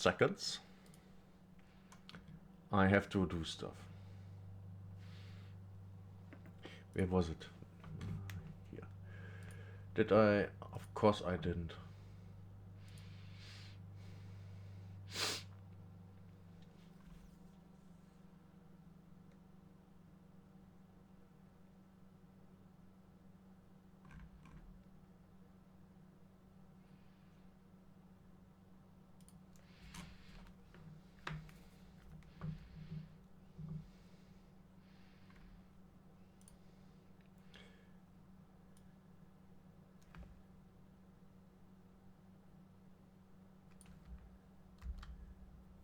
seconds. I have to do stuff. Where was it? Here. Did I? Of course I didn't.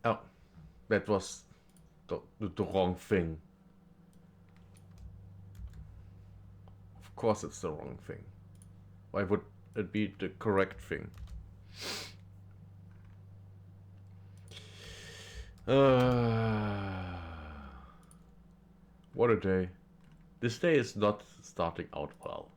Oh, that was the wrong thing. Of course it's the wrong thing. Why would it be the correct thing? What a day. This day is not starting out well.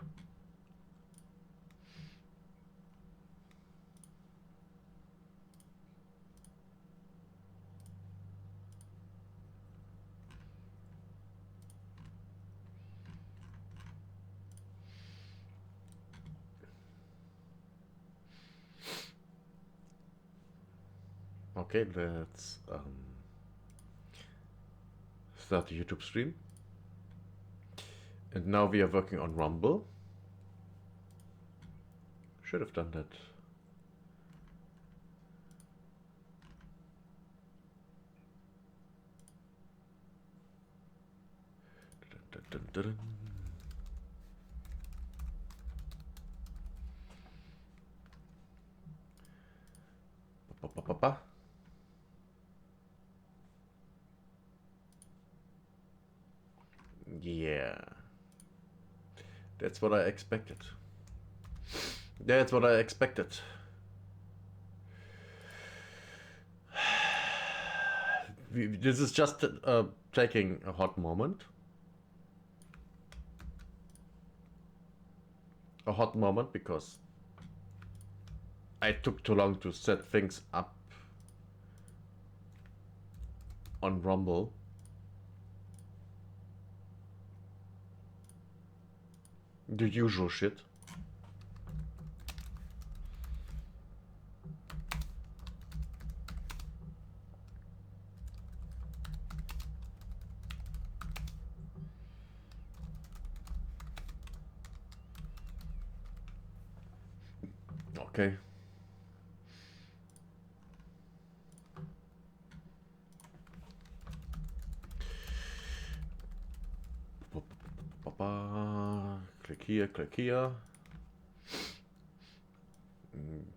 Okay, let's start the YouTube stream. And now we are working on Rumble. Should have done that. Dun, dun, dun, dun. Ba, ba, ba, ba. Yeah. That's what I expected. That's what I expected. This is just taking a hot moment. A hot moment because I took too long to set things up on Rumble. The usual shit. Okay. Click here, click here.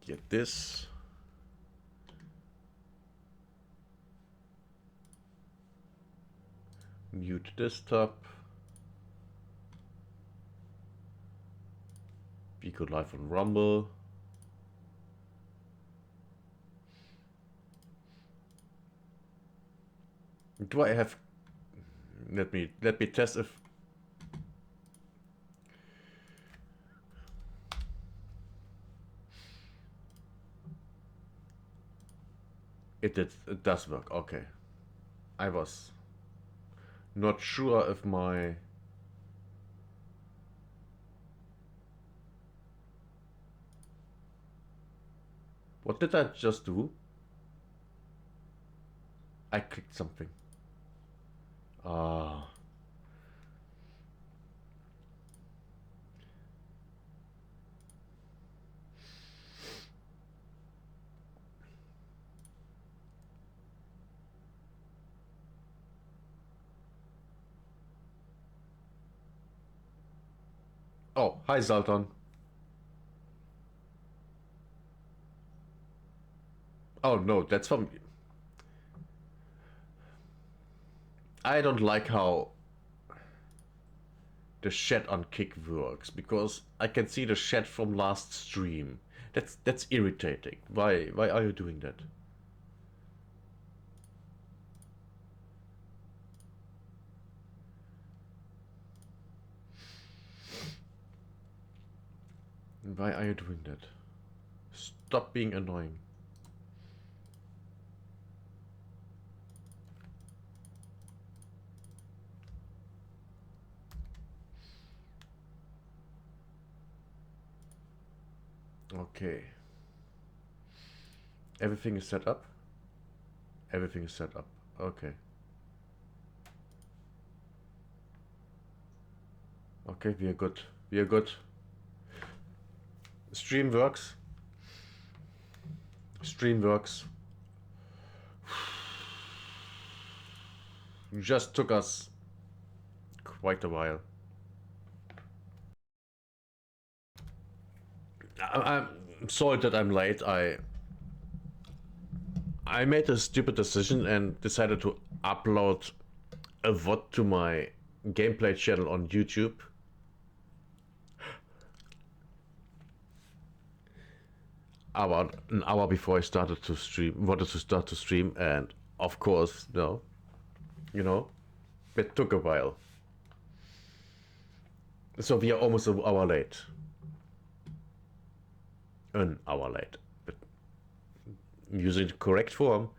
Get this. Mute desktop. We go live on Rumble. Do I have? Let me test if it does work. Okay. I was not sure if my what did I just do? I clicked something. Ah. Oh, hi Zoltan. Oh no, that's from. I don't like how the chat on Kick works because I can see the chat from last stream. That's irritating. Why are you doing that? Why are you doing that? Stop being annoying. Okay. Everything is set up? Everything is set up. Okay. Okay, we are good. We are good. Stream works. Stream works. Just took us quite a while. I'm sorry that I'm late. I made a stupid decision and decided to upload a VOD to my gameplay channel on YouTube. About an hour before I started to stream, wanted to start to stream, and of course, no, you know, it took a while. So we are almost an hour late. An hour late. But using the correct form.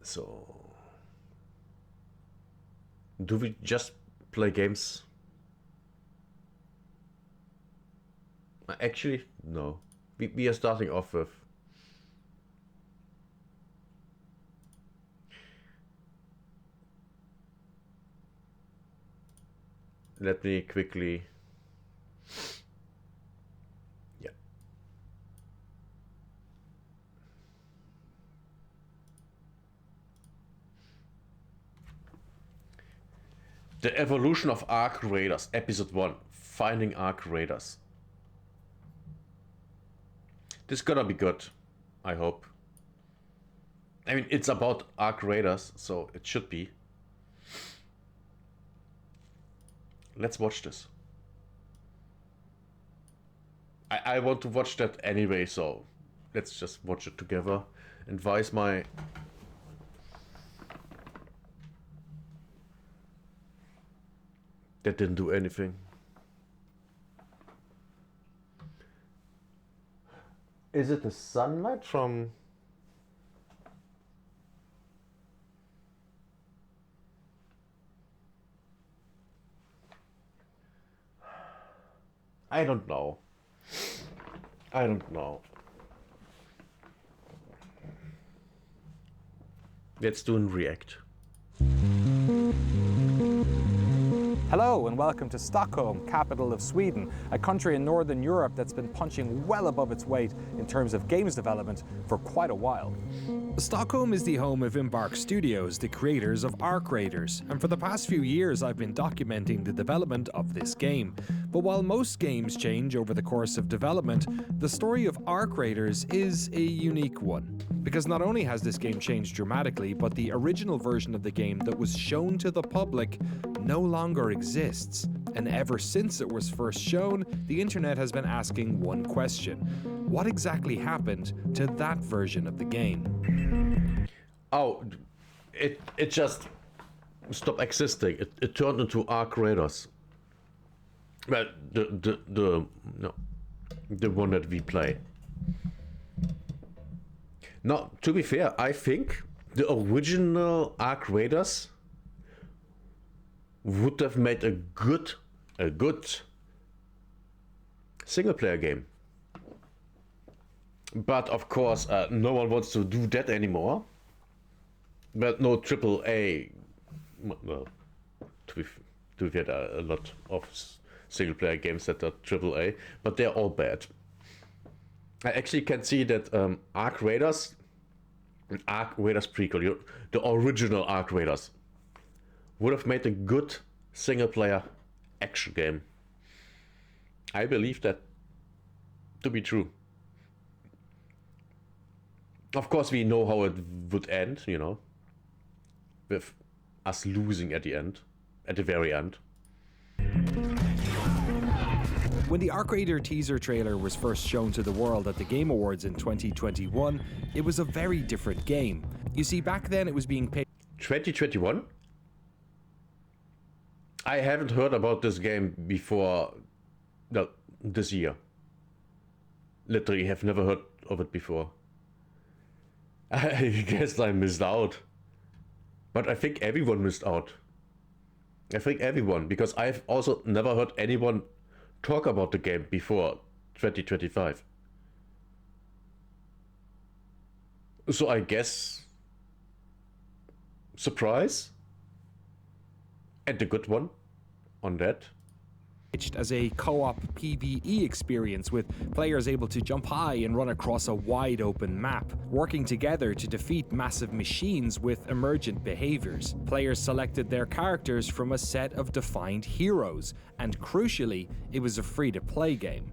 So, do we just play games? Actually, no. We are starting off with let me quickly. Yeah. The Evolution of Arc Raiders, Episode 1, Finding Arc Raiders. This is gonna be good, I hope. I mean, it's about Arc Raiders, so it should be. Let's watch this. I want to watch that anyway, so let's just watch it together. And why is my... That didn't do anything. Is it the sunlight from... I don't know. I don't know. Let's do a react. Hello and welcome to Stockholm, capital of Sweden, a country in Northern Europe that's been punching well above its weight in terms of games development for quite a while. Stockholm is the home of Embark Studios, the creators of Arc Raiders, and for the past few years I've been documenting the development of this game. But while most games change over the course of development, the story of Arc Raiders is a unique one. Because not only has this game changed dramatically, but the original version of the game that was shown to the public no longer exists. And ever since it was first shown, the internet has been asking one question. What exactly happened to that version of the game? Oh, it just stopped existing. It turned into Arc Raiders. Well, the one that we play. Now, to be fair, I think the original Arc Raiders would have made a good single player game. But of course, no one wants to do that anymore. But no AAA. Well, to be fair, a lot of single player games that are AAA, but they're all bad. I actually can see that Arc Raiders and Arc Raiders prequel, the original Arc Raiders, would have made a good single player action game. I believe that to be true. Of course, we know how it would end, you know, with us losing at the end, at the very end. When the Arc Raider teaser trailer was first shown to the world at the Game Awards in 2021, it was a very different game. You see, back then it was being paid. 2021? I haven't heard about this game before, no, this year. Literally have never heard of it before. I guess I missed out. But I think everyone missed out. I think everyone, because I've also never heard anyone talk about the game before 2025. So I guess surprise, and a good one on that. As a co-op PvE experience with players able to jump high and run across a wide open map, working together to defeat massive machines with emergent behaviors. Players selected their characters from a set of defined heroes, and crucially, it was a free-to-play game.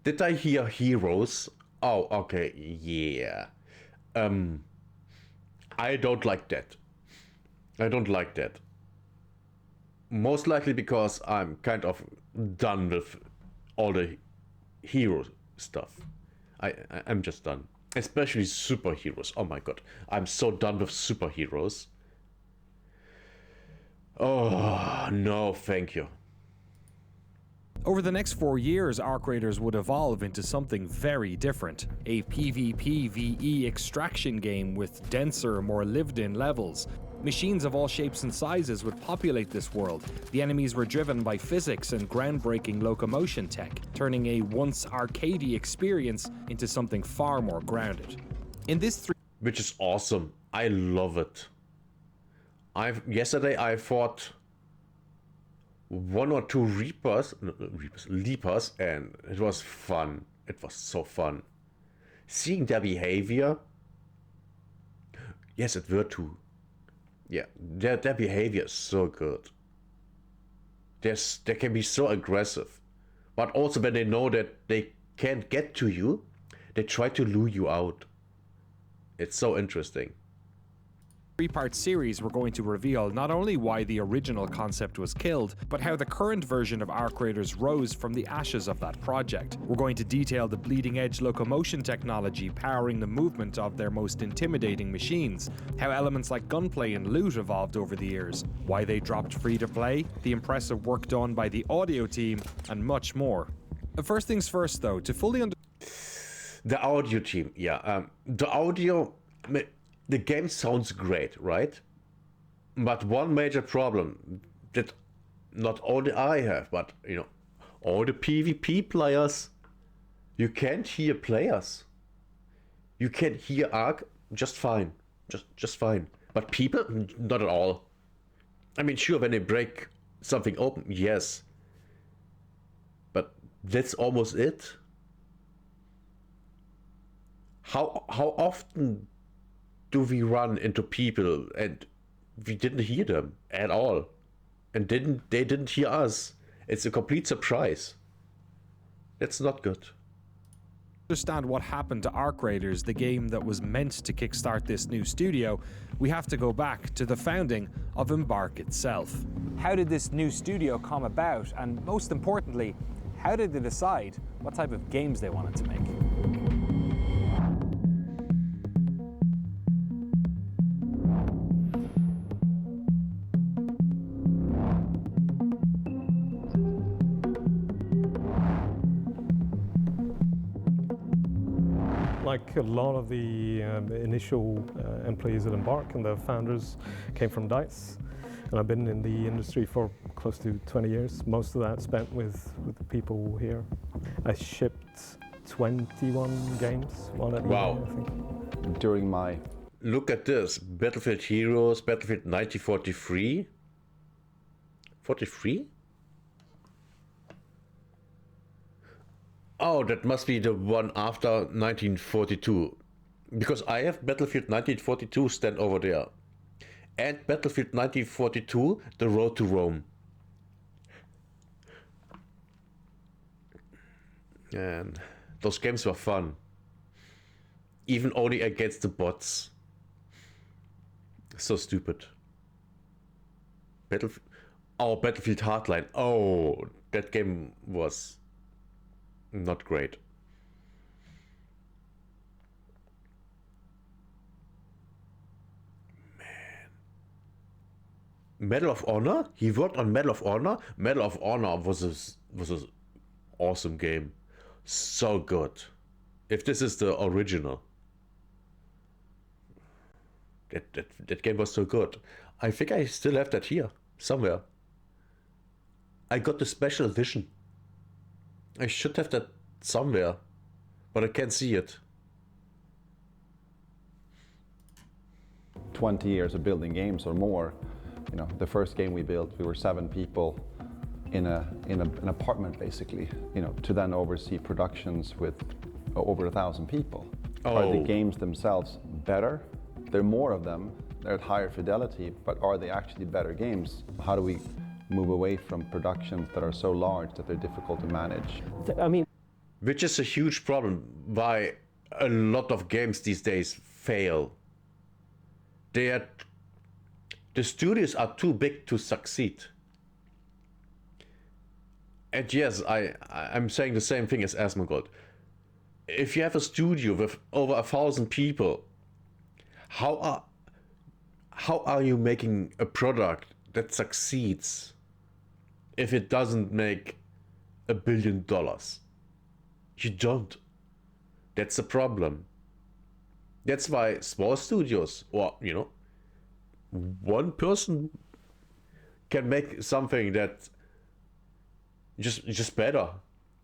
Did I hear heroes? Oh, okay, yeah. I don't like that. I don't like that. Most likely because I'm kind of done with all the hero stuff. I'm just done. Especially superheroes. Oh my god. I'm so done with superheroes. Oh, no, thank you. Over the next 4 years, Arc Raiders would evolve into something very different. A PvP-VE extraction game with denser, more lived-in levels. Machines of all shapes and sizes would populate this world. The enemies were driven by physics and groundbreaking locomotion tech, turning a once arcadey experience into something far more grounded. In this Which is awesome. I love it. Yesterday I fought 1 or 2 Leapers, and it was fun. It was so fun. Seeing their behavior. Yes, it were 2. Yeah, their behavior is so good. They can be so aggressive. But also when they know that they can't get to you, they try to lure you out. It's so interesting. 3-part series, we're going to reveal not only why the original concept was killed, but how the current version of Arc Raiders rose from the ashes of that project. We're going to detail the bleeding-edge locomotion technology powering the movement of their most intimidating machines, how elements like gunplay and loot evolved over the years, why they dropped free-to-play, the impressive work done by the audio team, and much more. First things first, though, to fully The audio team, yeah. The audio... The game sounds great, right? But one major problem that not only I have, but all the PvP players, you can't hear players. You can hear Arc just fine, just fine. But people, not at all. I mean, sure, when they break something open, yes. But that's almost it. How often do we run into people and we didn't hear them at all, and they didn't hear us? It's a complete surprise. That's not good. Understand what happened to Arc Raiders, the game that was meant to kickstart this new studio, we have to go back to the founding of Embark itself. How did this new studio come about? And most importantly, how did they decide what type of games they wanted to make? Like a lot of the initial employees at Embark and the founders came from DICE, and I've been in the industry for close to 20 years. Most of that spent with the people here. I shipped 21 games on it. Wow. I think. During my... Look at this. Battlefield Heroes, Battlefield 1943. 43? Oh, that must be the one after 1942. Because I have Battlefield 1942 stand over there. And Battlefield 1942, The Road to Rome. And those games were fun. Even only against the bots. So stupid. Battlefield Hardline. Oh, that game was not great. Man. Medal of Honor? He worked on Medal of Honor? Medal of Honor was a awesome game. So good. If this is the original. That game was so good. I think I still have that here. Somewhere. I got the special edition. I should have that somewhere, but I can't see it. 20 years of building games or more. You know, the first game we built, we were 7 people in an apartment basically. You know, to then oversee productions with over 1,000 people. Are the games themselves better? There are more of them. They're at higher fidelity, but are they actually better games? How do we move away from productions that are so large that they're difficult to manage? I mean, which is a huge problem. Why a lot of games these days fail. The studios are too big to succeed. And yes, I'm saying the same thing as Asmongold. If you have a studio with over 1,000 people, how are you making a product that succeeds if it doesn't make $1 billion? You don't. That's the problem. That's why small studios, or you know, one person can make something that just better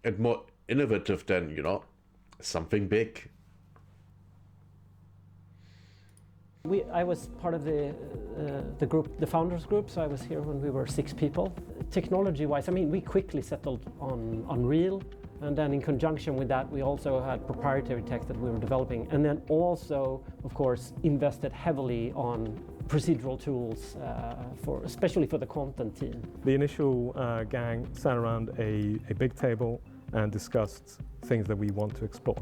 and more innovative than, you know, something big. I was part of the group, the founders group, so I was here when we were 6 people. Technology-wise, I mean, we quickly settled on Unreal, and then in conjunction with that, we also had proprietary tech that we were developing, and then also, of course, invested heavily on procedural tools, especially for the content team. The initial gang sat around a big table and discussed things that we want to explore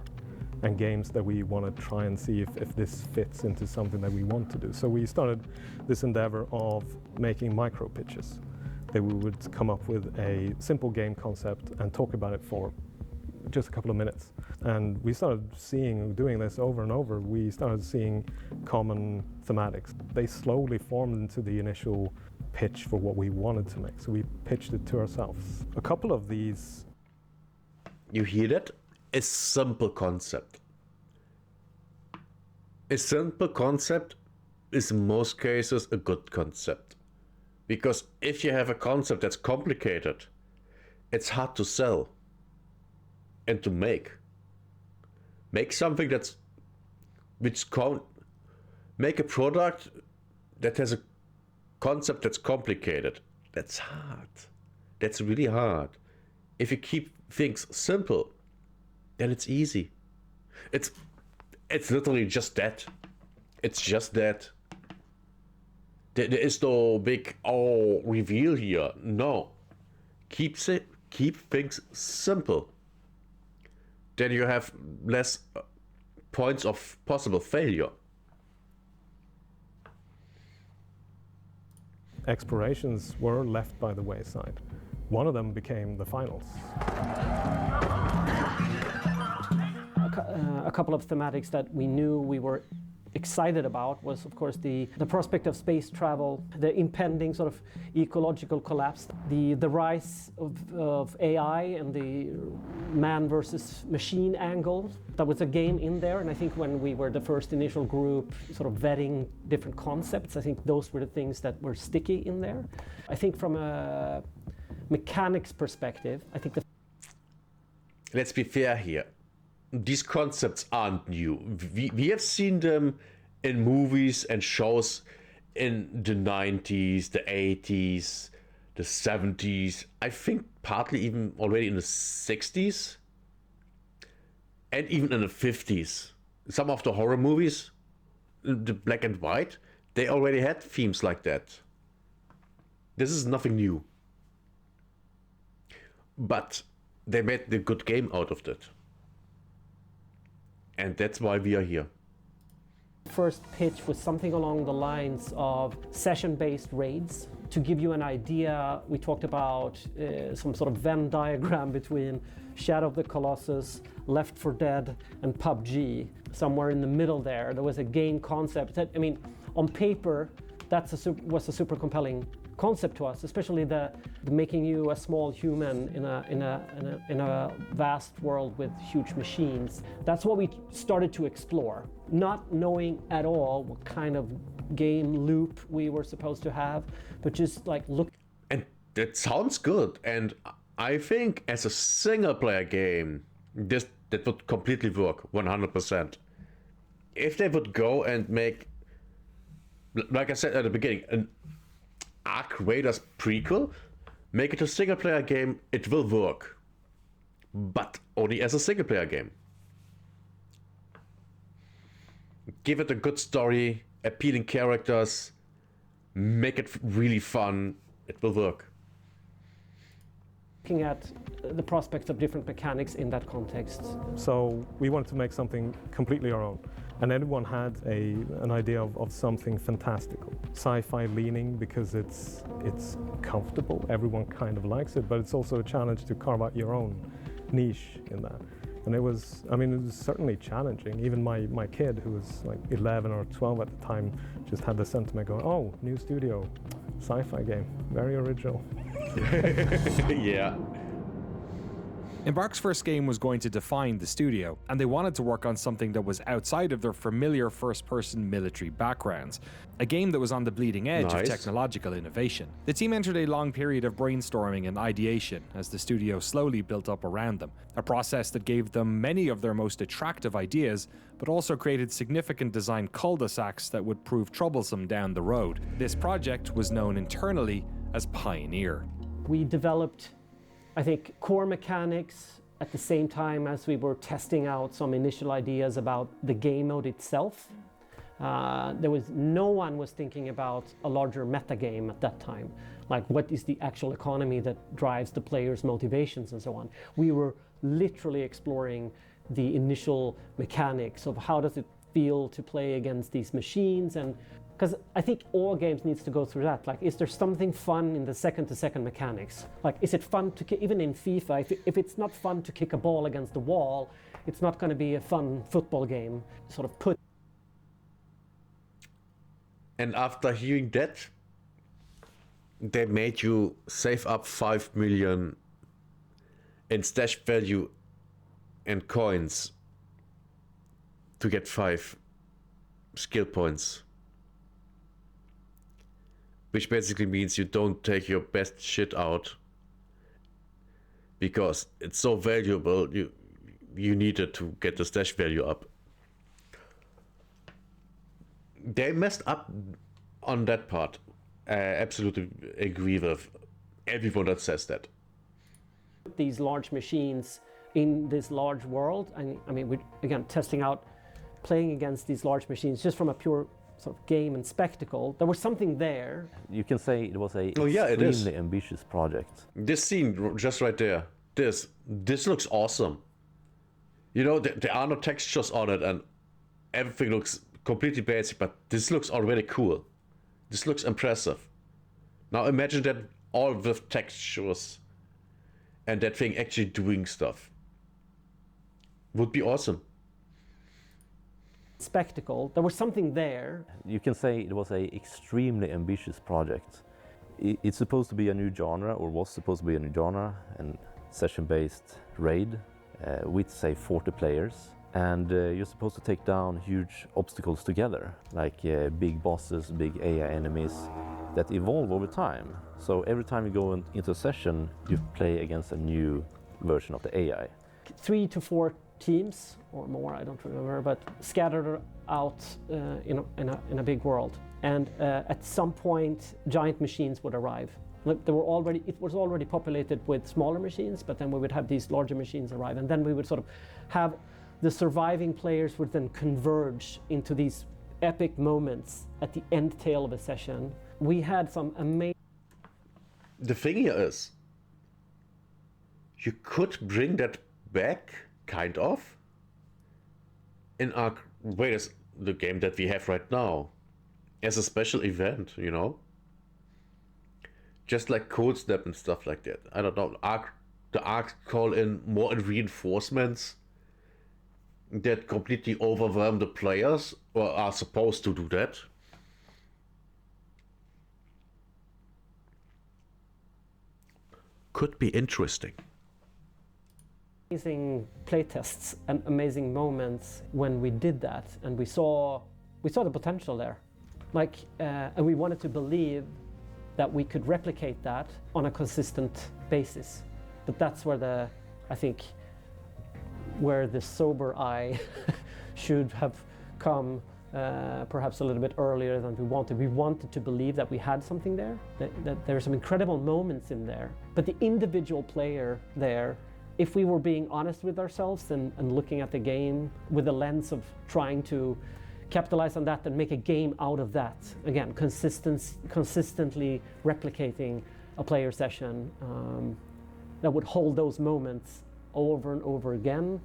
and games that we want to try and see if this fits into something that we want to do. So we started this endeavor of making micro pitches. That we would come up with a simple game concept and talk about it for just a couple of minutes. And we started doing this over and over, we started seeing common thematics. They slowly formed into the initial pitch for what we wanted to make. So we pitched it to ourselves. A couple of these. You hear that? A simple concept. A simple concept is in most cases a good concept. Because if you have a concept that's complicated, it's hard to sell and to make. Make something make a product that has a concept that's complicated. That's hard. That's really hard. If you keep things simple, then it's easy. It's literally just that. It's just that. There is no big reveal here. No. Keep things simple. Then you have less points of possible failure. Explorations were left by the wayside. One of them became the finals. A couple of thematics that we knew we were excited about was, of course, the prospect of space travel, the impending sort of ecological collapse, the rise of AI and the man versus machine angle. That was a game in there, and I think when we were the first initial group sort of vetting different concepts, I think those were the things that were sticky in there. I think from a mechanics perspective, I think Let's be fair here. These concepts aren't new. We have seen them in movies and shows in the 90s, the 80s, the 70s, I think partly even already in the 60s, and even in the 50s. Some of the horror movies, the black and white, they already had themes like that. This is nothing new. But they made the good game out of that. And that's why we are here. First pitch was something along the lines of session-based raids. To give you an idea, we talked about some sort of Venn diagram between Shadow of the Colossus, Left 4 Dead, and PUBG. Somewhere in the middle there was a game concept that, I mean, on paper, that was a super compelling concept to us, especially the making you a small human in a vast world with huge machines. That's what we started to explore, not knowing at all what kind of game loop we were supposed to have, but just like look. And That sounds good, and I think as a single-player game, that would completely work 100%. If they would go and make, like I said at the beginning, an Ark Raiders prequel, make it a single-player game, it will work, but only as a single-player game. Give it a good story, appealing characters, make it really fun, it will work. Looking at the prospects of different mechanics in that context. So we wanted to make something completely our own. And everyone had an idea of something fantastical. Sci-fi leaning because it's comfortable, everyone kind of likes it, but it's also a challenge to carve out your own niche in that. And it was certainly challenging. Even my kid, who was like 11 or 12 at the time, just had the sentiment going, oh, new studio, sci-fi game, very original. Yeah. Embark's first game was going to define the studio, and they wanted to work on something that was outside of their familiar first-person military backgrounds, a game that was on the bleeding edge of technological innovation. The team entered a long period of brainstorming and ideation as the studio slowly built up around them, a process that gave them many of their most attractive ideas, but also created significant design cul-de-sacs that would prove troublesome down the road. This project was known internally as Pioneer. We developed, I think, core mechanics at the same time as we were testing out some initial ideas about the game mode itself. No one was thinking about a larger meta game at that time, like what is the actual economy that drives the players' motivations and so on. We were literally exploring the initial mechanics of how does it feel to play against these machines, and because I think all games needs to go through that. Like, is there something fun in the second-to-second mechanics? Like, is it fun to even in FIFA, if it's not fun to kick a ball against the wall, it's not going to be a fun football game. Sort of put. And after hearing that, they made you save up 5 million in stash value and coins to get 5 skill points. Which basically means you don't take your best shit out because it's so valuable, you need it to get the stash value up. They messed up on that part. I absolutely agree with everyone that says that. These large machines in this large world, and I mean, we're again testing out, playing against these large machines just from a pure sort of game and spectacle. There was something there. You can say it was a it is. extremely ambitious project. This scene just right there, this looks awesome. You know, there are no textures on it and everything looks completely basic, but this looks already cool. This looks impressive. Now imagine that all with textures and that thing actually doing stuff. Would be awesome. Spectacle. There was something there. You can say it was a extremely ambitious project. It's supposed to be a new genre, or was supposed to be a new genre, and session-based raid with, say, 40 players. And you're supposed to take down huge obstacles together, like big bosses, big AI enemies that evolve over time. So every time you go into a session, you play against a new version of the AI. 3 to 4 teams or more, I don't remember, but scattered out in a big world. And at some point, giant machines would arrive. It was already populated with smaller machines, but then we would have these larger machines arrive, and then we would sort of have the surviving players would then converge into these epic moments at the end tail of a session. We had some amazing. The thing here is, you could bring that back, kind of, in Ark Raiders, the game that we have right now, as a special event, you know? Just like Cold Snap and stuff like that. I don't know, the Ark call in more reinforcements that completely overwhelm the players, or are supposed to do that. Could be interesting. Amazing playtests and amazing moments when we did that, and we saw the potential there, like, and we wanted to believe that we could replicate that on a consistent basis. But that's where I think where the sober eye should have come perhaps a little bit earlier than we wanted. We wanted to believe that we had something there, that there are some incredible moments in there. But the individual player there, if we were being honest with ourselves and looking at the game with the lens of trying to capitalize on that and make a game out of that, again, consistently replicating a player session that would hold those moments over and over again,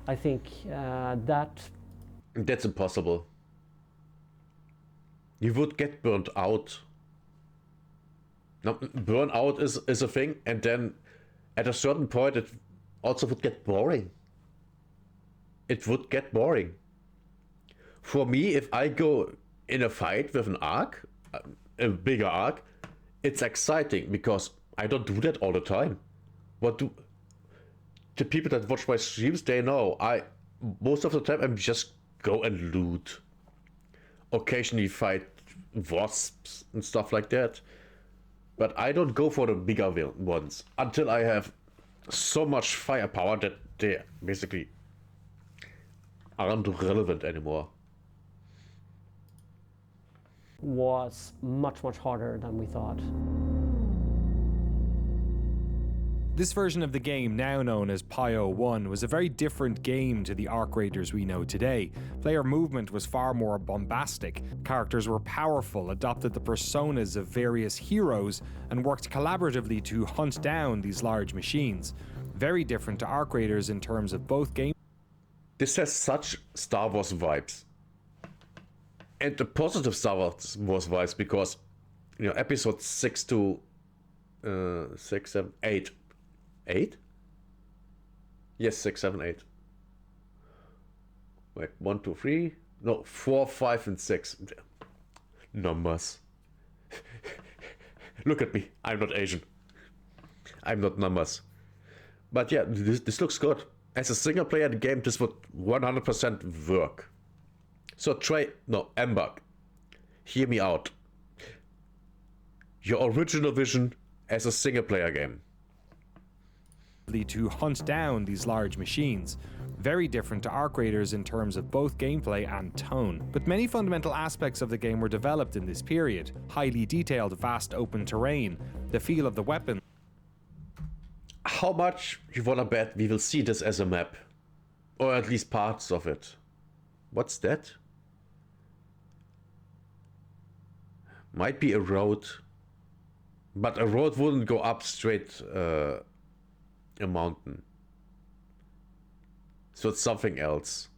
I think that's impossible. You would get burnt out. Now, burnout is a thing, and then at a certain point it also would get boring. It would get boring. For me, if I go in a fight with an arc, a bigger arc, it's exciting because I don't do that all the time. The people that watch my streams, they know most of the time I'm just go and loot. Occasionally fight wasps and stuff like that. But I don't go for the bigger ones until I have so much firepower that they basically aren't relevant anymore. Was much harder than we thought. This version of the game, now known as Pio 1, was a very different game to the Arc Raiders we know today. Player movement was far more bombastic. Characters were powerful, adopted the personas of various heroes, and worked collaboratively to hunt down these large machines. Very different to Arc Raiders in terms of both game. This has such Star Wars vibes. And the positive Star Wars vibes because, episode 6 to 6, 7, 8. 8? Yes, 6, 7, 8. Wait, 1, 2, 3? No, 4, 5, and 6. Numbers. Look at me. I'm not Asian. I'm not numbers. But yeah, this looks good. As a single player game, this would 100% work. So Ember, hear me out. Your original vision as a single player game. To hunt down these large machines. Very different to Arc Raiders in terms of both gameplay and tone. But many fundamental aspects of the game were developed in this period. Highly detailed, vast open terrain, the feel of the weapon. How much you wanna bet we will see this as a map? Or at least parts of it. What's that? Might be a road. But a road wouldn't go up straight a mountain. So it's something else.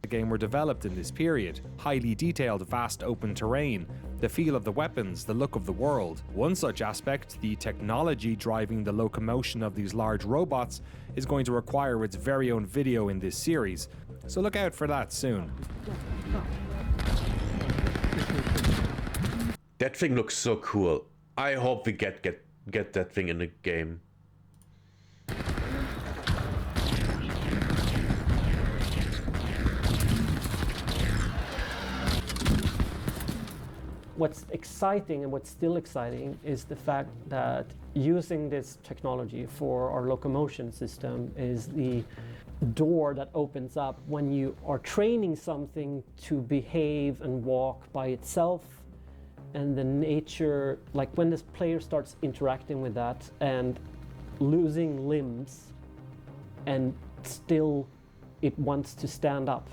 The game were developed in this period. Highly detailed, vast open terrain, the feel of the weapons, the look of the world. One such aspect, the technology driving the locomotion of these large robots, is going to require its very own video in this series. So look out for that soon. That thing looks so cool. I hope we get that thing in the game. What's exciting and what's still exciting is the fact that using this technology for our locomotion system is the door that opens up when you are training something to behave and walk by itself, and the nature, like when this player starts interacting with that and losing limbs and still it wants to stand up,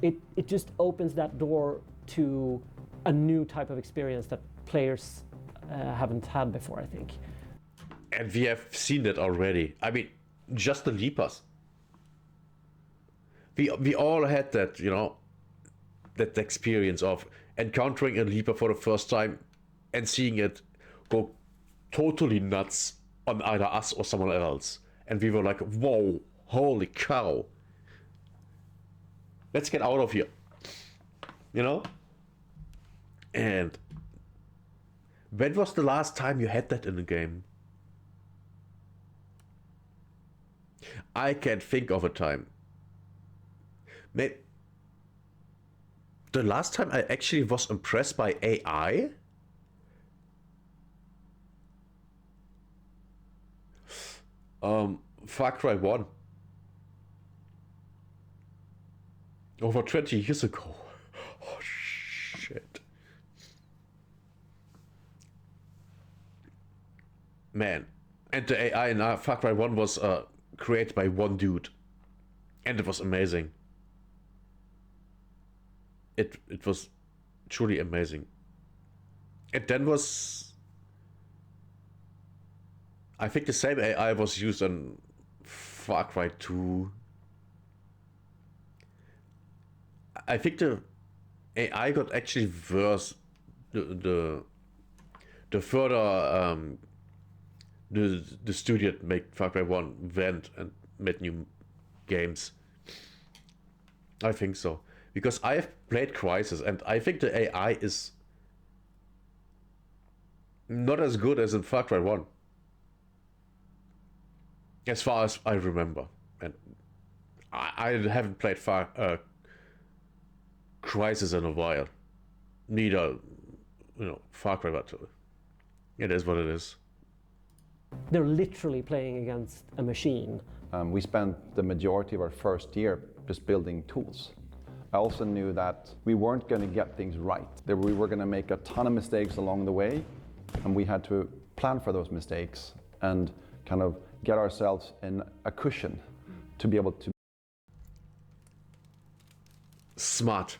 it just opens that door to a new type of experience that players haven't had before, I think. And we have seen that already. I mean, just the leapers. We all had that, that experience of encountering a leaper for the first time and seeing it go totally nuts on either us or someone else. And we were like, whoa, holy cow. Let's get out of here. And when was the last time you had that in a game? I can't think of a time. The last time I actually was impressed by AI Far Cry 1. Over 20 years ago. Oh shit. Man. And the AI in Far Cry 1 was created by one dude. And it was amazing. It was truly amazing. And then was... I think the same AI was used on Far Cry 2. I think the AI got actually worse the further the studio that made Far Cry 1 went and made new games. I think so. Because I have played Crysis and I think the AI is not as good as in Far Cry 1. As far as I remember. And I haven't played Crysis in a while. Neither, Far Cry, but it is what it is. They're literally playing against a machine. We spent the majority of our first year just building tools. I also knew that we weren't going to get things right, that we were going to make a ton of mistakes along the way, and we had to plan for those mistakes and kind of get ourselves in a cushion to be able to. Smart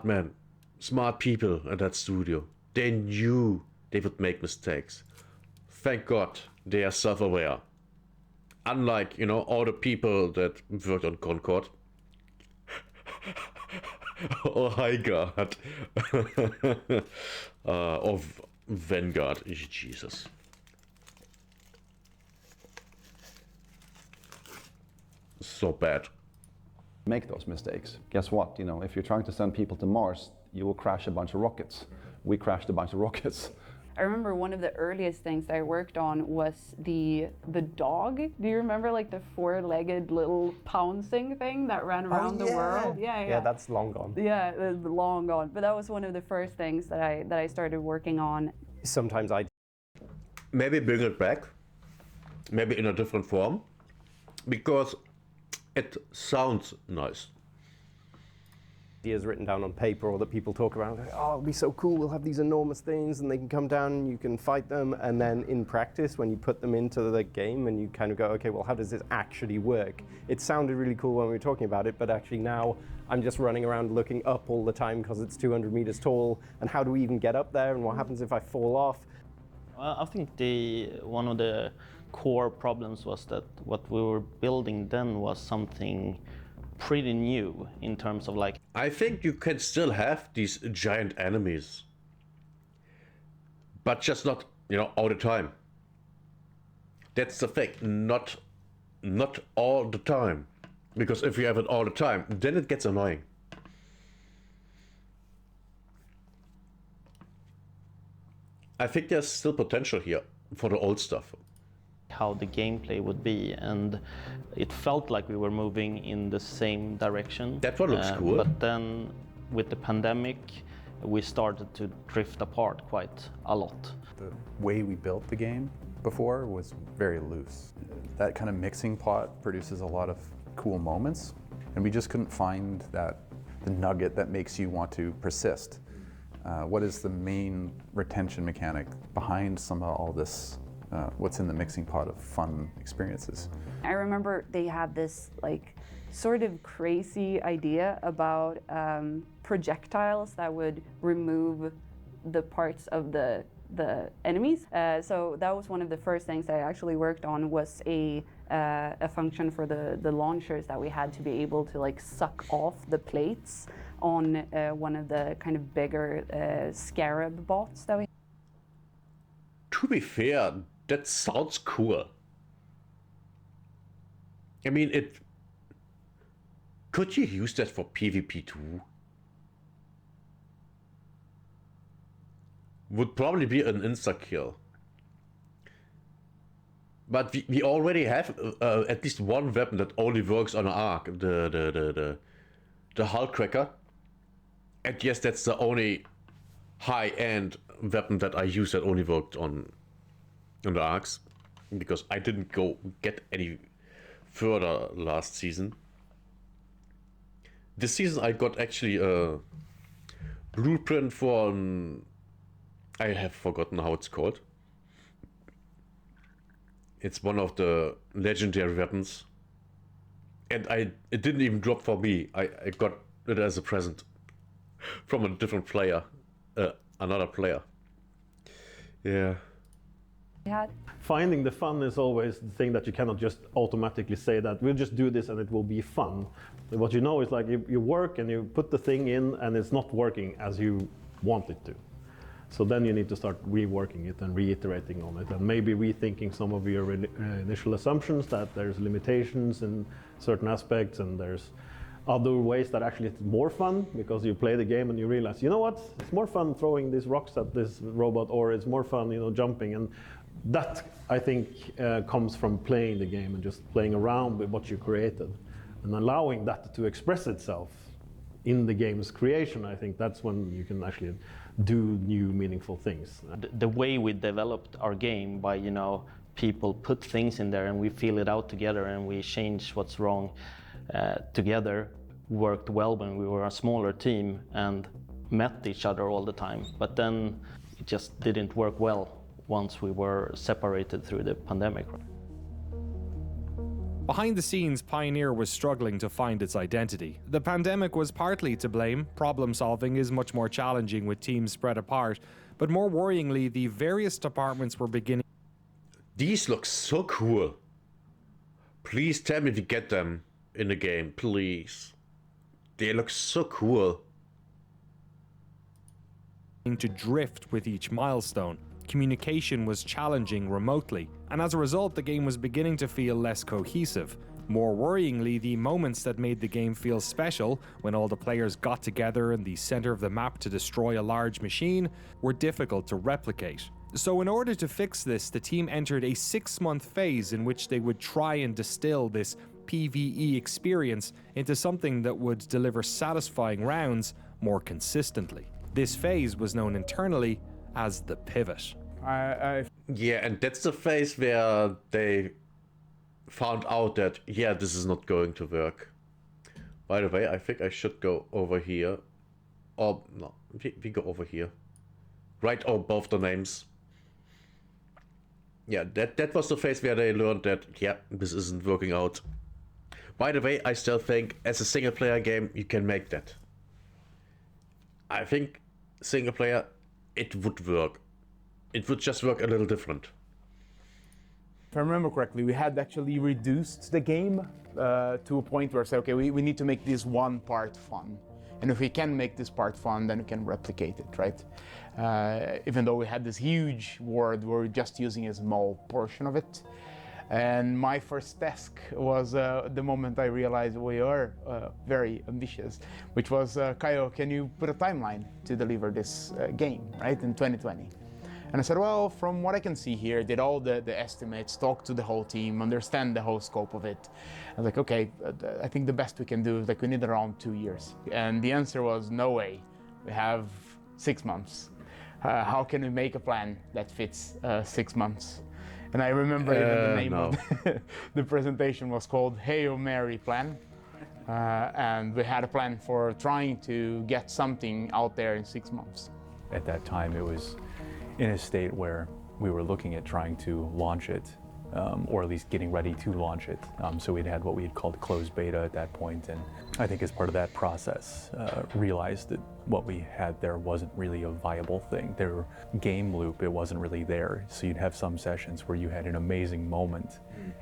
men, smart people at that studio. They knew they would make mistakes. Thank God they are self-aware. Unlike, all the people that worked on Concord. Or Highguard. Of Vanguard. Jesus. So bad. Make those mistakes. Guess what? If you're trying to send people to Mars, you will crash a bunch of rockets. We crashed a bunch of rockets. I remember one of the earliest things that I worked on was the dog. Do you remember like the four-legged little pouncing thing that ran around the world? Yeah, that's long gone. Yeah, it's long gone. But that was one of the first things that I started working on. Sometimes I Maybe bring it back. Maybe in a different form. Because it sounds nice. ideas written down on paper or that people talk about, like, oh, it'll be so cool, we'll have these enormous things and they can come down and you can fight them, and then in practice when you put them into the game and you kind of go, okay, well, how does this actually work? It sounded really cool when we were talking about it, but actually now I'm just running around looking up all the time because it's 200 meters tall, and how do we even get up there, and what happens if I fall off? Well, I think one of the core problems was that what we were building then was something pretty new in terms of like... I think you can still have these giant enemies, but just not, all the time. That's the thing, not all the time. Because if you have it all the time, then it gets annoying. I think there's still potential here for the old stuff. How the gameplay would be, and it felt like we were moving in the same direction. That one looks cool. But then with the pandemic, we started to drift apart quite a lot. The way we built the game before was very loose. That kind of mixing pot produces a lot of cool moments, and we just couldn't find the nugget that makes you want to persist. What is the main retention mechanic behind some of all this? What's in the mixing pot of fun experiences? I remember they had this sort of crazy idea about projectiles that would remove the parts of the enemies. So that was one of the first things I actually worked on, was a function for the launchers that we had to be able to suck off the plates on one of the kind of bigger scarab bots that we had. To be fair, that sounds cool. I mean, could you use that for PvP too? Would probably be an insta-kill. But we already have at least one weapon that only works on an arc, the hull cracker. And yes, that's the only high-end weapon that I use that only worked on the arcs. because I didn't get any further last season. This season I got actually a blueprint for I have forgotten how it's called. It's one of the legendary weapons. And it didn't even drop for me. I got it as a present from a different player, another player. Yeah. Finding the fun is always the thing that you cannot just automatically say that we'll just do this and it will be fun. What you know is like you work and you put the thing in and it's not working as you want it to. So then you need to start reworking it and reiterating on it and maybe rethinking some of your initial assumptions that there's limitations in certain aspects and there's other ways that actually it's more fun because you play the game and you realize, you know what, it's more fun throwing these rocks at this robot or it's more fun, you know, jumping. And that, I think, comes from playing the game and just playing around with what you created and allowing that to express itself in the game's creation. I think that's when you can actually do new meaningful things. The way we developed our game by, you know, people put things in there and we feel it out together and we change what's wrong together worked well when we were a smaller team and met each other all the time. But then it just didn't work well once we were separated through the pandemic. Behind the scenes, Pioneer was struggling to find its identity. The pandemic was partly to blame. Problem solving is much more challenging with teams spread apart. But more worryingly, the various departments were beginning. These look so cool. Please tell me we get them in the game, please. They look so cool. To drift with each milestone. Communication was challenging remotely, and as a result, the game was beginning to feel less cohesive. More worryingly, the moments that made the game feel special, when all the players got together in the center of the map to destroy a large machine, were difficult to replicate. So in order to fix this, the team entered a 6-month phase in which they would try and distill this PvE experience into something that would deliver satisfying rounds more consistently. This phase was known internally as the pivot. Yeah, and that's the phase where they found out that, yeah, this is not going to work. By the way, I think I should go over here. Or, no, we go over here. Right above the names. Yeah, that was the phase where they learned that, yeah, this isn't working out. By the way, I still think as a single player game, you can make that. I think single player, it would work. It would just work a little different. If I remember correctly, we had actually reduced the game to a point where I said, okay, we need to make this one part fun. And if we can make this part fun, then we can replicate it, right? Even though we had this huge world, we were just using a small portion of it. And my first task was the moment I realized we are very ambitious, which was, Kaio, can you put a timeline to deliver this game, right, in 2020? And I said, well, from what I can see here, did all the estimates, talk to the whole team, understand the whole scope of it. I was like, okay, I think the best we can do is like we need around 2 years. And the answer was, no way, we have 6 months. How can we make a plan that fits 6 months? And I remember even the name of the presentation was called Hail Mary Plan. And we had a plan for trying to get something out there in 6 months. At that time, it was in a state where we were looking at trying to launch it, or at least getting ready to launch it. So we'd had what we had called closed beta at that point, and I think as part of that process, realized that what we had there wasn't really a viable thing. Their game loop, it wasn't really there. So you'd have some sessions where you had an amazing moment,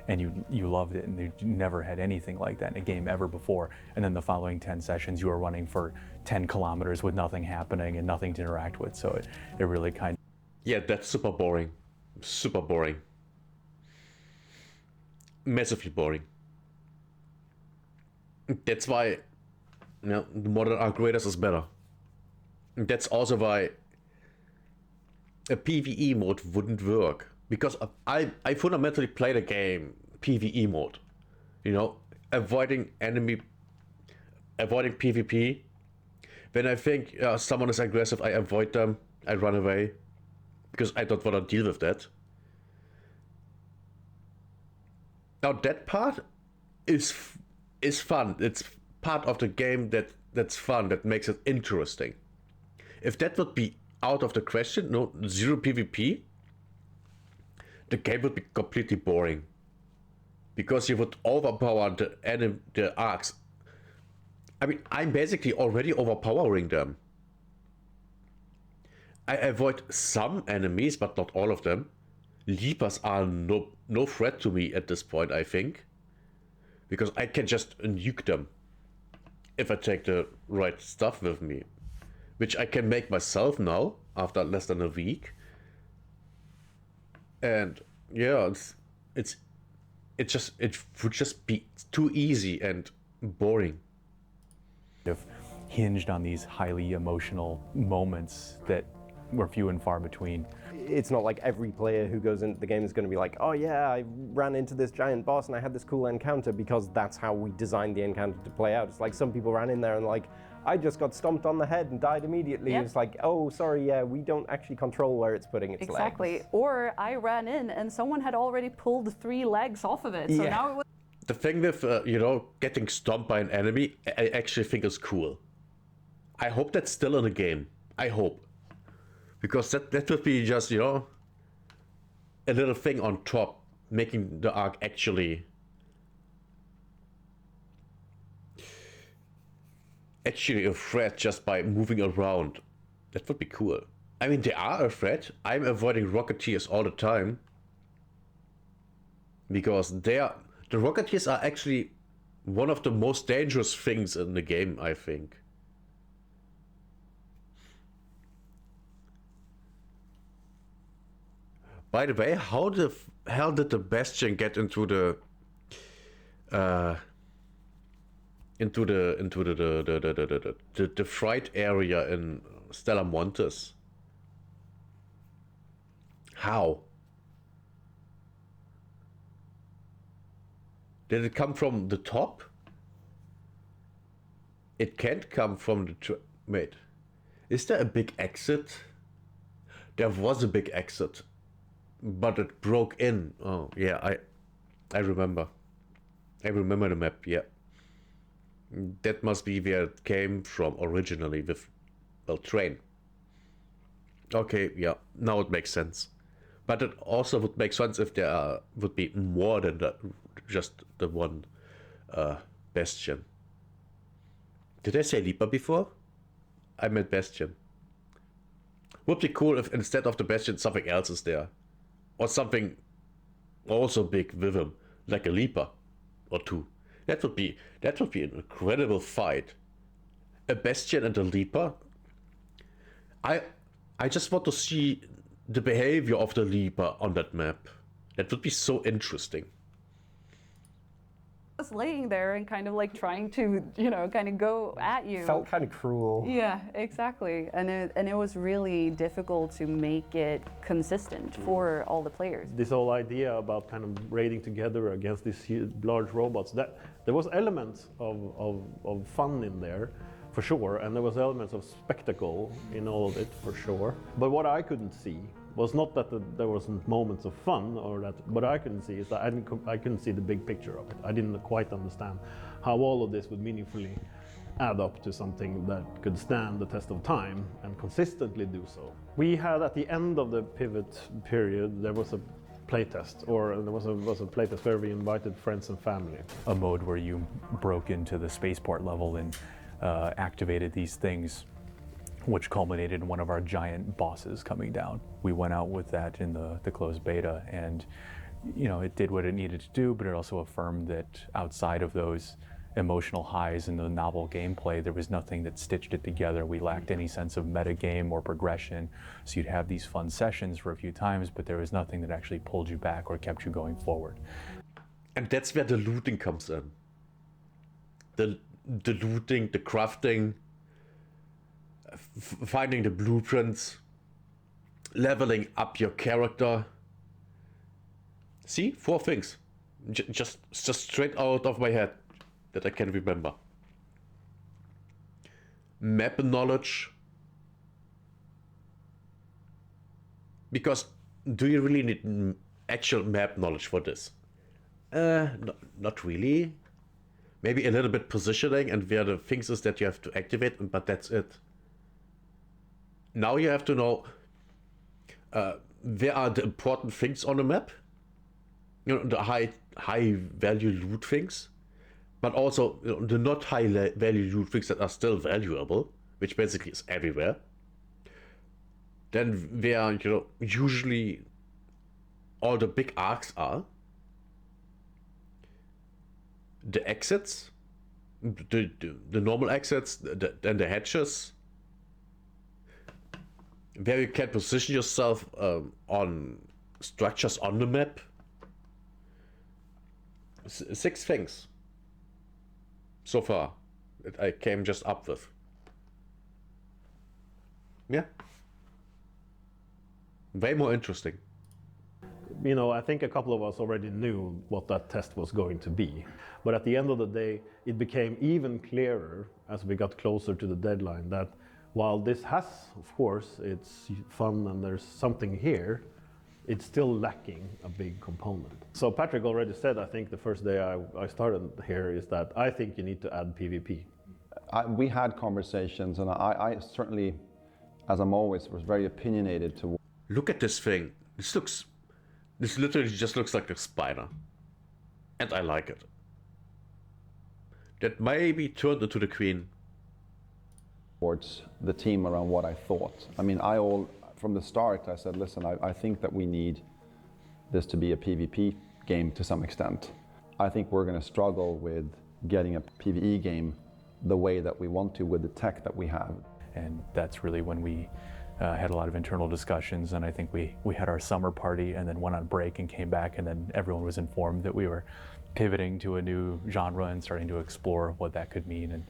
and you loved it, and you never had anything like that in a game ever before. And then the following 10 sessions, you were running for 10 kilometers with nothing happening and nothing to interact with. So it really kind of... Yeah, that's super boring. Super boring. Massively boring. That's why, you know, the modern Arc Raiders is better. That's also why a PvE mode wouldn't work. Because I fundamentally play the game PvE mode. You know, avoiding PvP. When I think someone is aggressive, I avoid them, I run away. Because I don't want to deal with that. Now that part is fun. It's part of the game that's fun, that makes it interesting. If that would be out of the question, no, zero PvP, the game would be completely boring. Because you would overpower the arcs. I mean, I'm basically already overpowering them. I avoid some enemies, but not all of them. Leapers are no threat to me at this point, I think. Because I can just nuke them. If I take the right stuff with me. Which I can make myself now, after less than a week. And yeah, it would just be too easy and boring. Hinged on these highly emotional moments that were few and far between. It's not like every player who goes into the game is going to be like, oh yeah, I ran into this giant boss and I had this cool encounter, because that's how we designed the encounter to play out. It's like some people ran in there and like, I just got stomped on the head and died immediately. Yep. It's like, oh, sorry, yeah, we don't actually control where it's putting its legs. Exactly. Or I ran in and someone had already pulled 3 legs off of it. So now it was... The thing with, getting stomped by an enemy, I actually think is cool. I hope that's still in the game. I hope. Because that would be just, a little thing on top, making the arc actually a threat just by moving around. That would be cool. I mean, they are a threat. I'm avoiding Rocketeers all the time. Because the Rocketeers are actually one of the most dangerous things in the game, I think. By the way, how the hell did the Bastion get into the fright area in Stella Montes? How? Did it come from the top? It can't come from the wait. Is there a big exit? There was a big exit. But it broke in. Oh, yeah, I remember. I remember the map, yeah. That must be where it came from originally with, well, train. Okay, yeah, now it makes sense. But it also would make sense if there would be more than just the one Bastion. Did I say Leaper before? I meant Bastion. Would be cool if instead of the Bastion something else is there. Or something also big with him, like a Leaper or 2. That would be an incredible fight. A Bastion and a Leaper. I just want to see the behavior of the Leaper on that map. That would be so interesting. Was laying there and kind of like trying to, kind of go at you. Felt kind of cruel. Yeah, exactly. And it was really difficult to make it consistent for all the players. This whole idea about kind of raiding together against these huge, large robots, that there was elements of fun in there, for sure, and there was elements of spectacle in all of it, for sure. But what I couldn't see was not that there wasn't moments of fun, or that what I couldn't see is that I couldn't see the big picture of it. I didn't quite understand how all of this would meaningfully add up to something that could stand the test of time and consistently do so. We had, at the end of the pivot period, there was a playtest, or there was a playtest where we invited friends and family. A mode where you broke into the spaceport level and activated these things, which culminated in one of our giant bosses coming down. We went out with that in the closed beta, and it did what it needed to do, but it also affirmed that outside of those emotional highs and the novel gameplay, there was nothing that stitched it together. We lacked any sense of metagame or progression, so you'd have these fun sessions for a few times, but there was nothing that actually pulled you back or kept you going forward. And that's where the looting comes in. The looting, the crafting, finding the blueprints, leveling up your character. See, 4 things, just straight out of my head that I can remember. Map knowledge, because do you really need actual map knowledge for this? Not really. Maybe a little bit positioning and where the things is that you have to activate, but that's it. Now you have to know where are the important things on the map. You know, the high value loot things, but also, you know, the not high value loot things that are still valuable, which basically is everywhere. Then where, you know, usually all the big arcs are. The exits, the normal exits, then the hatches, where you can position yourself on structures on the map. 6 things so far that I came just up with. Yeah. Way more interesting. You know, I think a couple of us already knew what that test was going to be. But at the end of the day, it became even clearer as we got closer to the deadline that while this has, of course, it's fun and there's something here, it's still lacking a big component. So Patrick already said, I think the first day I started here, is that I think you need to add PvP. We had conversations, and I certainly, as I'm always, was very opinionated to. Look at this thing. This literally just looks like a spider. And I like it. That may be turned into the queen. Towards the team around what I thought. I mean, from the start, I said, listen, I think that we need this to be a PvP game to some extent. I think we're going to struggle with getting a PvE game the way that we want to with the tech that we have. And that's really when we had a lot of internal discussions, and I think we had our summer party and then went on break and came back, and then everyone was informed that we were pivoting to a new genre and starting to explore what that could mean, and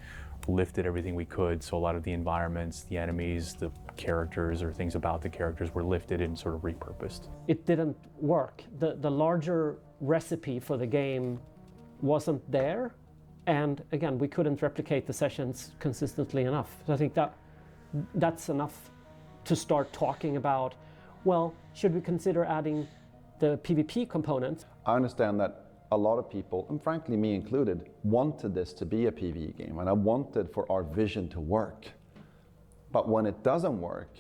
lifted everything we could. So a lot of the environments, the enemies, the characters, or things about the characters were lifted and sort of repurposed. It didn't work. The larger recipe for the game wasn't there, and again, we couldn't replicate the sessions consistently enough. So I think that's enough to start talking about, well, should we consider adding the PvP component? I understand that a lot of people, and frankly me included, wanted this to be a PvE game, and I wanted for our vision to work. But when it doesn't work,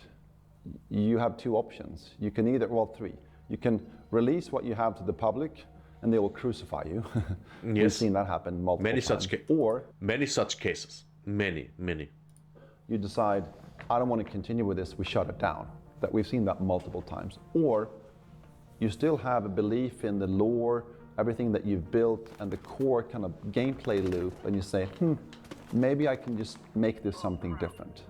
you have 2 options. You can either, well, 3. You can release what you have to the public, and they will crucify you. Yes. We've seen that happen multiple times. Many such cases. Many. You decide, I don't want to continue with this, we shut it down. That we've seen that multiple times. Or you still have a belief in the lore, everything that you've built, and the core kind of gameplay loop, and you say, maybe I can just make this something different.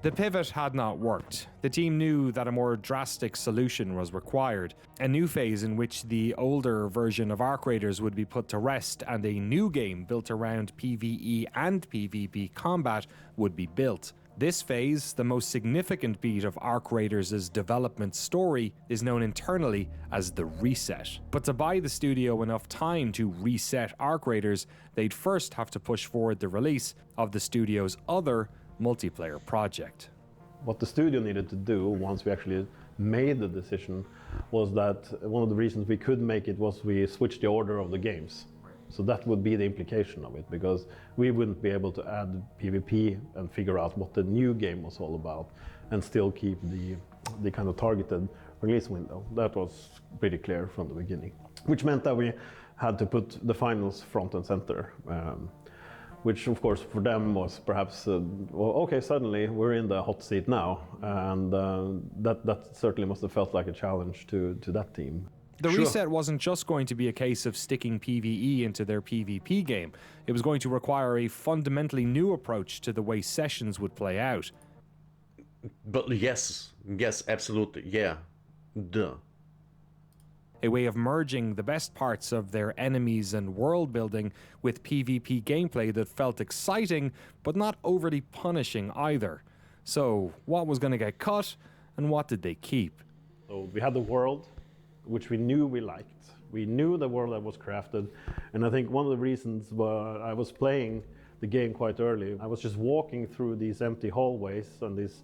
The pivot had not worked. The team knew that a more drastic solution was required, a new phase in which the older version of Arc Raiders would be put to rest, and a new game built around PvE and PvP combat would be built. This phase, the most significant beat of Arc Raiders' development story, is known internally as the Reset. But to buy the studio enough time to reset Arc Raiders, they'd first have to push forward the release of the studio's other multiplayer project. What the studio needed to do once we actually made the decision was that one of the reasons we could make it was we switched the order of the games. So that would be the implication of it, because we wouldn't be able to add PvP and figure out what the new game was all about and still keep the kind of targeted release window. That was pretty clear from the beginning, which meant that we had to put the finals front and center, which of course for them was perhaps, well, okay, suddenly we're in the hot seat now, and that certainly must have felt like a challenge to that team. The Reset wasn't just going to be a case of sticking PvE into their PvP game. It was going to require a fundamentally new approach to the way sessions would play out. But yes, absolutely, yeah, duh. A way of merging the best parts of their enemies and world building with PvP gameplay that felt exciting, but not overly punishing either. So, what was going to get cut, and what did they keep? So we had the world, which we knew we liked. We knew the world that was crafted, and I think one of the reasons why I was playing the game quite early, I was just walking through these empty hallways and these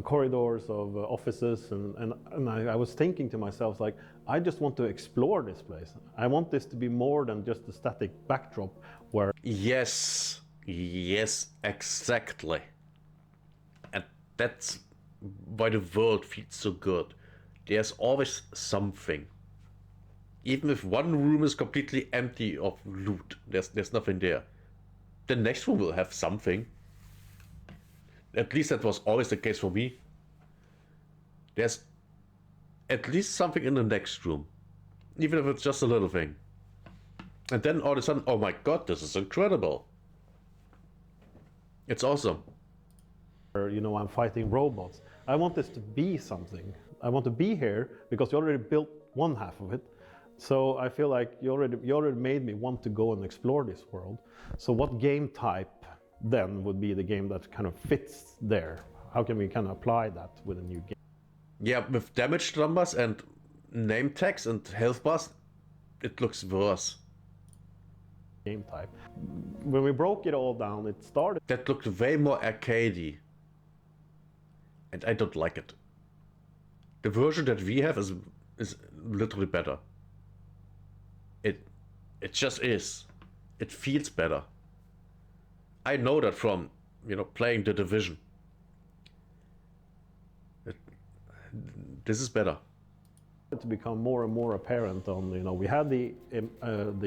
corridors of offices, and I was thinking to myself, like, I just want to explore this place. I want this to be more than just a static backdrop where... Yes, yes, exactly. And that's why the world feels so good. There's always something. Even if one room is completely empty of loot, there's nothing there. The next room will have something. At least that was always the case for me. There's at least something in the next room. Even if it's just a little thing. And then all of a sudden, oh my god, this is incredible. It's awesome. You know, I'm fighting robots. I want this to be something. I want to be here because you already built one half of it. So I feel like you already made me want to go and explore this world. So what game type then would be the game that kind of fits there? How can we kind of apply that with a new game? Yeah, with damage numbers and name tags and health bars, it looks worse. Game type. When we broke it all down, it started... That looked way more arcadey. And I don't like it. The version that we have is literally better. It just is. It feels better. I know that from, you know, playing The Division. This is better. To become more and more apparent on, you know, we had the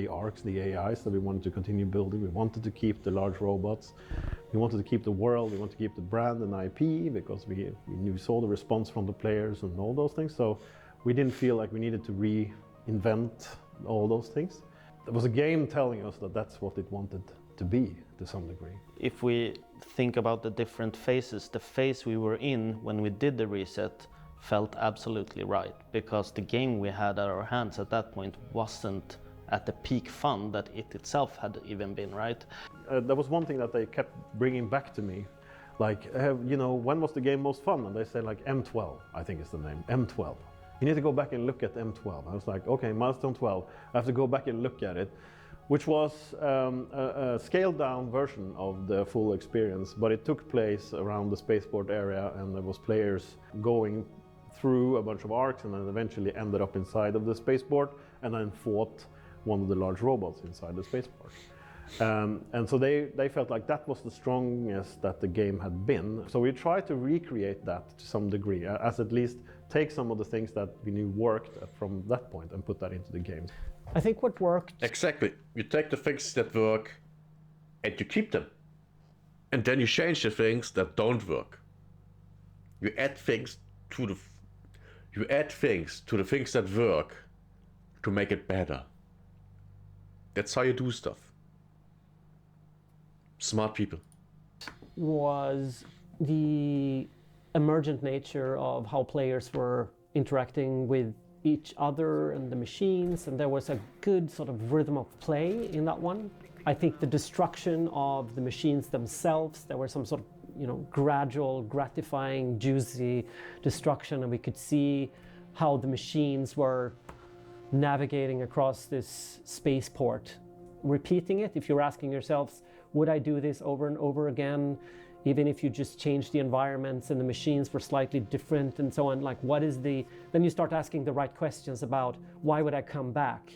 arcs, the AIs that we wanted to continue building. We wanted to keep the large robots. We wanted to keep the world. We wanted to keep the brand and IP because we saw the response from the players and all those things. So we didn't feel like we needed to reinvent all those things. There was a game telling us that that's what it wanted to be to some degree. If we think about the different phases, the phase we were in when we did the reset felt absolutely right, because the game we had at our hands at that point wasn't at the peak fun that it itself had even been, right? There was one thing that they kept bringing back to me, like, you know, when was the game most fun? And they said like M12, I think is the name, M12. You need to go back and look at M12. I was like, okay, milestone 12. I have to go back and look at it, which was a scaled down version of the full experience, but it took place around the spaceport area, and there was players going through a bunch of arcs and then eventually ended up inside of the spaceport and then fought one of the large robots inside the spaceport. And so they felt like that was the strongest that the game had been. So we tried to recreate that to some degree, as at least take some of the things that we knew worked from that point and put that into the game. I think what worked... Exactly. You take the things that work and you keep them. And then you change the things that don't work. You add things to the things that work to make it better. That's how you do stuff. Smart people. Was the emergent nature of how players were interacting with each other and the machines, and there was a good sort of rhythm of play in that one. I think the destruction of the machines themselves, there were some sort of, you know, gradual, gratifying, juicy destruction, and we could see how the machines were navigating across this spaceport. Repeating it, if you're asking yourselves, would I do this over and over again, even if you just change the environments and the machines were slightly different and so on, like what is the... Then you start asking the right questions about why would I come back?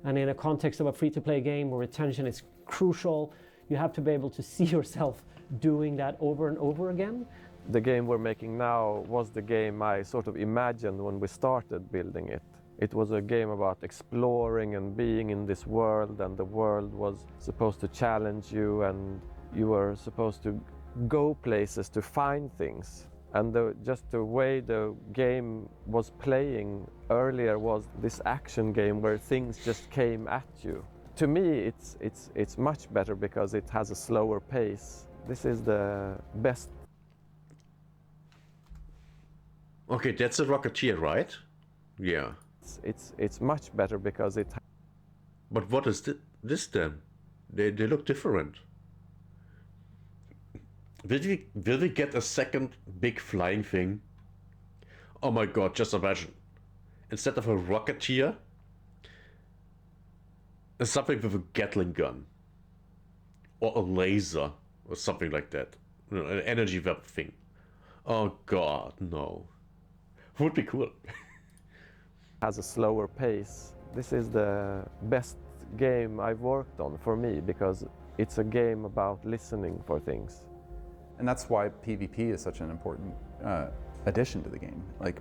And in a context of a free-to-play game where retention is crucial, you have to be able to see yourself doing that over and over again. The game we're making now was the game I sort of imagined when we started building it. It was a game about exploring and being in this world, and the world was supposed to challenge you, and you were supposed to go places to find things. And just the way the game was playing earlier was this action game where things just came at you. To me, it's much better because it has a slower pace. This is the best. Okay, that's a Rocketeer, right? Yeah. It's much better because it... But what is this then? They look different. Will we get a second big flying thing? Oh my god, just imagine. Instead of a Rocketeer, something with a Gatling gun. Or a laser, or something like that. You know, an energy weapon thing. Oh god, no. Would be cool. Has a slower pace. This is the best game I've worked on for me because it's a game about listening for things. And that's why PvP is such an important addition to the game. Like,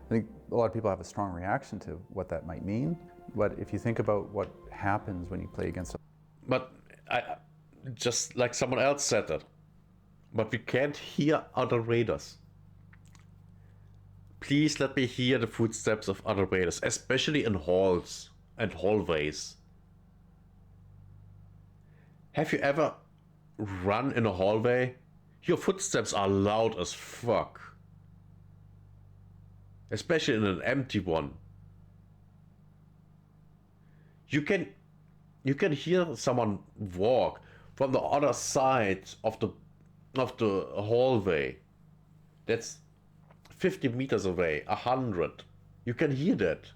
I think a lot of people have a strong reaction to what that might mean, but if you think about what happens when you play against... But just like someone else said that, but we can't hear other raiders. Please let me hear the footsteps of other raiders, especially in halls and hallways. Have you ever run in a hallway? Your footsteps are loud as fuck. Especially in an empty one. You can hear someone walk from the other side of the hallway. That's 50 meters away, 100. You can hear that.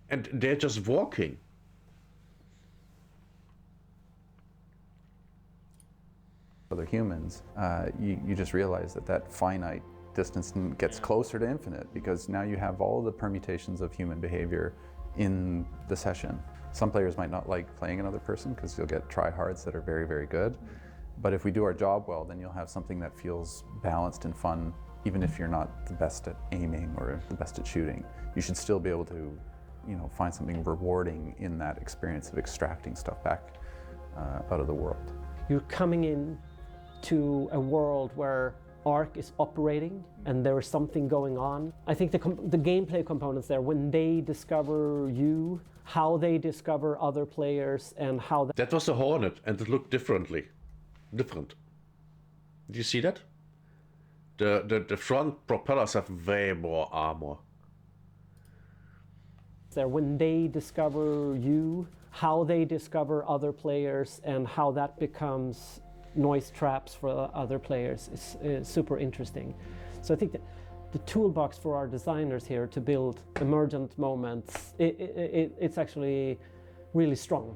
And they're just walking. Other humans, you just realize that finite distance gets closer to infinite because now you have all the permutations of human behavior in the session. Some players might not like playing another person because you'll get tryhards that are very, very good. But if we do our job well, then you'll have something that feels balanced and fun, even if you're not the best at aiming or the best at shooting. You should still be able to, find something rewarding in that experience of extracting stuff back out of the world. You're coming in to a world where Ark is operating and there is something going on. I think the gameplay components there, when they discover you, how they discover other players, and how that was a Hornet, and it looked different. Do you see that? The front propellers have way more armor. There, when they discover you, how they discover other players, and how that becomes noise traps for other players is super interesting. So I think that the toolbox for our designers here to build emergent moments, it's actually really strong.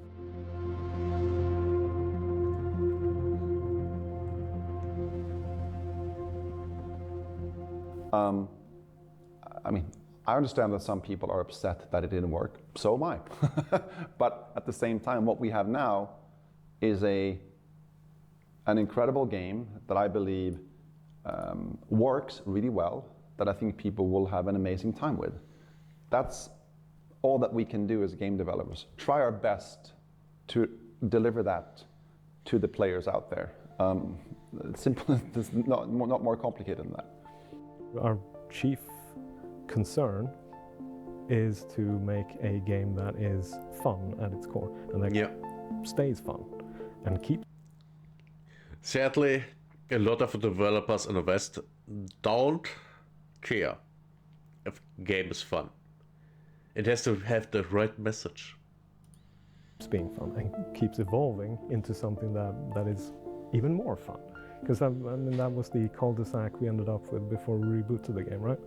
I understand that some people are upset that it didn't work. So am I. But at the same time, what we have now is an incredible game that I believe works really well, that I think people will have an amazing time with. That's all that we can do as game developers. Try our best to deliver that to the players out there. It's simple, it's not more complicated than that. Our chief concern is to make a game that is fun at its core and that stays fun and keeps. Sadly, a lot of the developers in the West don't care if a game is fun. It has to have the right message. It's being fun and keeps evolving into something that is even more fun. Because that was the cul-de-sac we ended up with before we rebooted the game, right?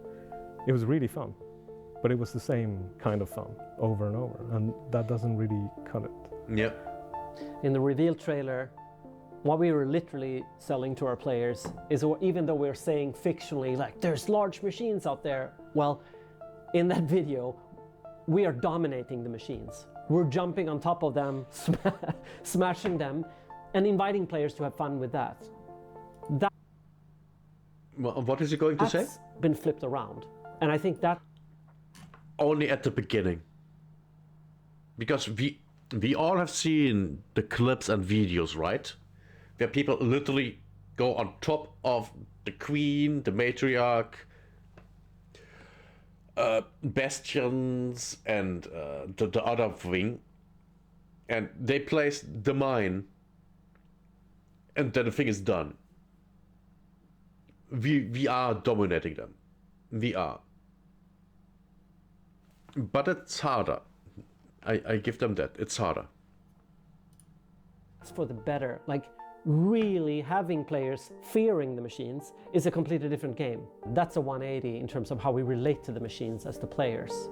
It was really fun, but it was the same kind of fun over and over, and that doesn't really cut it. Yeah. In the reveal trailer, what we were literally selling to our players is, even though we're saying fictionally, like, there's large machines out there, well, in that video, we are dominating the machines. We're jumping on top of them, smashing them, and inviting players to have fun with that. Well, what is he going to say? That's been flipped around. And I think that... Only at the beginning. Because we all have seen the clips and videos, right? Where people literally go on top of the queen, the matriarch, bastions, and the other wing. And they place the mine. And then the thing is done. We are dominating them. We are. But it's harder. I give them that. It's harder. It's for the better. Like, really having players fearing the machines is a completely different game. That's a 180 in terms of how we relate to the machines as the players.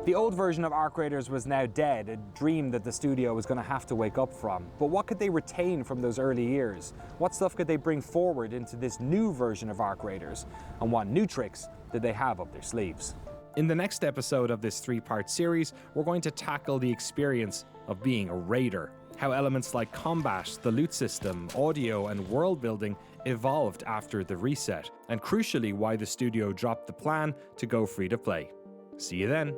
The old version of Arc Raiders was now dead, a dream that the studio was going to have to wake up from. But what could they retain from those early years? What stuff could they bring forward into this new version of Arc Raiders? And what new tricks did they have up their sleeves? In the next episode of this 3-part series, we're going to tackle the experience of being a raider, how elements like combat, the loot system, audio, and world building evolved after the reset, and crucially why the studio dropped the plan to go free to play. See you then.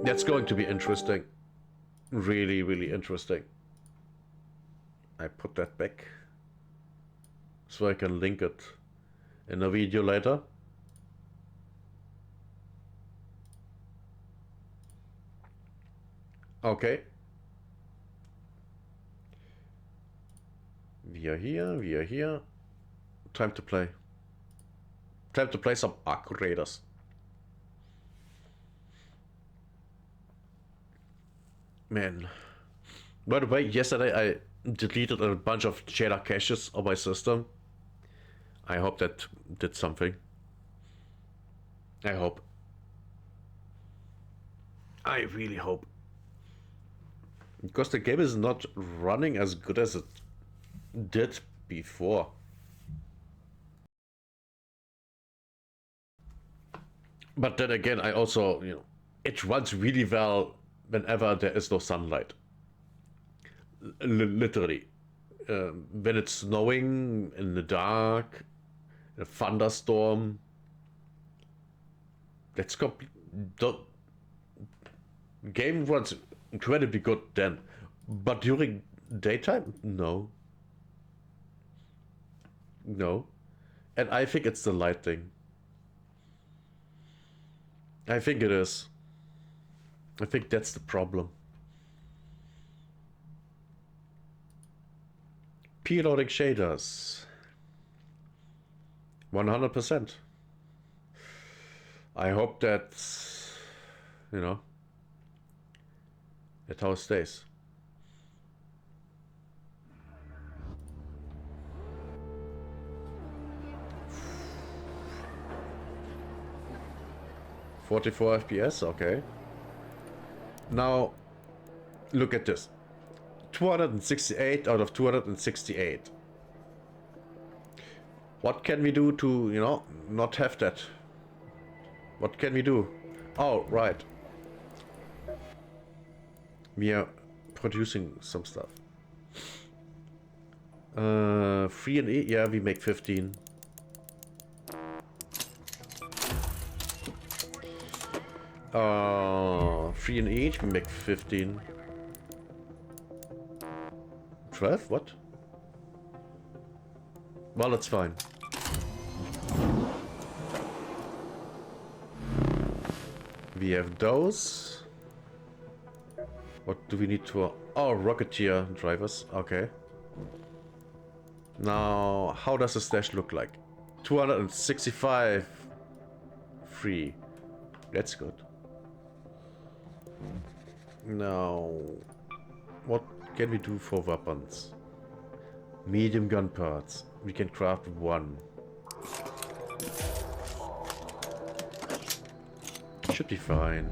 That's going to be interesting. Really, really interesting. I put that back so I can link it in a video later. Okay. We are here. Time to play. Time to play some Arc Raiders. Man. By the way, yesterday I deleted a bunch of shader caches on my system. I hope that did something. I hope. I really hope. Because the game is not running as good as it did before. But then again, I also, it runs really well whenever there is no sunlight. Literally. When it's snowing, in the dark, in a thunderstorm. That's complete. The game runs incredibly good then. But during daytime, no. No. And I think it's the lighting. I think it is. I think that's the problem. Preloading shaders. 100%. I hope that's, that's how it stays. $44 FPS, okay. Now, look at this. 268 out of 268. What can we do to, not have that? What can we do? Oh, right. We are producing some stuff. 3 and E, yeah, we make 15. Three in each, we make 15. 12? What? Well, that's fine. We have those. What do we need to... Oh, Rocketeer drivers. Okay. Now, how does the stash look like? 265 free. That's good. Now, what can we do for weapons? Medium gun parts. We can craft 1. Should be fine.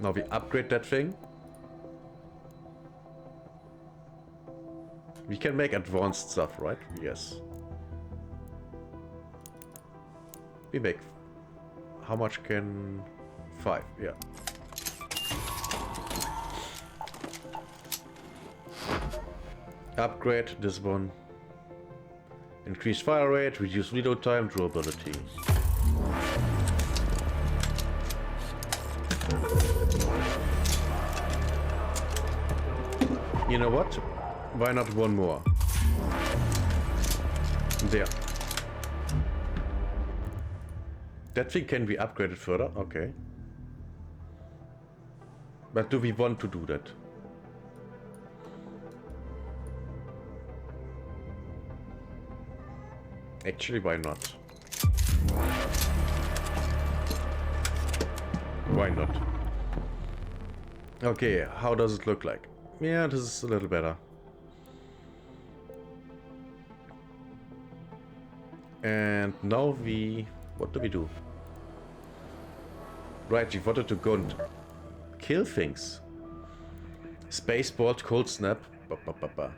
Now we upgrade that thing. We can make advanced stuff, right? Yes. We make... How much can... 5, yeah. Upgrade this one. Increase fire rate, reduce reload time, durability. You know what? Why not one more? There. That thing can be upgraded further? Okay. But do we want to do that? Actually, why not? Why not? Okay, how does it look like? Yeah, this is a little better. And now we What do we do? Right, we wanted to go and kill things. Spaceport, cold snap. Ba, ba, ba, ba.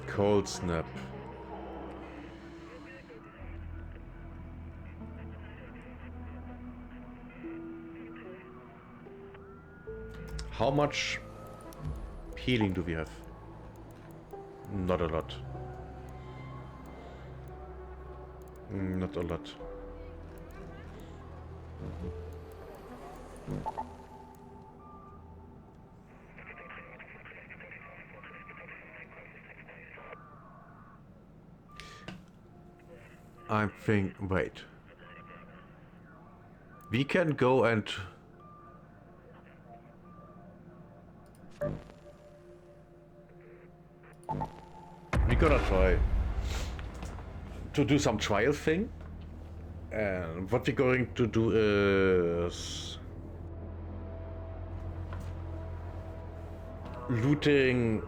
Cold snap. How much healing do we have? Not a lot. Not a lot. I think, wait. We can go and we gotta try to do some trial thing. And what we're going to do is looting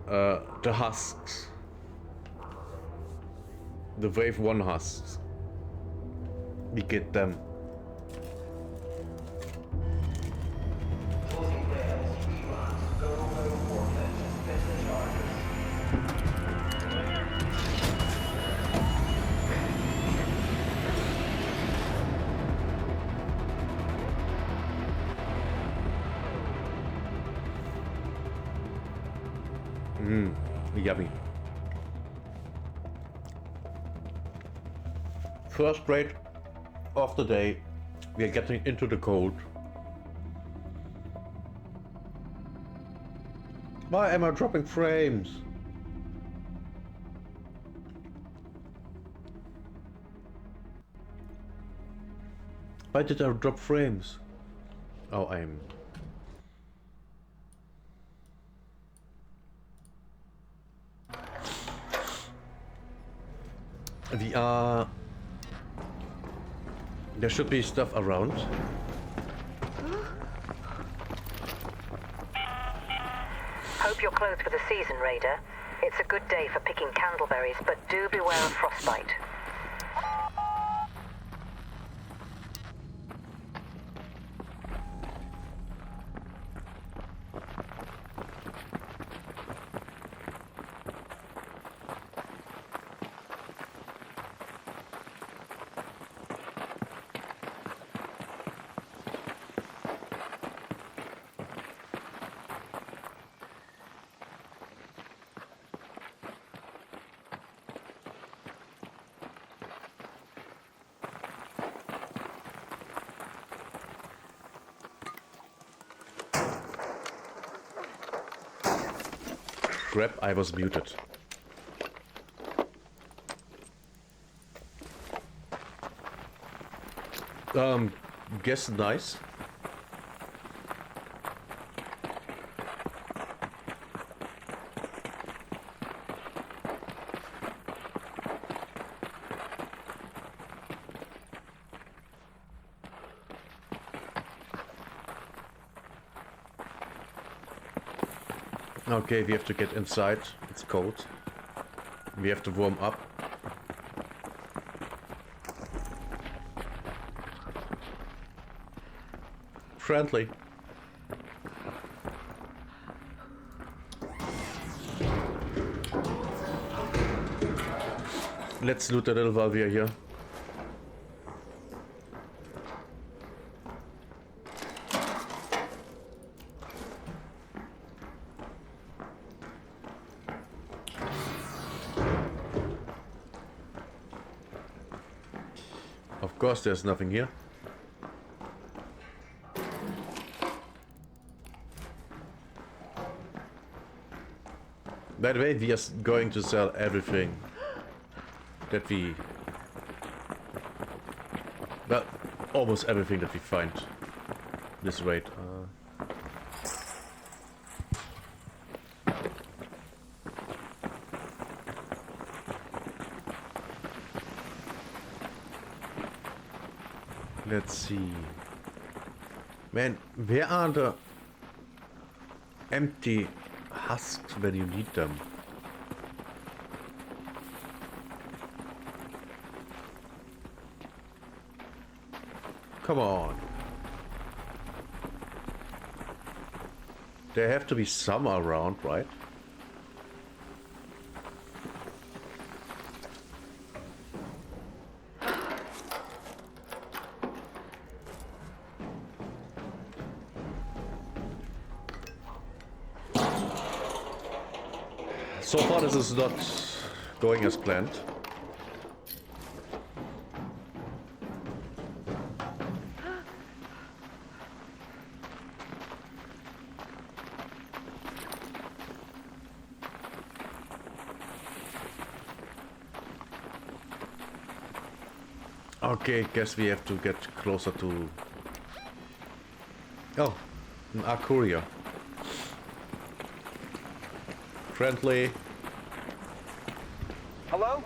the husks. The wave 1 husks. We get them. Yummy. First raid of the day. We are getting into the cold. Why am I dropping frames? Why did I drop frames? Oh, I'm... We are... There should be stuff around. Hope you're closed for the season, Raider. It's a good day for picking candleberries, but do beware of frostbite. Crap, I was muted. Guess nice. Okay, we have to get inside. It's cold. We have to warm up. Friendly. Let's loot a little while we are here. Of course, there's nothing here. By the way, we are going to sell everything that we... Well, almost everything that we find this raid. Let's see. Man, where are the... empty husks when you need them. Come on. There have to be some around, right? So far this is not going as planned. Okay, guess we have to get closer to... Oh, an Arcuria. Friendly. Hello?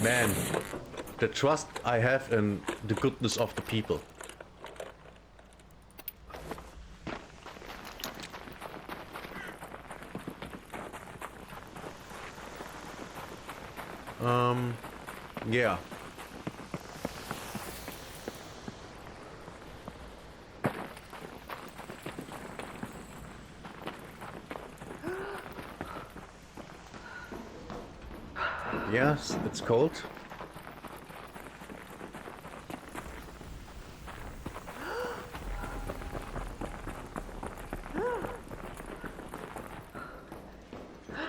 Man, the trust I have in the goodness of the people. Yeah. Yes, it's cold.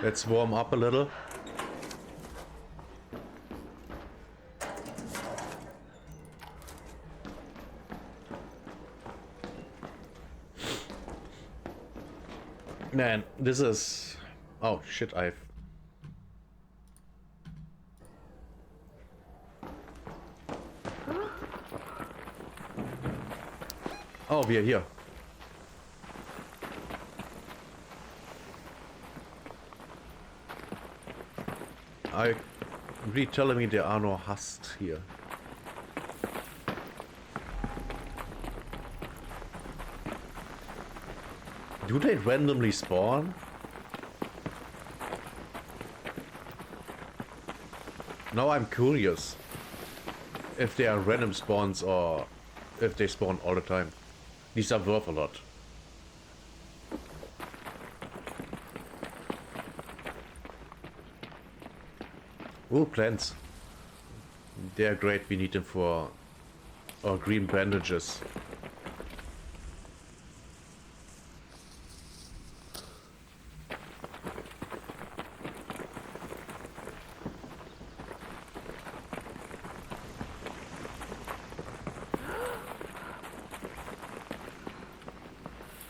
Let's warm up a little. Man, this is... Oh shit, I've... Oh, we are here. I really telling me there are no husks here. Do they randomly spawn? Now I'm curious if they are random spawns or if they spawn all the time. These are worth a lot. Ooh, plants. They are great, we need them for our green bandages.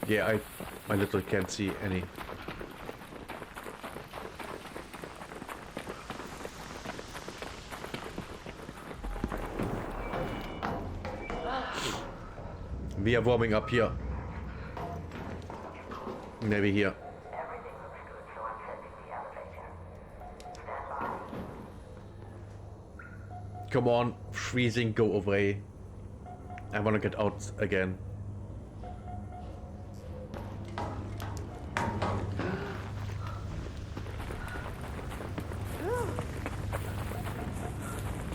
Yeah, I literally can't see any. We are warming up here. Maybe here. Come on, freezing, go away. I wanna get out again.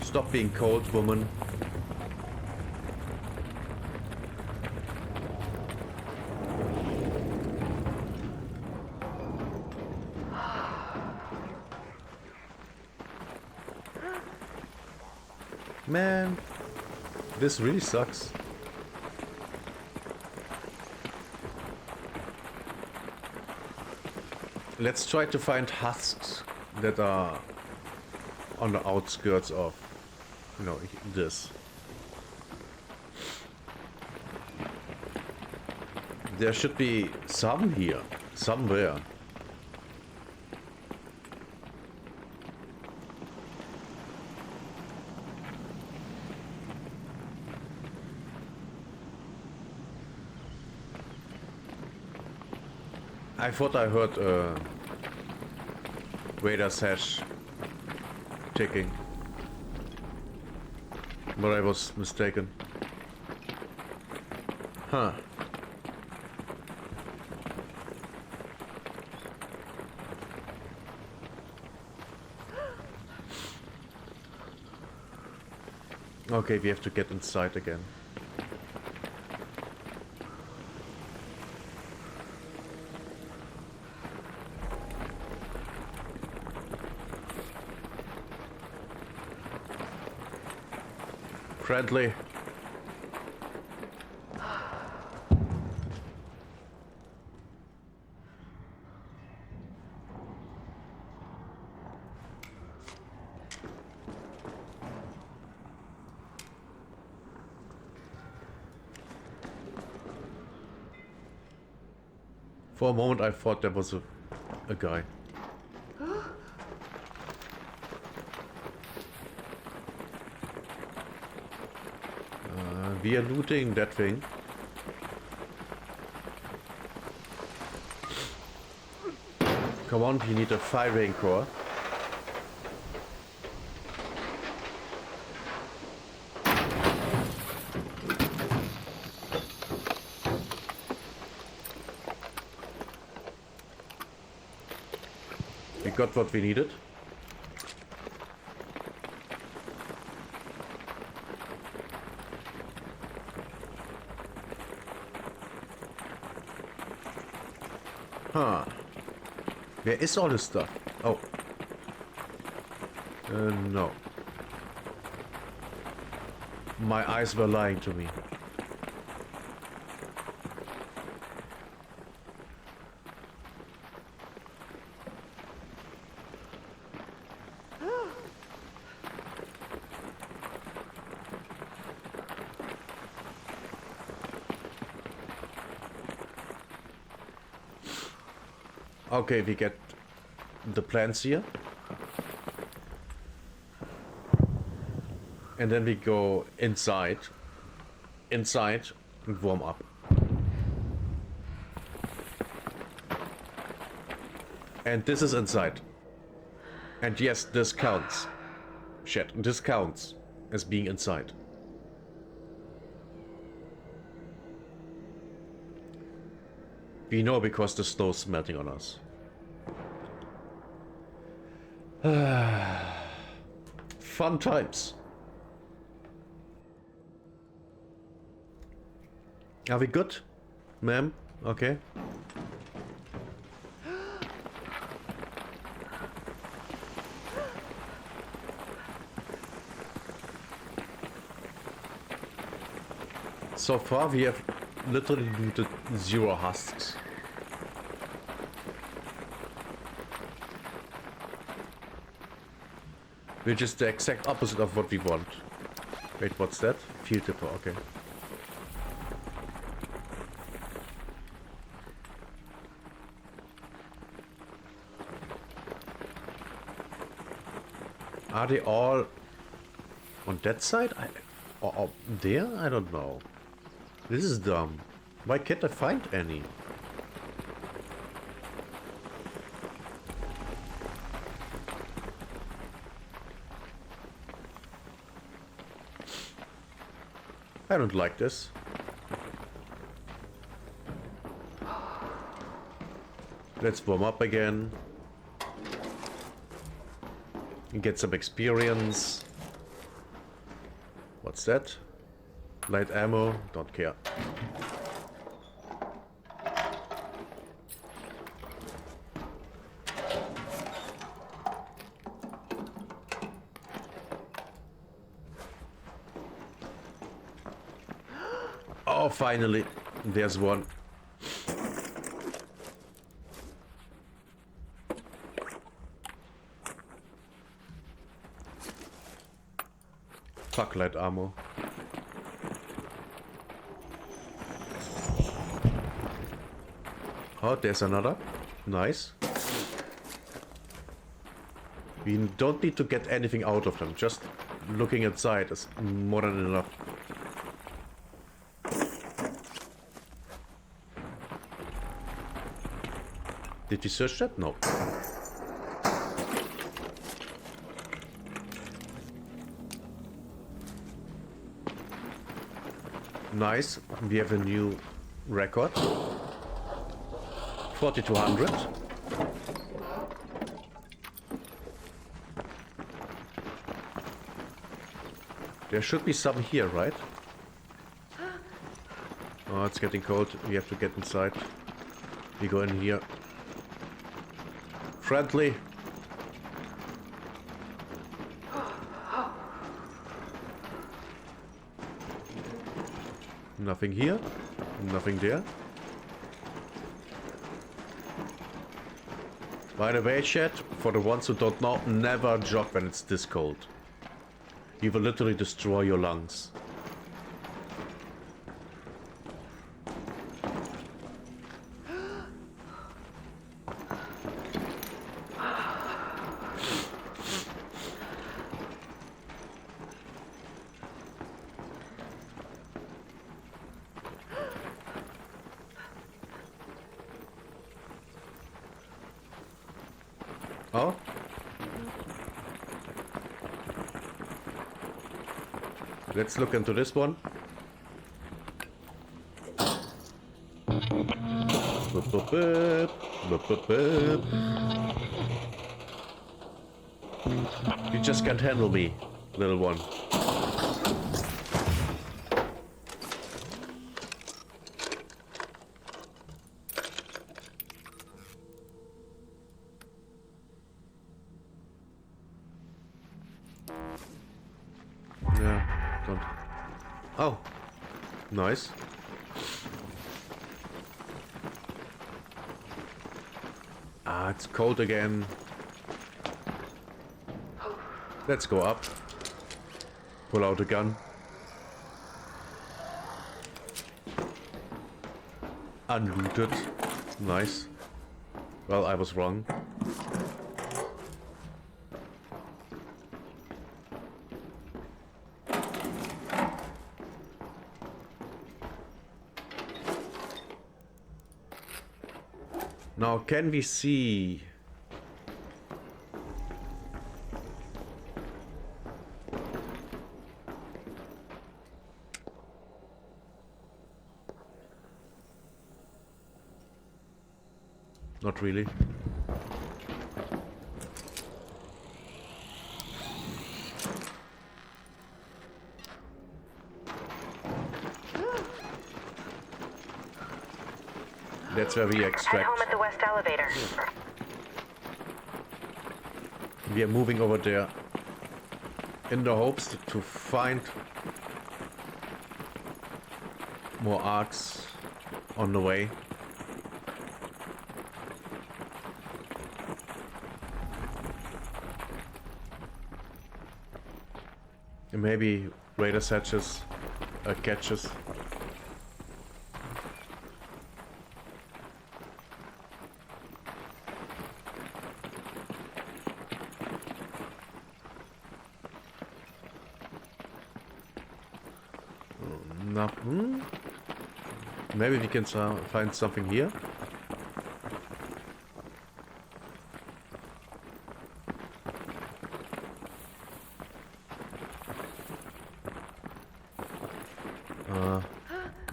Stop being cold, woman. Man, this really sucks. Let's try to find husks that are on the outskirts of, you know, this. There should be some here, somewhere. I thought I heard Raider Sash ticking. But I was mistaken. Huh. Okay, we have to get inside again. Friendly. For a moment I thought there was a guy. We are looting that thing. Come on, we need a firing core. We got what we needed. Huh. Where is all this stuff? Oh. No. My eyes were lying to me. Okay, we get the plants here. And then we go inside. Inside and warm up. And this is inside. And yes, this counts. Shit, this counts as being inside. We know because the snow's melting on us. Fun times. Are we good, ma'am? Okay. So far we have literally looted 0 husks. Which is the exact opposite of what we want. Wait, what's that? Field tipper, okay. Are they all on that side? Or there? I don't know. This is dumb. Why can't I find any? I don't like this. Let's warm up again. And get some experience. What's that? Light ammo, don't care. Oh, finally, there's one. Fuck light ammo. Oh, there's another. Nice. We don't need to get anything out of them. Just looking inside is more than enough. Did we search that? No. Nice. We have a new record. 4200. There should be some here, right? Oh, it's getting cold. We have to get inside. We go in here. Friendly. Nothing here. Nothing there. By the way, chat, for the ones who don't know, never jog when it's this cold. You will literally destroy your lungs. Oh? Let's look into this one. You just can't handle me, little one. Yeah, don't. Oh, nice. Ah, it's cold again. Let's go up. Pull out a gun. Unlooted. Nice. Well, I was wrong. Now, can we see? Not really. That's where we Head extract. home at the west elevator. We are moving over there in the hopes to find more arcs on the way. And maybe radar catches. Nothing. Maybe we can find something here.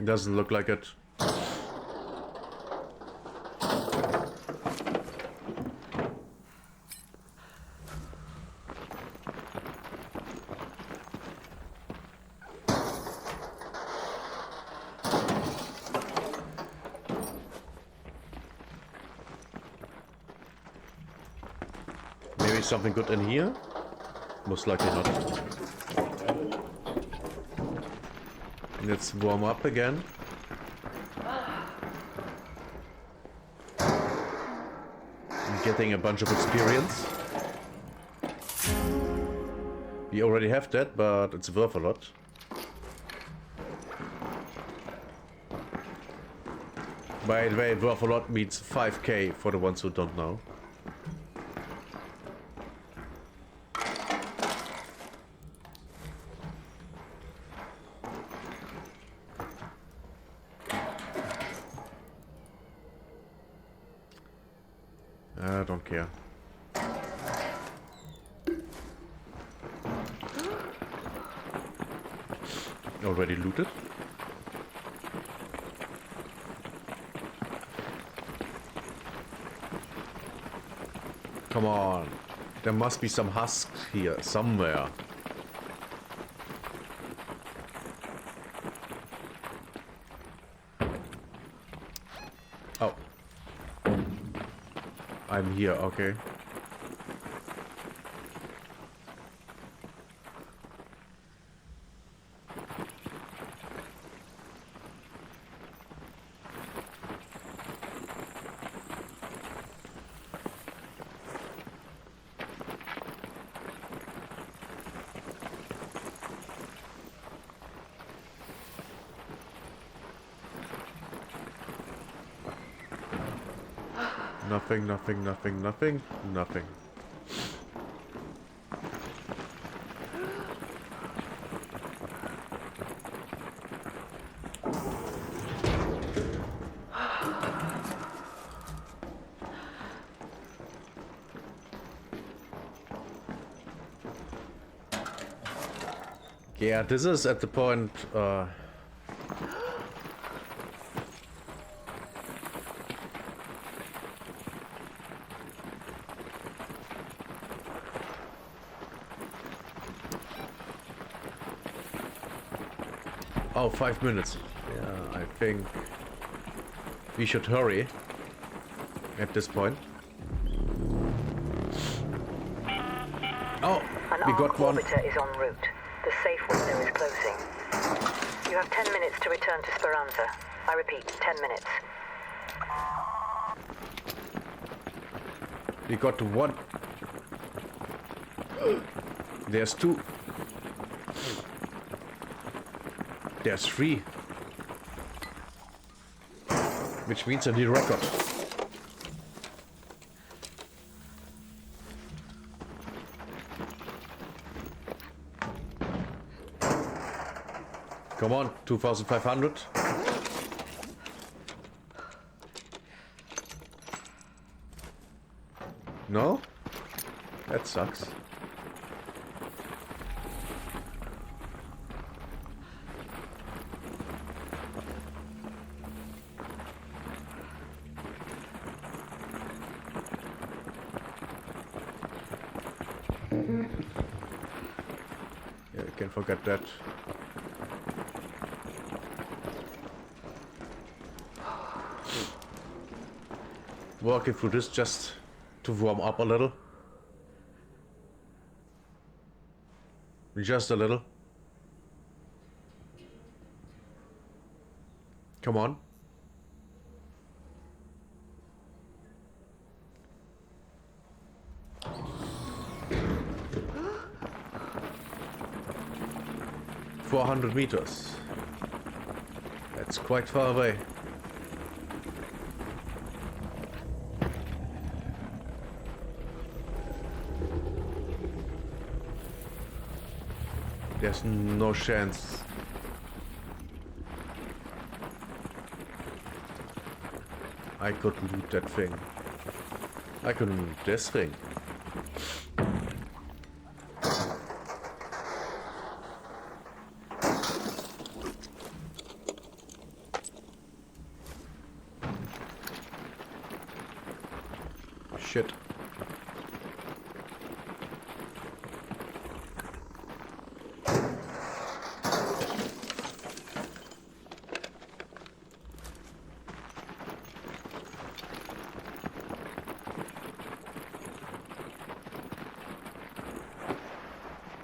Doesn't look like it. Maybe something good in here? Most likely not. Let's warm up again. Getting a bunch of experience. We already have that, but it's worth a lot. By the way, worth a lot means 5k for the ones who don't know. I don't care. Already looted. Come on. There must be some husk here somewhere. Oh. I'm here, okay. Nothing, nothing, nothing, nothing, nothing. Yeah, this is at the point, oh, 5 minutes. Yeah, I think we should hurry at this point. Oh, we got one. Orbiter is en route. The safe window is closing. You have 10 minutes to return to Speranza. I repeat, 10 minutes. We got one. There's two. There's three. Which means a new record. Come on, 2,500. No? That sucks. Yeah, you can forget that. Walking through this just to warm up a little. Just a little. Come on. "400 meters. That's quite far away. There's no chance. I could loot that thing. I could loot this thing. Shit.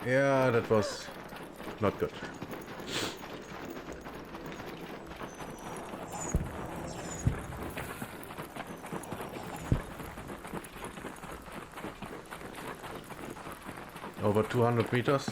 Yeah, that was not good. Over 200 meters.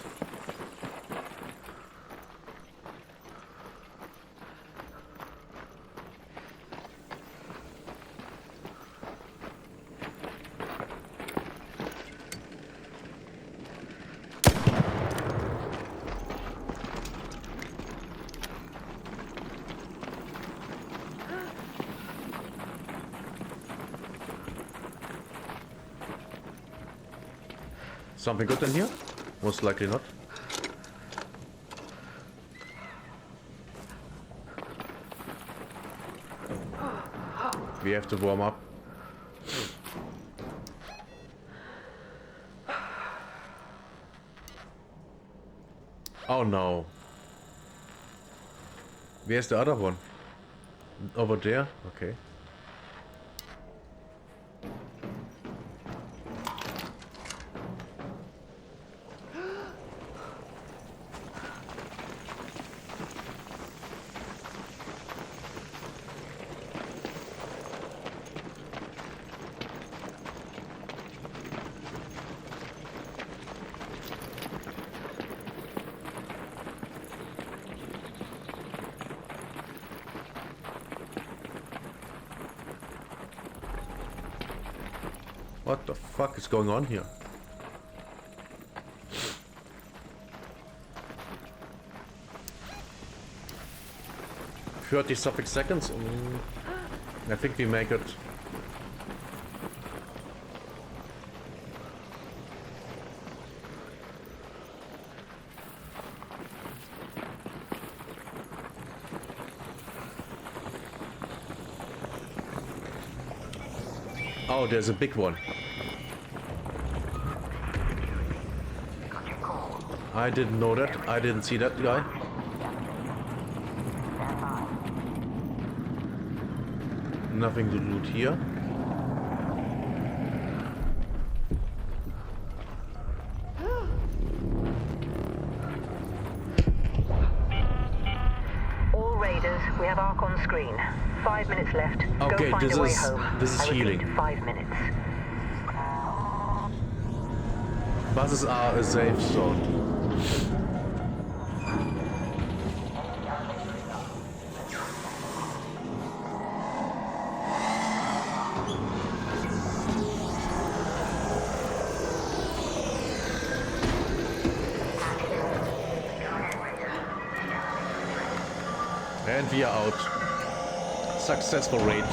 Something good in here? Most likely not. We have to warm up. Oh no. Where's the other one? Over there? Okay. What the fuck is going on here? ...30-something seconds? I think we make it. Oh, there's a big one. I didn't know that. I didn't see that guy. Nothing to loot here. All raiders, we have Ark on screen. 5 minutes left. Okay, Go find a way home. this is I repeat, healing. 5 minutes. Buses are a safe zone. And we are out. Successful raid.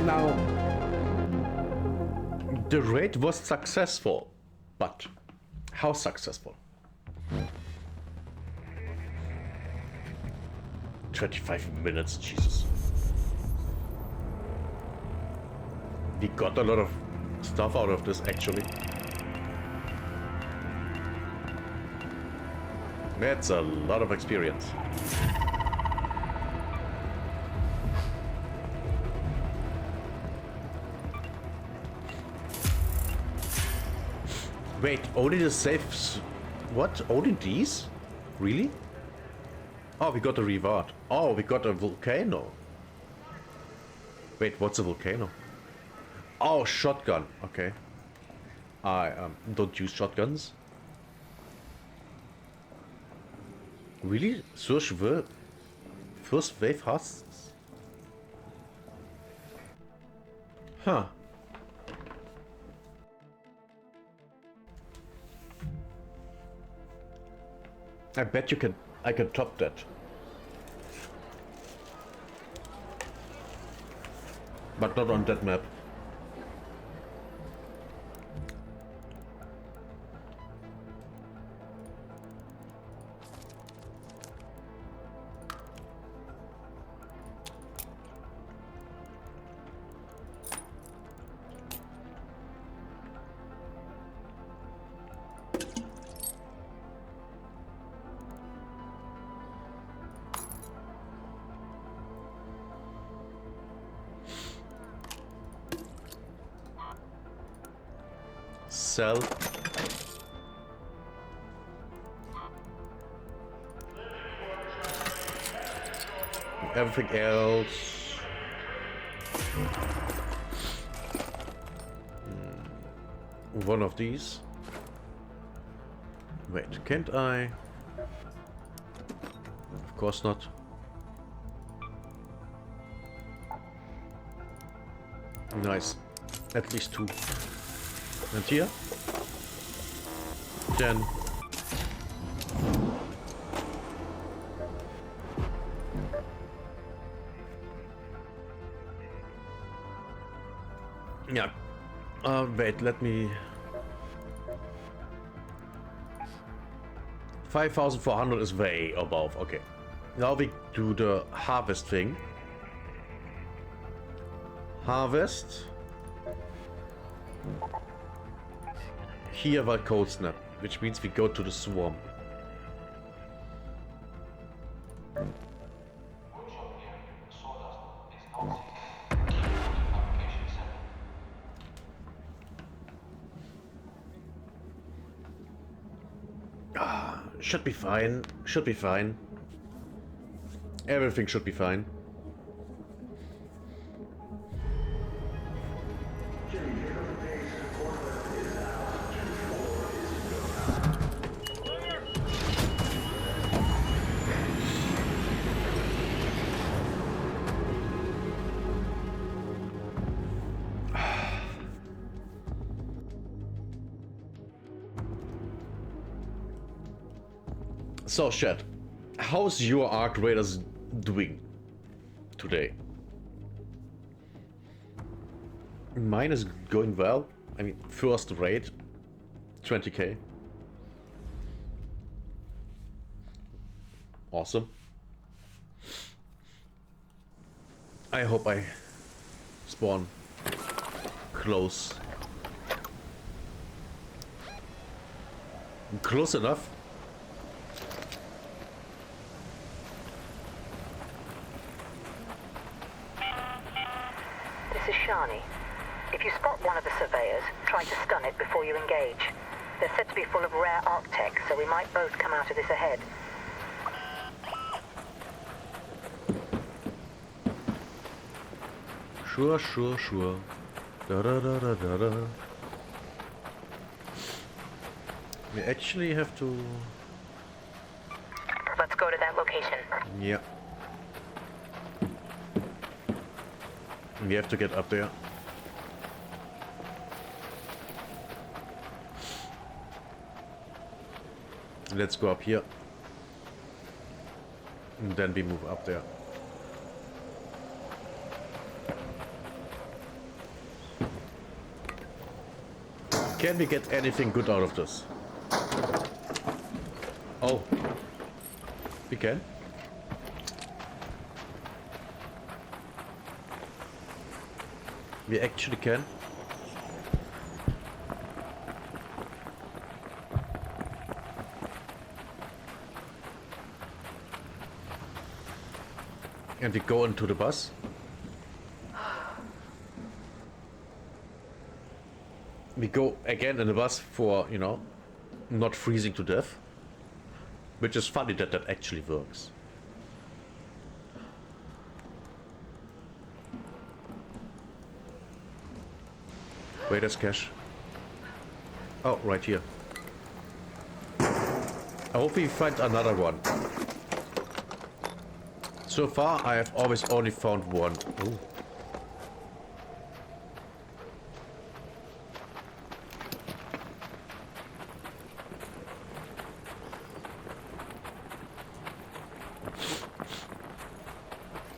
Now, the raid was successful, but how successful? 25 minutes, Jesus. We got a lot of stuff out of this, actually. That's a lot of experience. Wait, only the safes? What? Only these? Really? Oh, we got a reward. Oh, we got a volcano. Wait, what's a volcano? Oh, shotgun. Okay. I don't use shotguns. Really? First wave hosts? Huh. I bet I can top that. But not on that map. Sell. Everything else. One of these. Wait, can't I? Of course not. Nice. At least 2. And here? 10. Yeah. Wait, let me... 5,400 is way above. Okay. Now we do the harvest thing. Harvest. Here war Cold Snap, which means we go to the swarm. Should be fine. Should be fine. Everything should be fine. So, chat, how's your Arc Raiders doing today? Mine is going well. I mean, first raid, 20k. Awesome. I hope I spawn close. Close enough. If you spot one of the surveyors, try to stun it before you engage. They're said to be full of rare arc tech, so we might both come out of this ahead. Sure, sure, sure. Da da da da da da. We actually have to... Let's go to that location. Yeah. We have to get up there. Let's go up here. And then we move up there. Can we get anything good out of this? Oh. We can. We actually can. And we go into the bus. We go again in the bus for, you know, not freezing to death. Which is funny that that actually works. Wait, there's cash. Oh, right here. I hope we find another one. So far, I have always only found one. Ooh.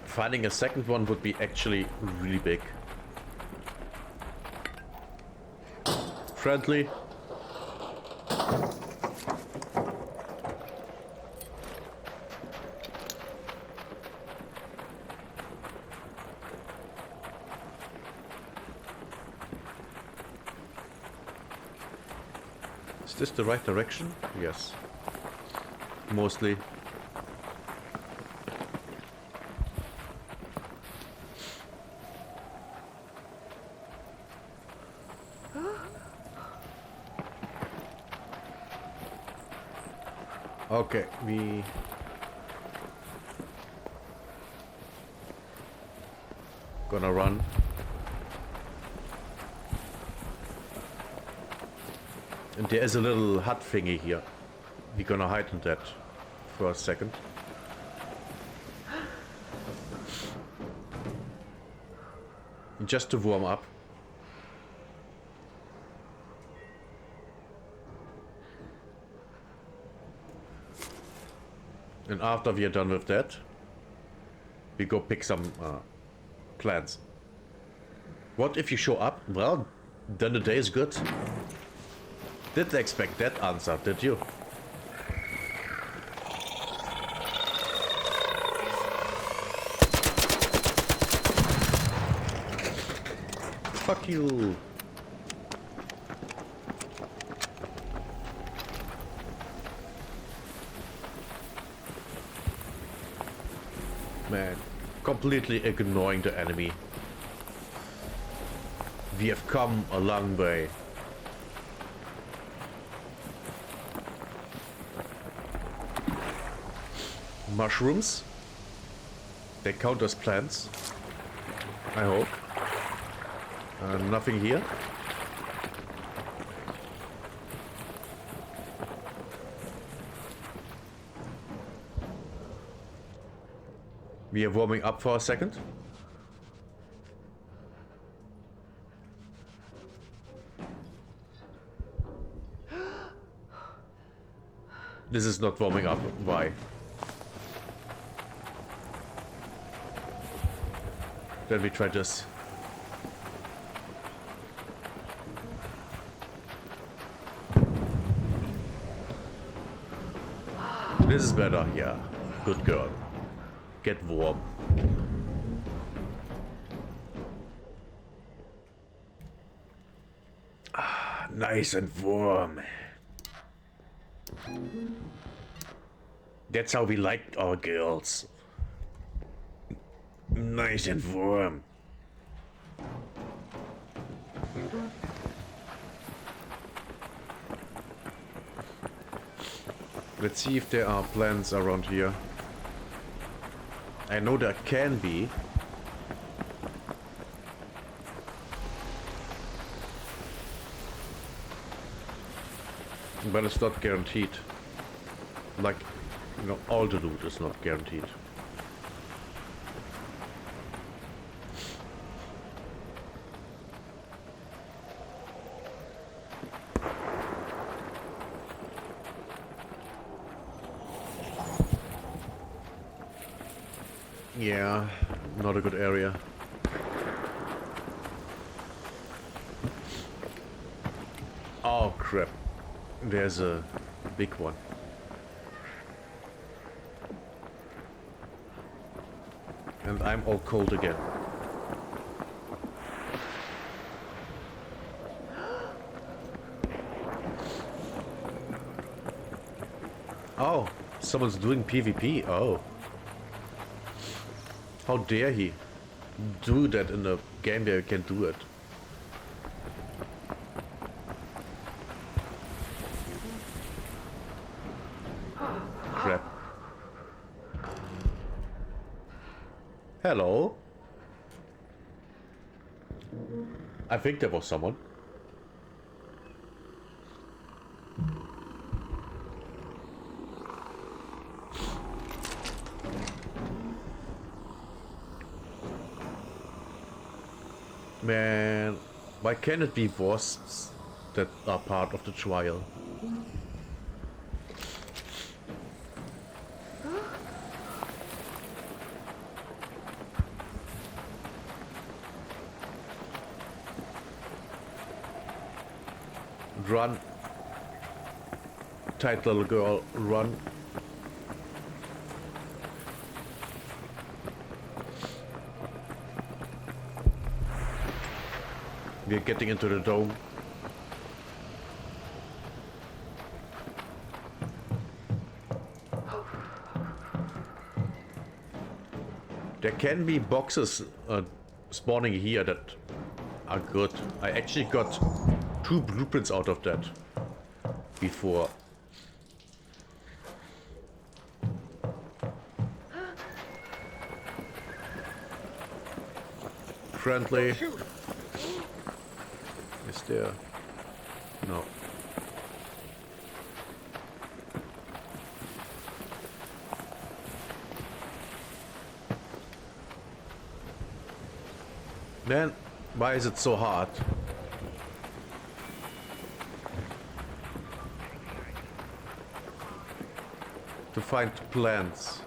Finding a second one would be actually really big. Friendly. Is this the right direction? Yes. Mostly. Okay, we gonna run. And there is a little hut thingy here. We're gonna hide in that for a second. Just to warm up. And after we are done with that, we go pick some plants. What if you show up? Well, then the day is good. Didn't expect that answer, did you? Fuck you. Man, completely ignoring the enemy. We have come a long way. Mushrooms? They count as plants, I hope. Nothing here. We are warming up for a second. This is not warming up. Why? Then we try this. This is better, yeah. Good girl. Get warm. Ah, nice and warm. That's how we like our girls. Nice and warm. Let's see if there are plants around here. I know there can be. But it's not guaranteed. Like, you know, all the loot is not guaranteed. Yeah, not a good area. Oh crap. There's a big one. And I'm all cold again. Oh, someone's doing PvP. Oh. How dare he do that in a game where you can do it? Crap. Hello? I think there was someone. Man, why can't it be wasps that are part of the trial? Run. Tight little girl, run. We're getting into the dome. There can be boxes spawning here that are good. I actually got 2 blueprints out of that before. Friendly. Is there? No. Man, why is it so hard? To find plants.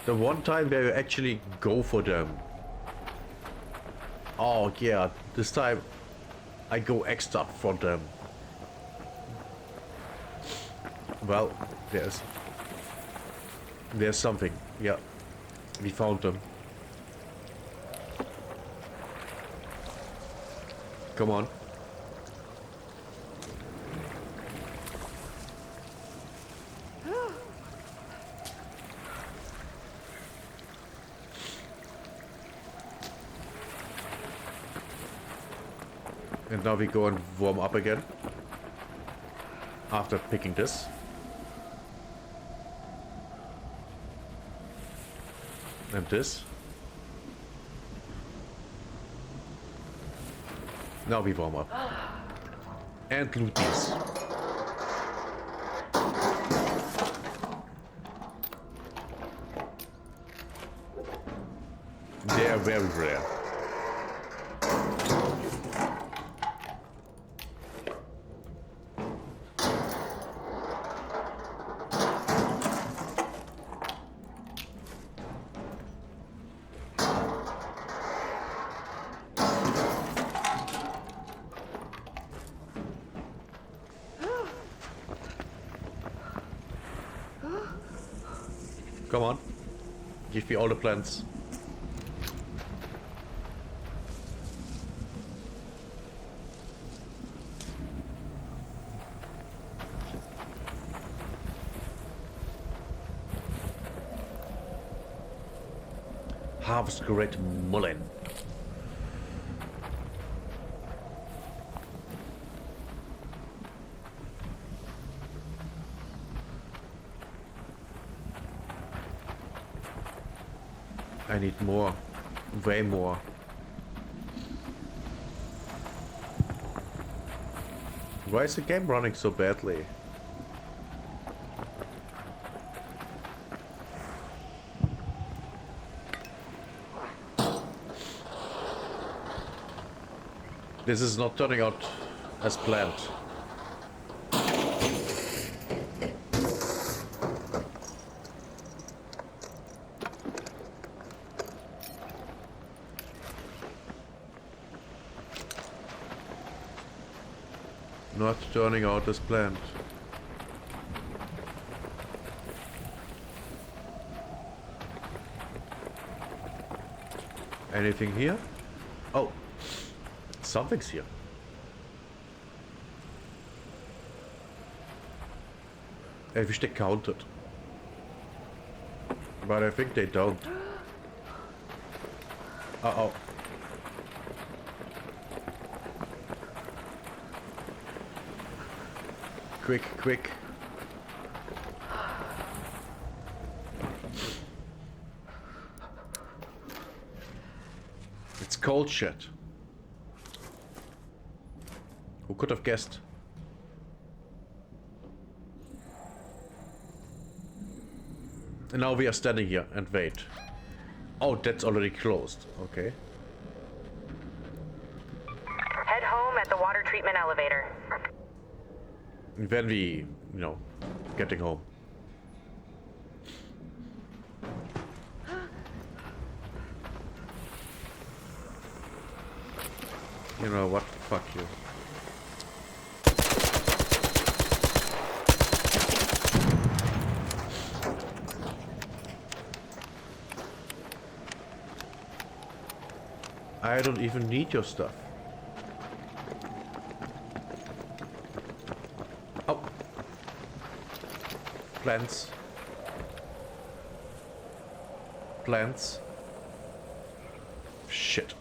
The one time where you actually go for them. Oh yeah, this time I go extra for them. Well, there's something. Yeah, we found them. Come on. And now we go and warm up again. After picking this. And this. Now we warm up. And loot these. They are very rare. Come on. Give me all the plants. Harvest Great Mullen. I need more. Way more. Why is the game running so badly? This is not turning out as planned. Not turning out as planned. Anything here? Oh, something's here. I wish they counted. But I think they don't. Uh-oh. Quick, quick. It's cold shit. Who could have guessed? And now we are standing here and wait. Oh, that's already closed. Okay. Head home at the water treatment elevator. When we, getting home. You know what? Fuck you. I don't even need your stuff. Oh. Plants. Plants. Shit.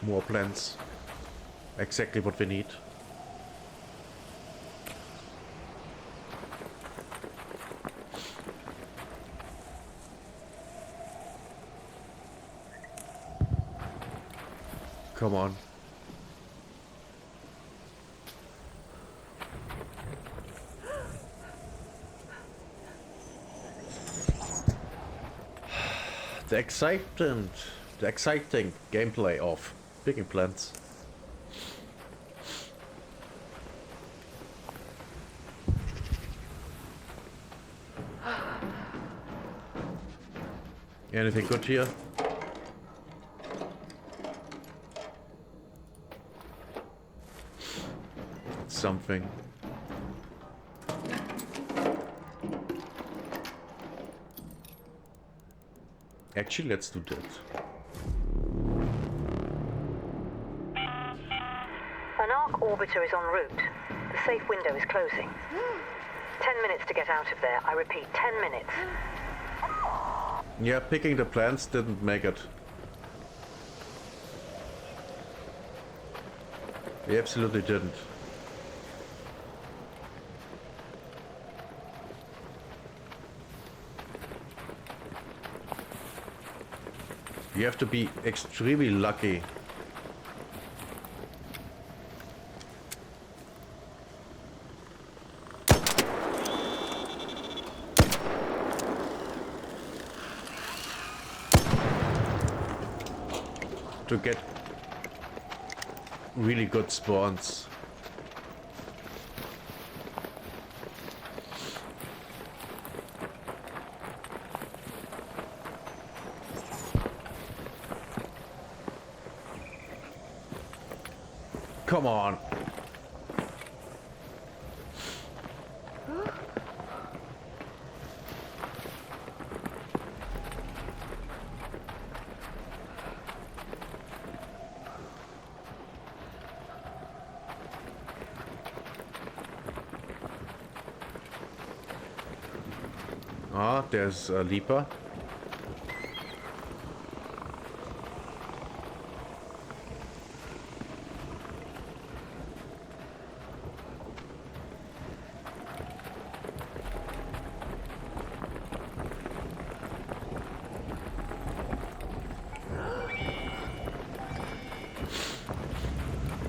More plants. Exactly what we need. Come on. The exciting gameplay of picking plants. Anything good here? Something. Actually, let's do that. An Ark orbiter is en route. The safe window is closing. 10 minutes to get out of there. I repeat, 10 minutes. Yeah, picking the plants didn't make it. We absolutely didn't. You have to be extremely lucky. To get really good spawns. Come on. Ah, there's a leaper.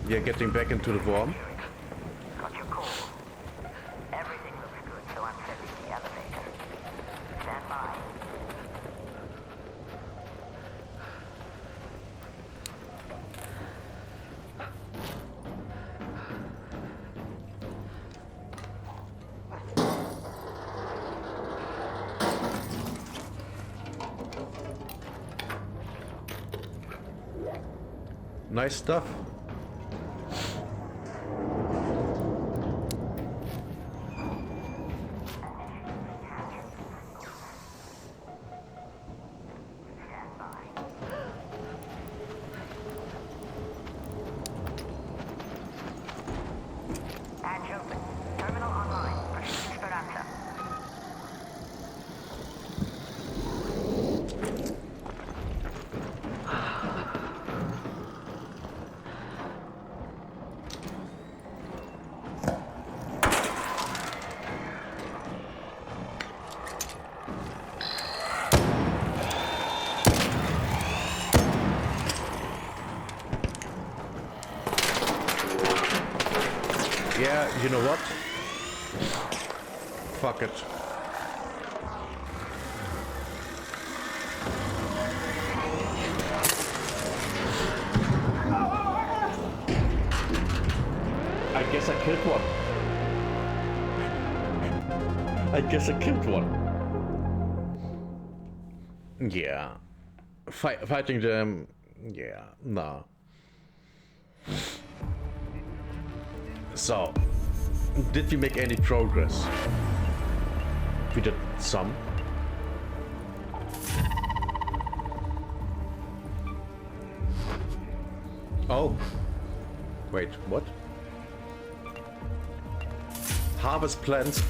Yeah, getting back into the warm. Got your call. Everything looks good, so I'm setting the elevator. Stand by. Nice stuff. Hatch open. Terminal online. Proceed for answer. Yeah, you know what? Fuck it. I guess I killed one. I guess I killed one. Yeah. Fighting them. Yeah, nah. So, did we make any progress? We did some. Oh. Wait, what? Harvest plants.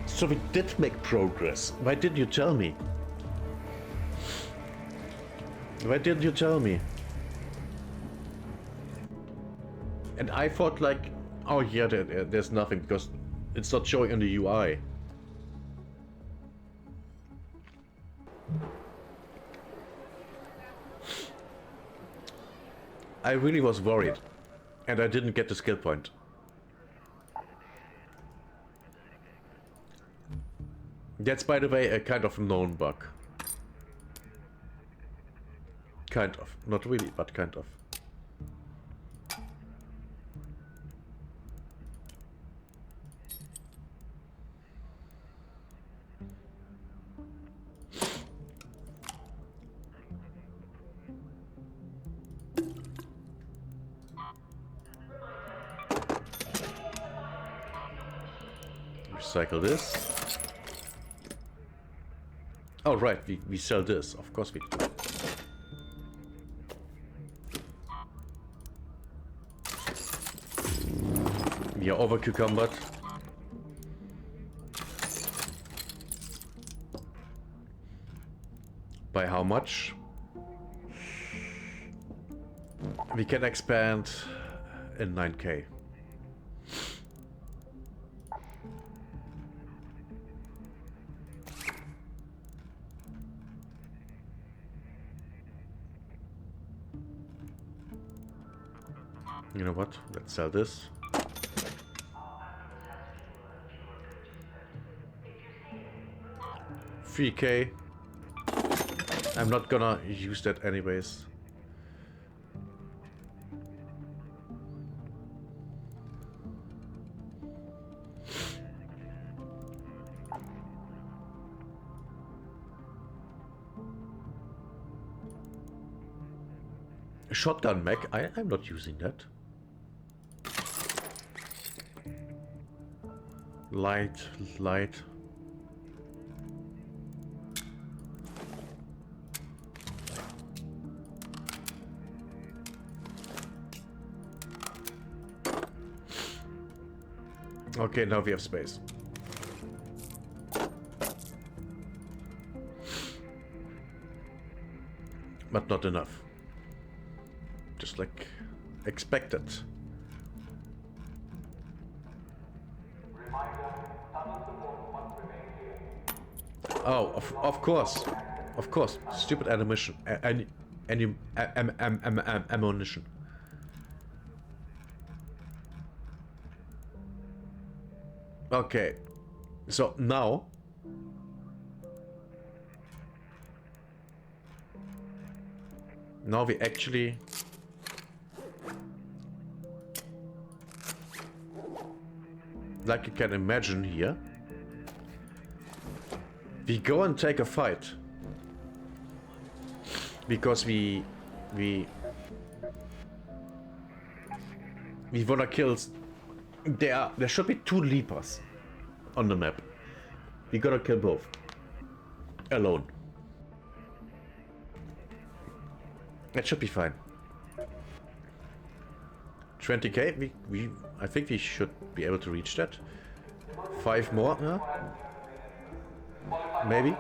So we did make progress. Why didn't you tell me? Why didn't you tell me? And I thought like, oh yeah, there's nothing because it's not showing on the UI. I really was worried. And I didn't get the skill point. That's, by the way, a kind of known bug. Kind of. Not really, but kind of. Recycle this. Oh right, we sell this. Of course we do. We are over cucumbered. By how much? We can expand in 9K. You know what? Let's sell this. $3K. I'm not gonna use that anyways. Shotgun mech, I'm not using that. Light. Okay, now we have space. But not enough. Just like expected. Oh, of course. Of course. Stupid animation. Ammunition. Okay. So now we actually like you can imagine here, we go and take a fight because we wanna kill. There should be 2 leapers on the map. We gotta kill both alone. That should be fine. 20K. I think we should be able to reach that. 5 more, huh? Maybe.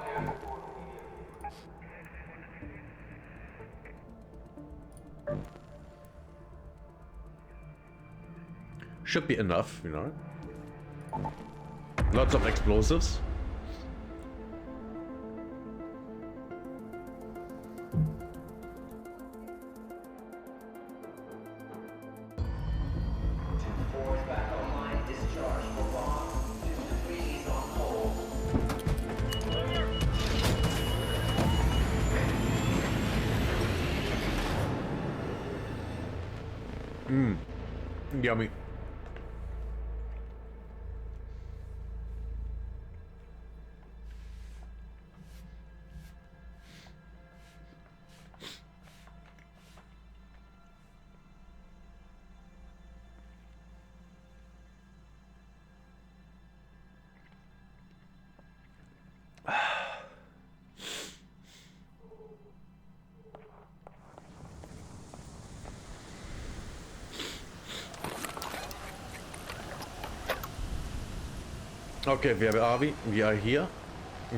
Should be enough, you know. Lots of explosives. Yummy. Okay, where are we? We are here.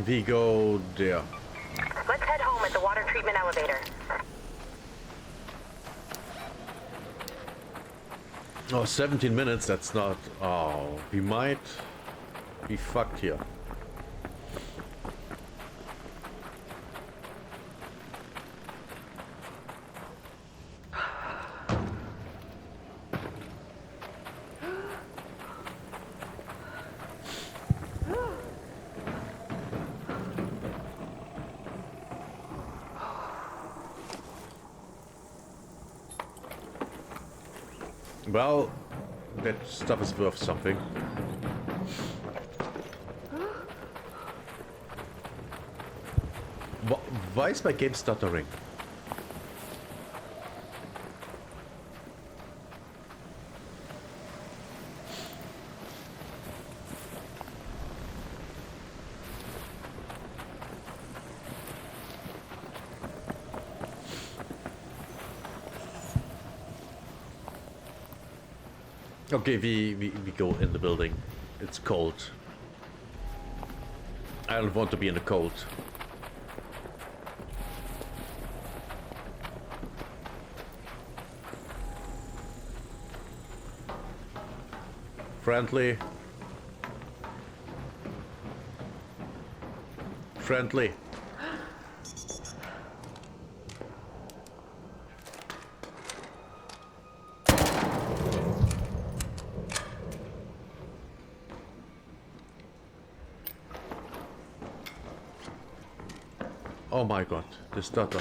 We go there. Let's head home at the water treatment elevator. Oh, 17 minutes, that's not... Oh, we might be fucked here. Well, that stuff is worth something. Why is my game stuttering? Okay, we go in the building. It's cold. I don't want to be in the cold. Friendly. Friendly. Oh my god, the stutter.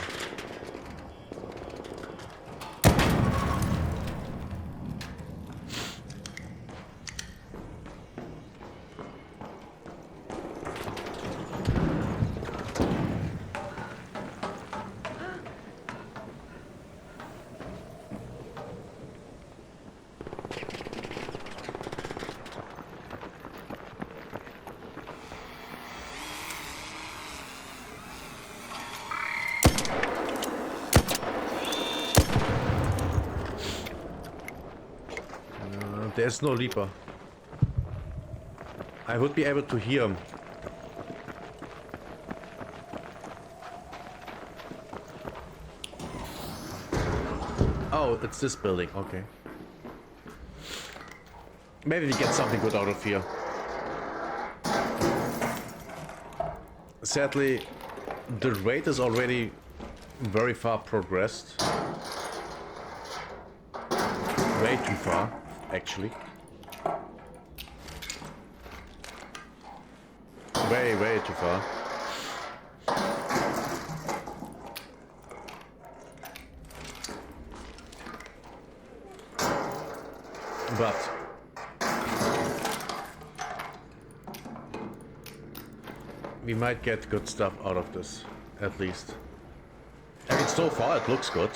There's no leaper. I would be able to hear him. Oh, it's this building. Okay. Maybe we get something good out of here. Sadly, the raid is already very far progressed. Way too far, actually. Way too far. But we might get good stuff out of this, at least. I mean, so far it looks good.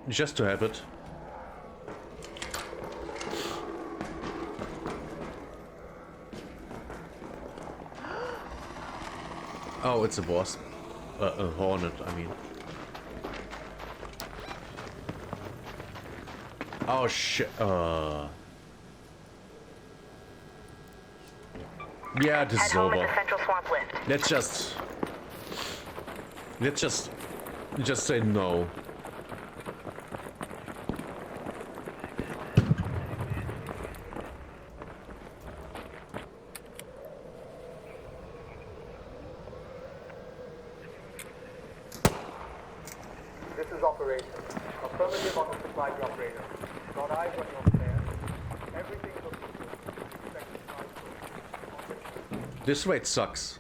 Just to have it. Oh, it's a boss. A hornet, I mean. Oh shit. Yeah, this is over. Let's just say no. This raid sucks.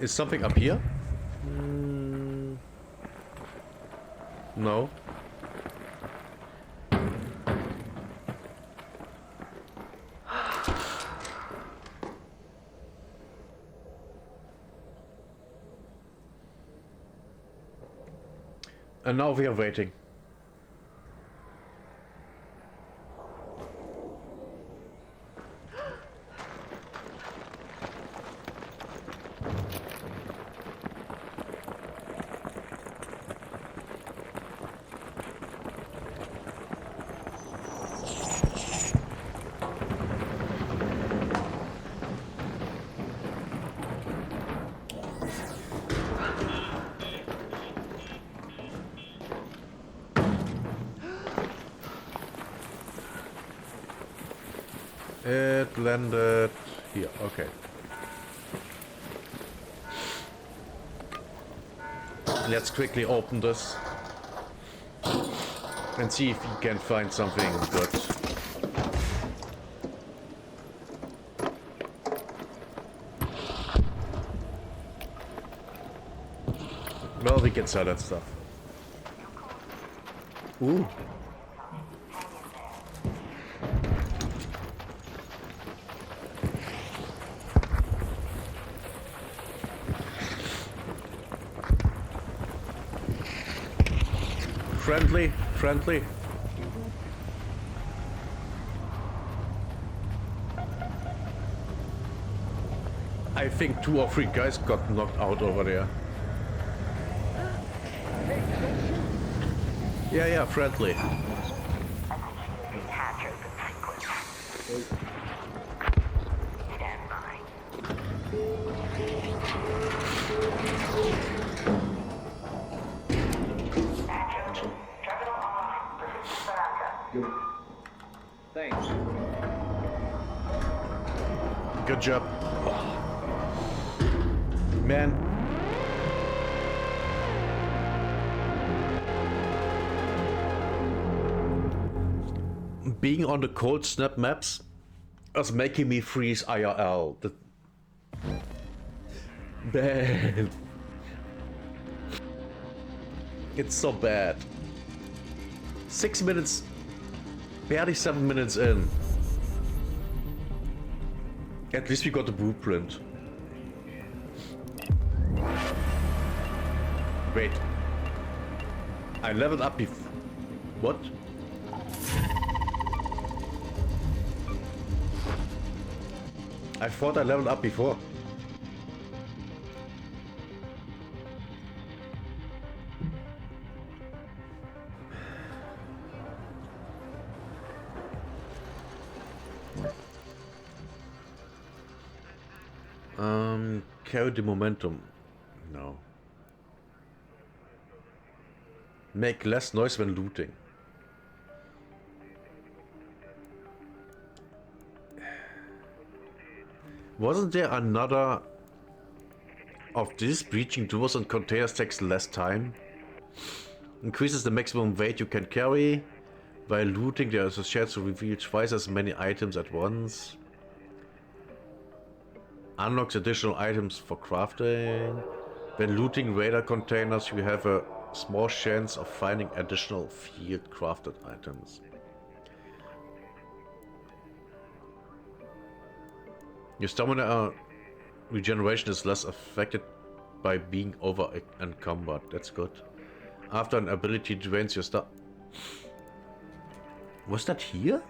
Is something up here? No. And now we are waiting. It landed here, okay. Let's quickly open this and see if we can find something good. Well, we can sell that stuff. Ooh. Friendly. I think 2 or 3 guys got knocked out over there. Yeah, friendly. Thanks. Good job. Man. Being on the cold snap maps is making me freeze IRL. Bad. It's so bad. 6 minutes, barely 7 minutes in. At least we got the blueprint. Wait. I leveled up before. What? I thought I leveled up before. Carry the momentum. No. Make less noise when looting. Wasn't there another of this? Breaching doors and containers takes less time. Increases the maximum weight you can carry. While looting, there is a chance to reveal twice as many items at once. Unlocks additional items for crafting. When looting radar containers, you have a small chance of finding additional field crafted items. Your stamina regeneration is less affected by being over encumbered. That's good. After an ability drains your stuff. Was that here?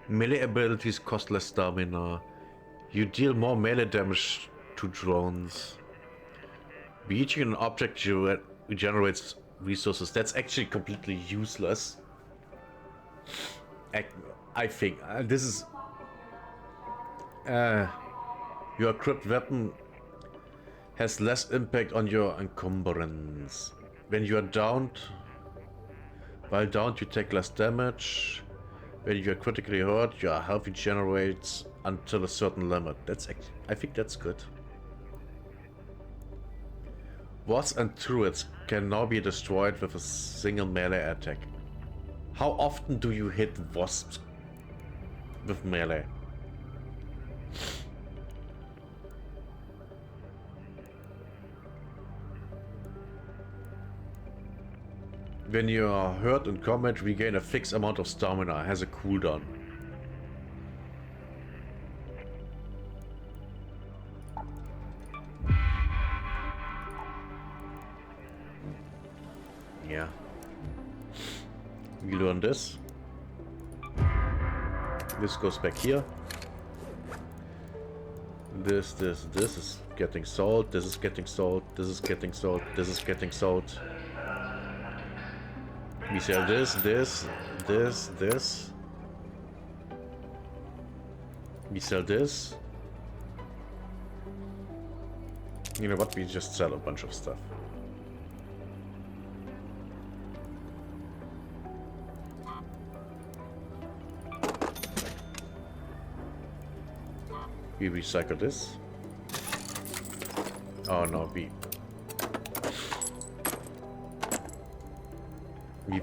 Melee abilities cost less stamina. You deal more melee damage to drones. Beaching an object regenerates resources. That's actually completely useless. I think this is your equipped weapon has less impact on your encumbrance. When you are downed, while downed, you take less damage. When you are critically hurt, your health regenerates until a certain limit. I think that's good. Wasps and turrets can now be destroyed with a single melee attack. How often do you hit wasps with melee? When you are hurt in combat, regain a fixed amount of stamina. Has a cooldown. Yeah. We learn this. This goes back here. This is getting salt. This is getting salt. This is getting salt. This is getting salt. We sell this. We sell this. You know what? We just sell a bunch of stuff. We recycle this. Oh no, we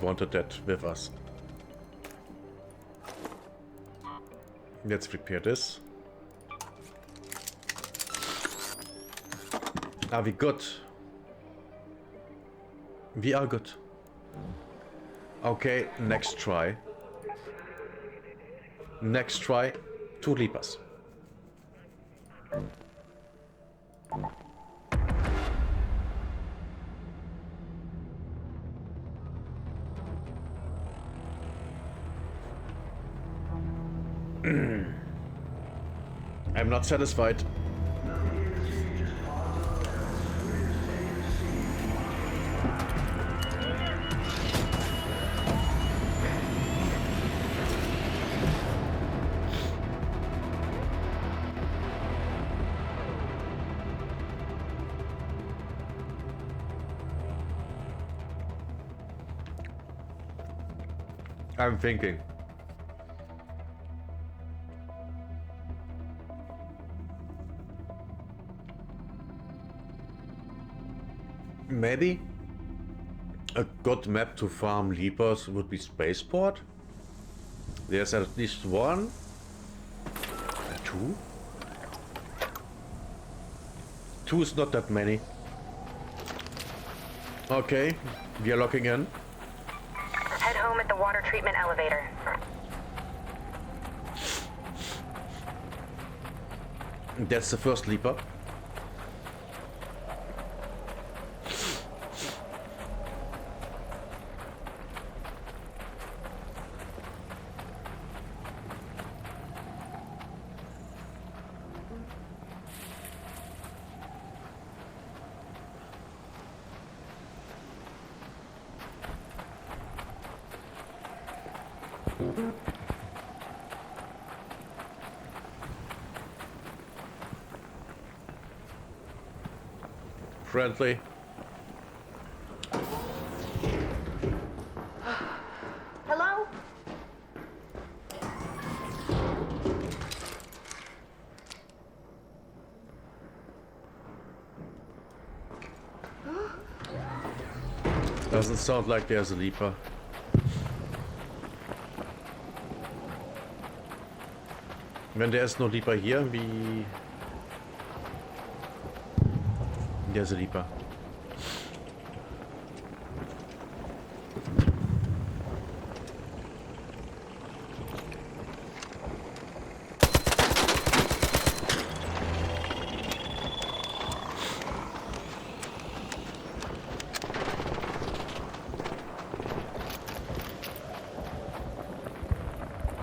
wanted that with us. Let's repair this. Are we good? We are good. Okay, next try. Next try, 2 leapers. I'm not satisfied. I'm thinking. Maybe a good map to farm Leapers would be Spaceport. There's at least one, two. Two is not that many. Okay, we are locking in. Head home at the water treatment elevator. That's the first Leaper. Friendly. Hello? Doesn't sound like there's a Leaper. When there's no Leaper here, there's a Leaper.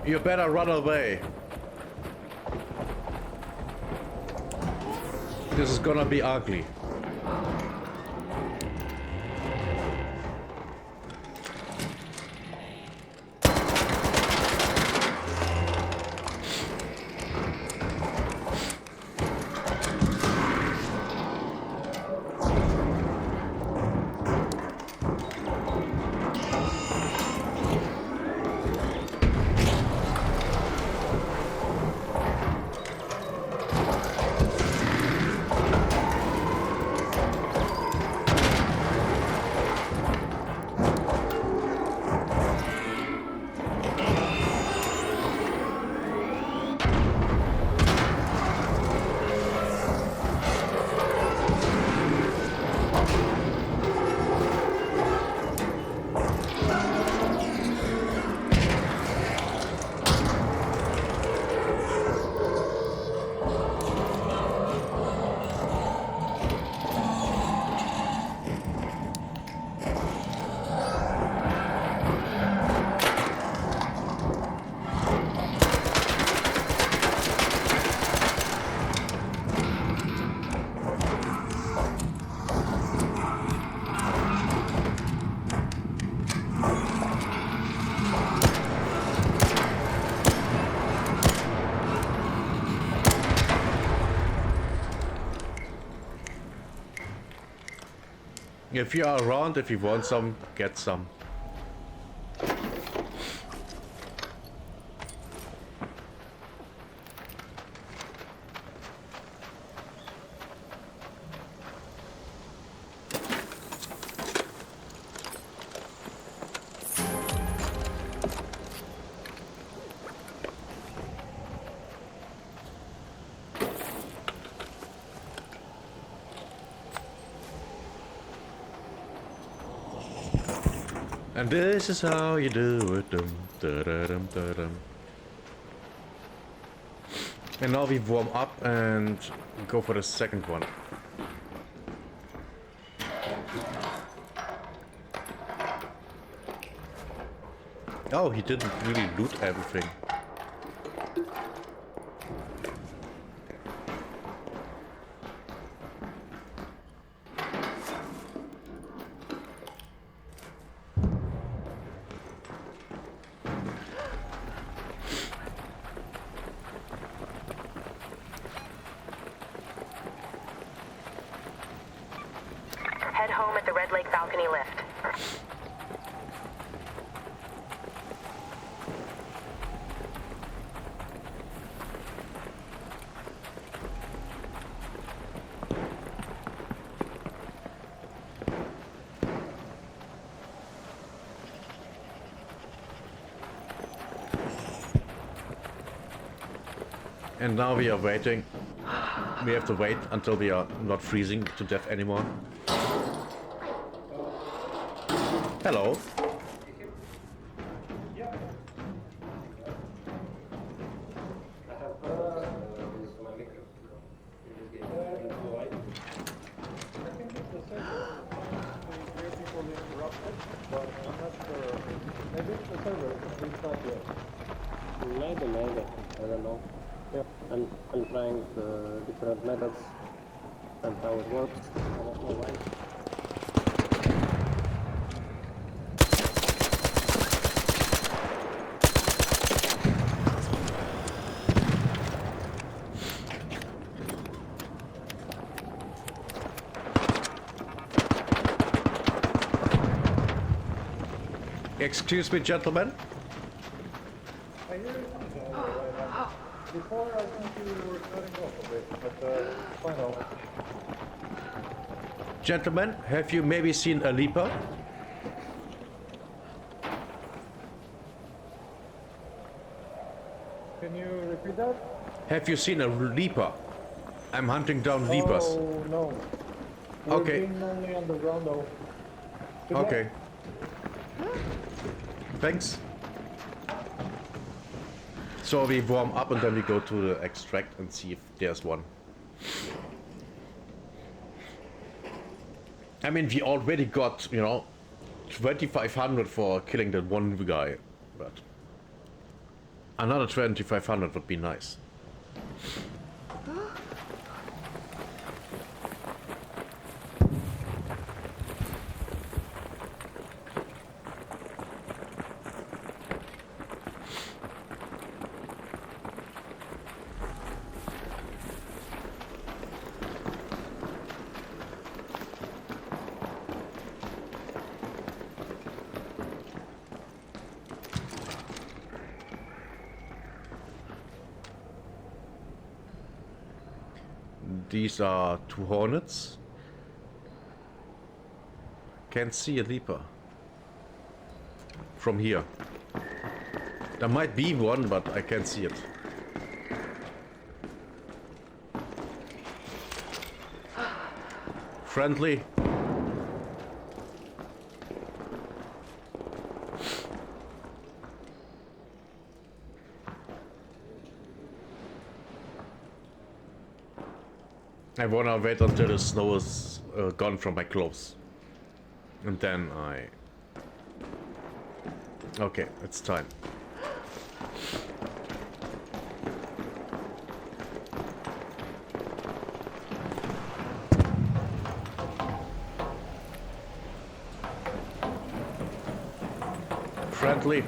You better run away. This is gonna be ugly. If you are around, if you want some, get some. And this is how you do it. Dum, da-da-dum, da-dum. And now we warm up and go for the second one. Oh, he didn't really loot everything. home at the Red Lake balcony lift. And now we are waiting. We have to wait until we are not freezing to death anymore. Hello. Maybe. I don't know. Yeah, I'm trying the different methods and how it works. I don't know why. Excuse me, gentlemen. Before I think you were cutting off a bit, but final. Gentlemen, have you maybe seen a leaper? Can you repeat that? Have you seen a leaper? I'm hunting down leapers. Oh, no. Okay. We're being only underground though. Okay. Thanks. So we warm up and then we go to the extract and see if there's one. I mean, we already got, 2,500 for killing that one guy, but another 2,500 would be nice. These are 2 hornets. Can't see a leaper from here. There might be one, but I can't see it. Friendly. I wanna wait until the snow is gone from my clothes. And then Okay, it's time. Friendly.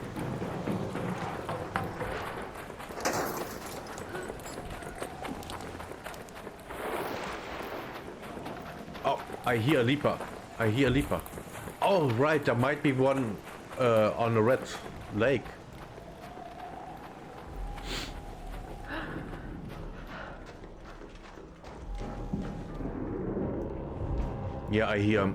I hear a leaper. I hear a leaper. Oh, right, there might be one on the Red Lake. Yeah, I hear him.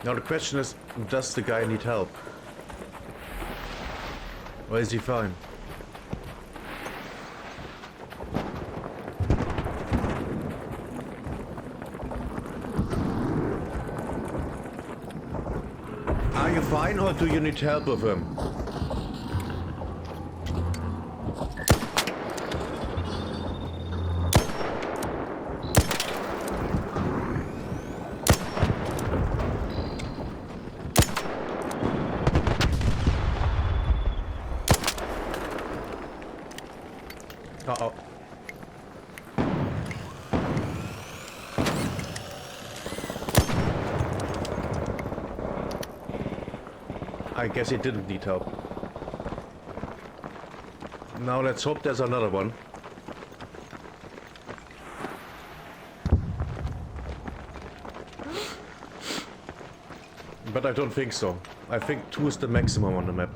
Now the question is, does the guy need help? Or is he fine? Are you fine or do you need help with him? Uh-oh. I guess he didn't need help. Now let's hope there's another one. But I don't think so. I think 2 is the maximum on the map.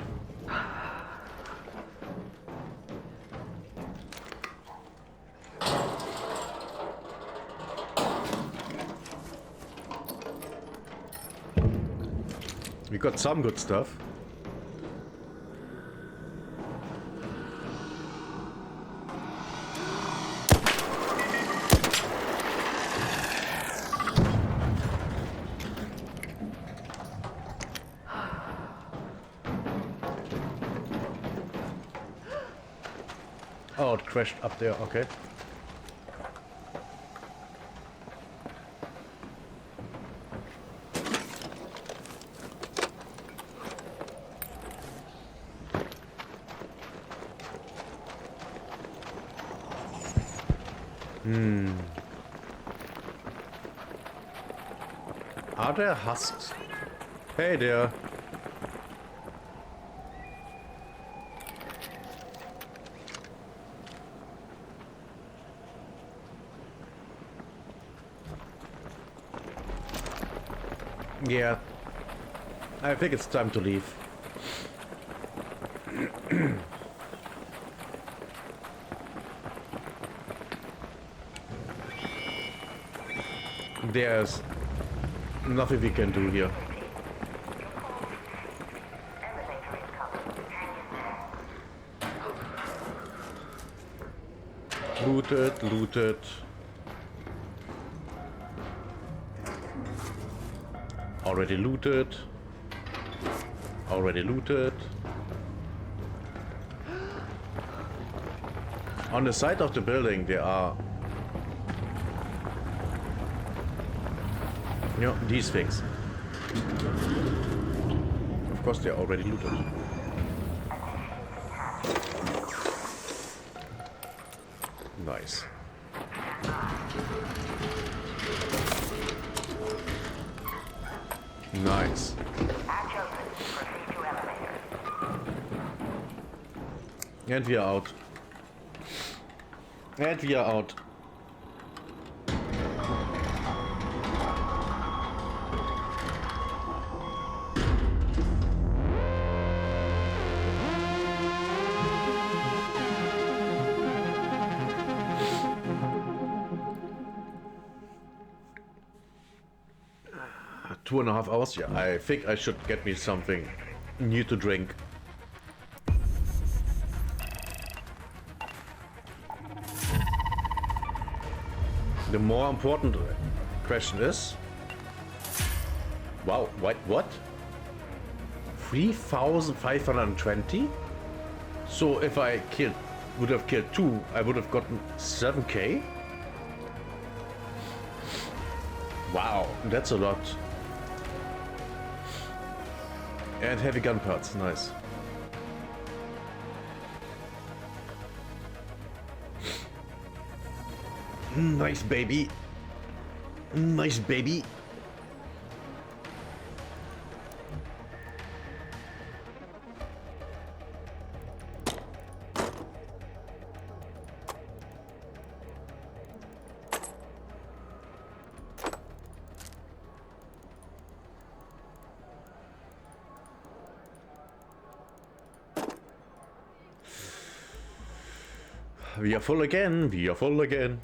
We got some good stuff. Oh, it crashed up there, okay. Are there husks? Hey there. Yeah. I think it's time to leave. There's nothing we can do here. Looted, looted. Already looted. Already looted. On the side of the building there are, you know, these things. Of course they're already looted. Nice. Nice. And we are out. And we are out. Two and a half hours? Yeah, I think I should get me something new to drink. The more important question is... Wow, what? 3,520? So if I would have killed 2, I would have gotten 7k? Wow, that's a lot. And heavy gun parts, nice. Nice baby. Nice baby. We are full again, we are full again.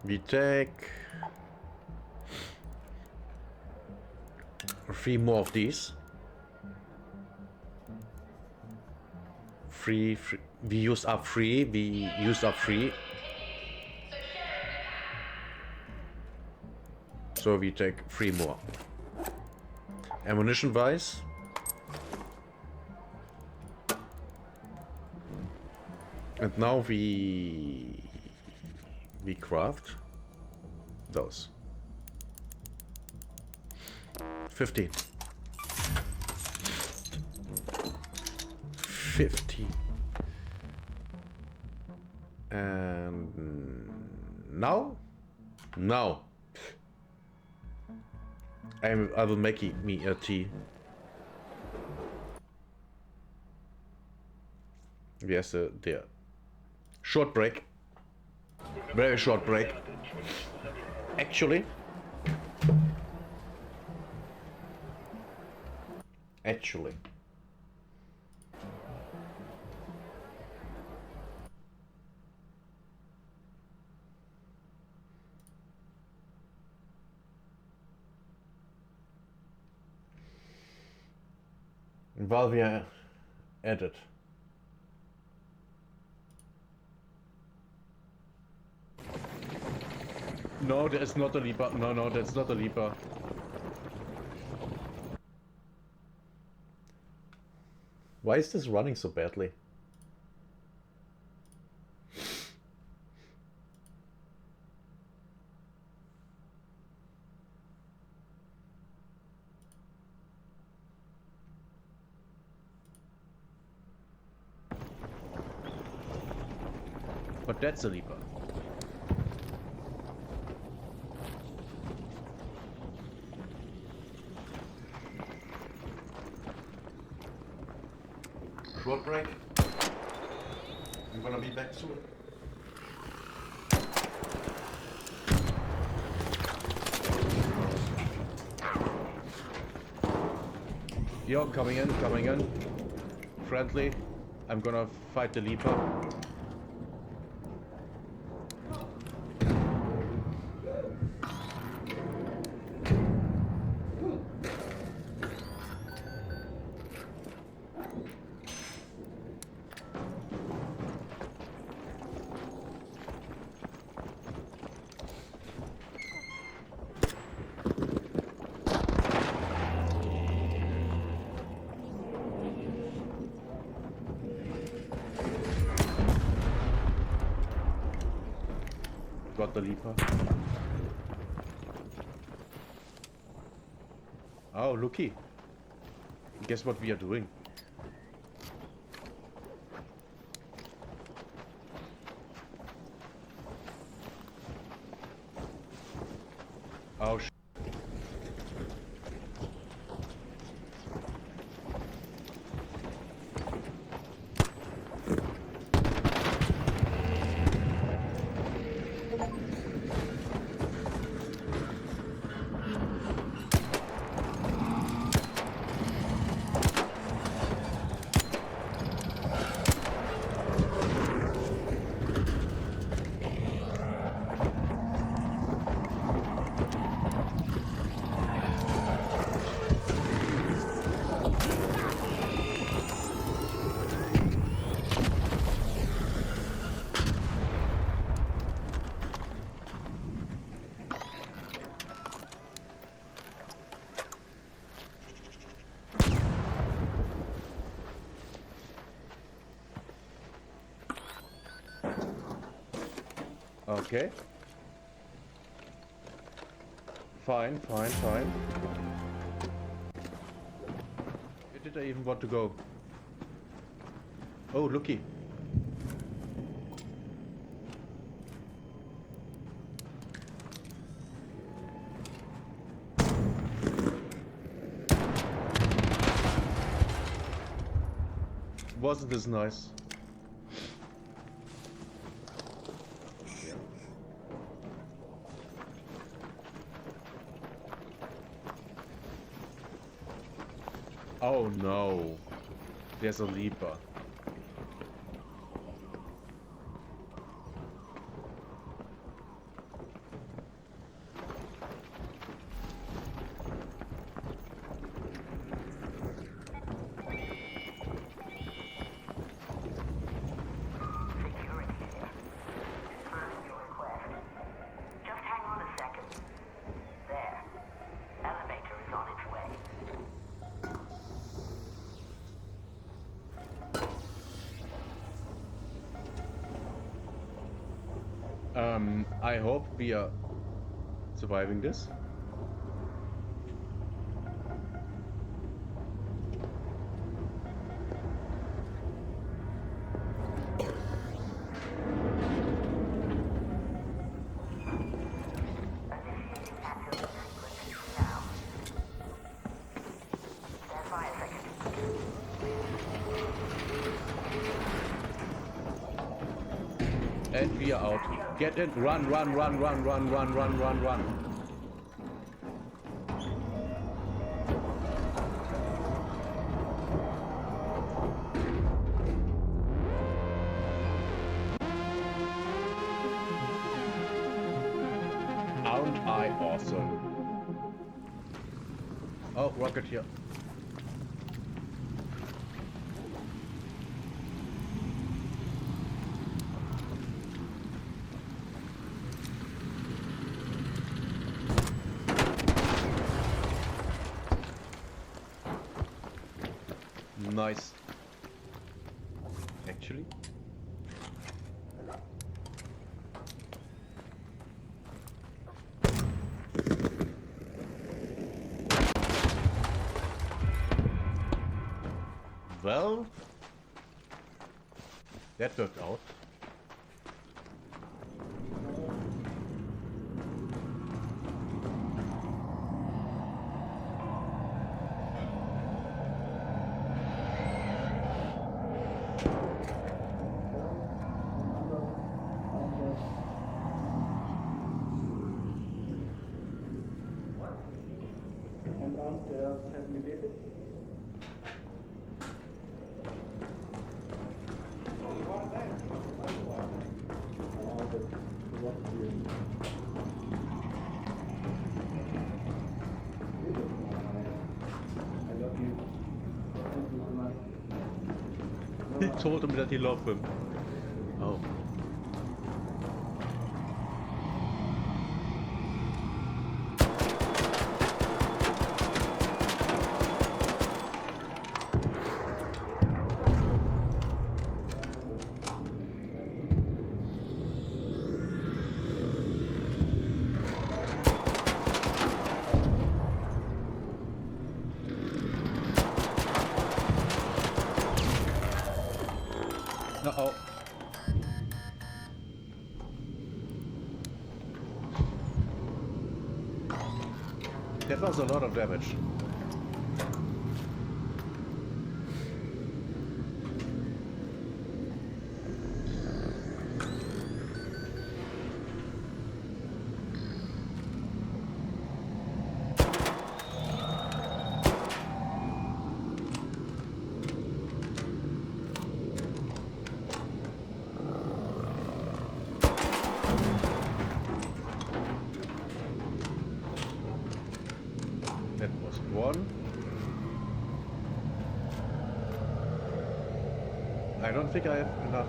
We take 3 more of these. Free. We used up 3. We used up 3. So we take 3 more. Ammunition wise. And now we craft those. 15. 15. And now? Now. I will make me a tea. Yes, there. Short break. Very short break. Actually. While we are at it. No, there's not a leaper. No, that's not a leaper. Why is this running so badly? But that's a leaper. Short break. I'm gonna be back soon. Yo, coming in. Friendly. I'm gonna fight the leaper. Got the leaper. Oh, looky. Guess what we are doing? Oh, okay. Fine. Where did I even want to go? Oh, looky. Wasn't this nice? Oh no, there's a leaper. I hope we are surviving this. And we are out. Get in. Run, run, run, run, run, run, run, run, run. Aren't I awesome? Oh, rocket here. Nice. Actually. Well, that worked out. And downstairs, have you did it? He told him that he loved him. Oh. Uh-oh. That was a lot of damage. That was one. I don't think I have enough.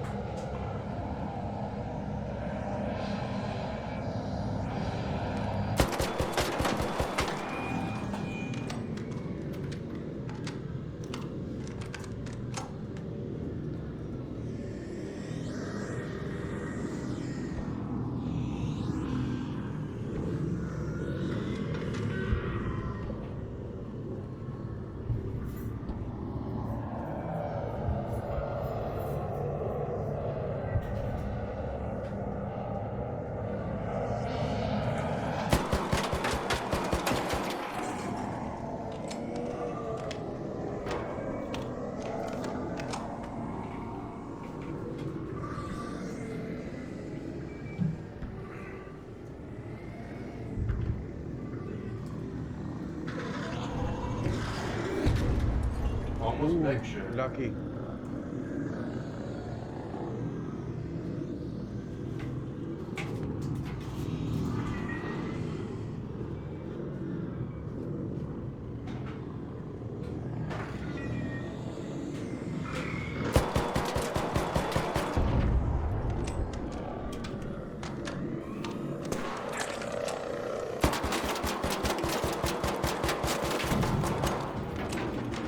Almost Lucky.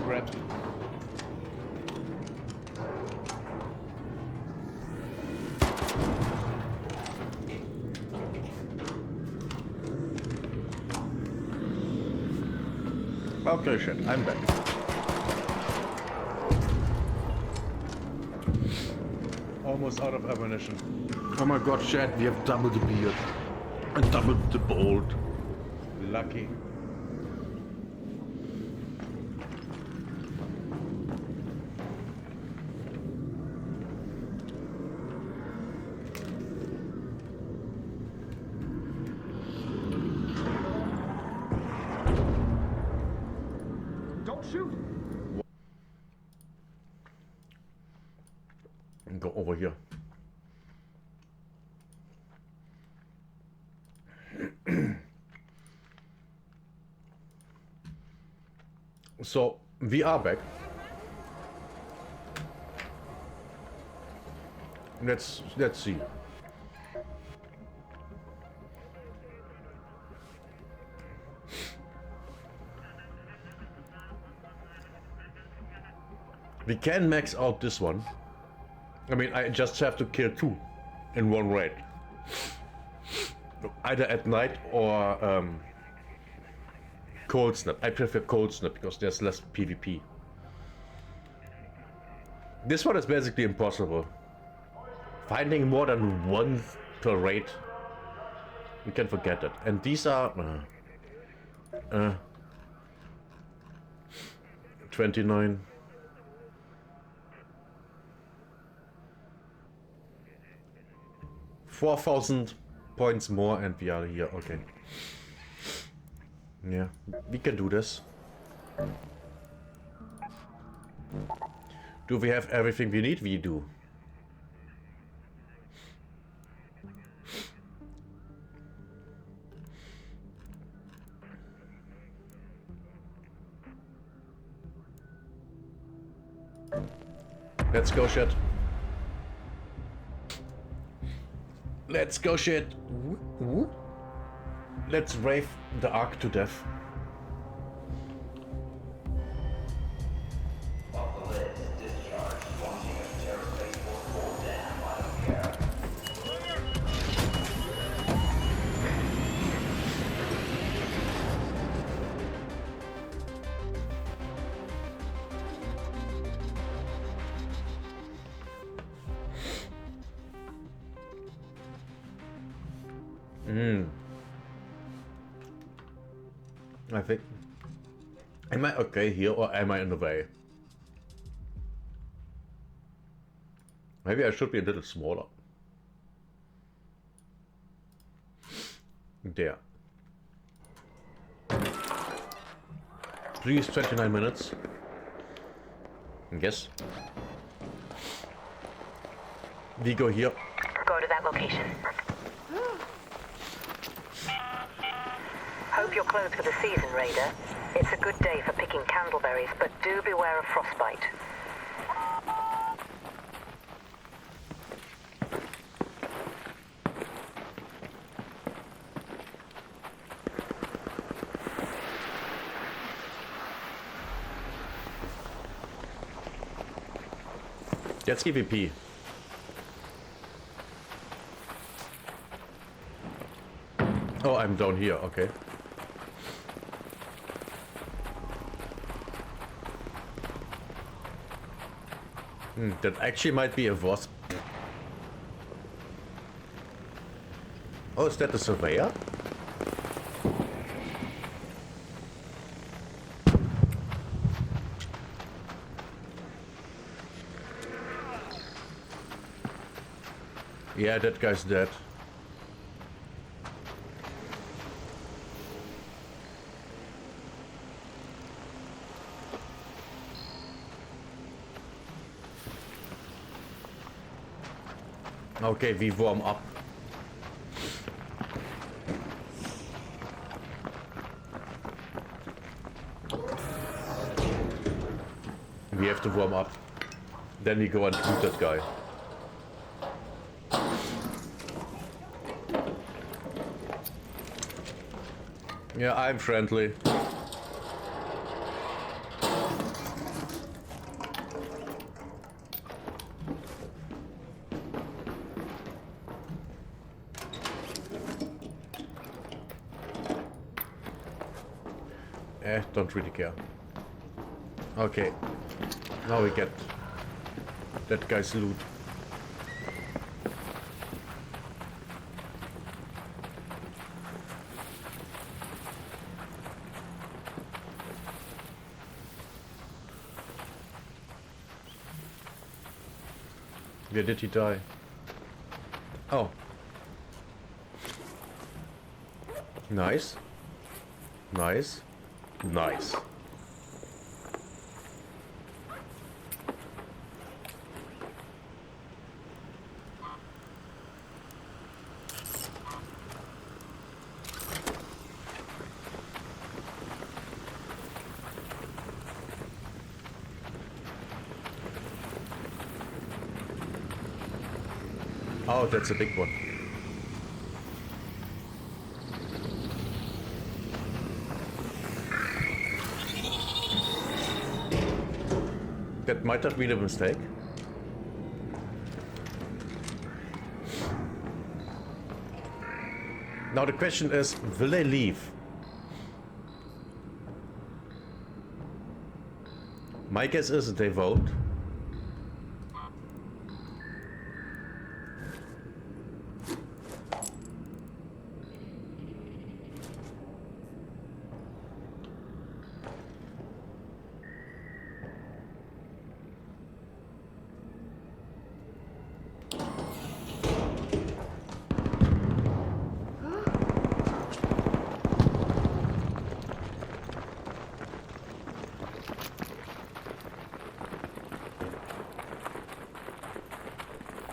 Grab. Okay, shit, I'm back. Almost out of ammunition. Oh my god, shit, we have double the beard. And double the bolt. Lucky. go over here. So we are back. Let's see. We can max out this one. I mean, I just have to kill 2 in one raid. Either at night or cold snap. I prefer cold snap because there's less PvP. This one is basically impossible. Finding more than 1 per raid, you can forget it. And these are 29. $4,000 points more and we are here. Okay. Yeah, we can do this. Do we have everything we need? We do. Let's go, shit. Let's go, shit. Let's rave the Ark to death. I think. Am I okay here or am I in the way? Maybe I should be a little smaller. There. Please, 29 minutes. Yes. We go here. Go to that location. Hope you're closed for the season, Raider. It's a good day for picking candleberries, but do beware of frostbite. Let's PvP. Oh, I'm down here, okay. That actually might be a wasp. Oh, is that the surveyor? Yeah, that guy's dead. Okay, we warm up. We have to warm up. Then we go and shoot that guy. Yeah, I'm friendly. Don't really care. Okay. Now we get that guy's loot. Where did he die? Oh. Nice. Nice. Nice. Oh, that's a big one. That might have been a mistake. Now the question is, will they leave? My guess is they won't.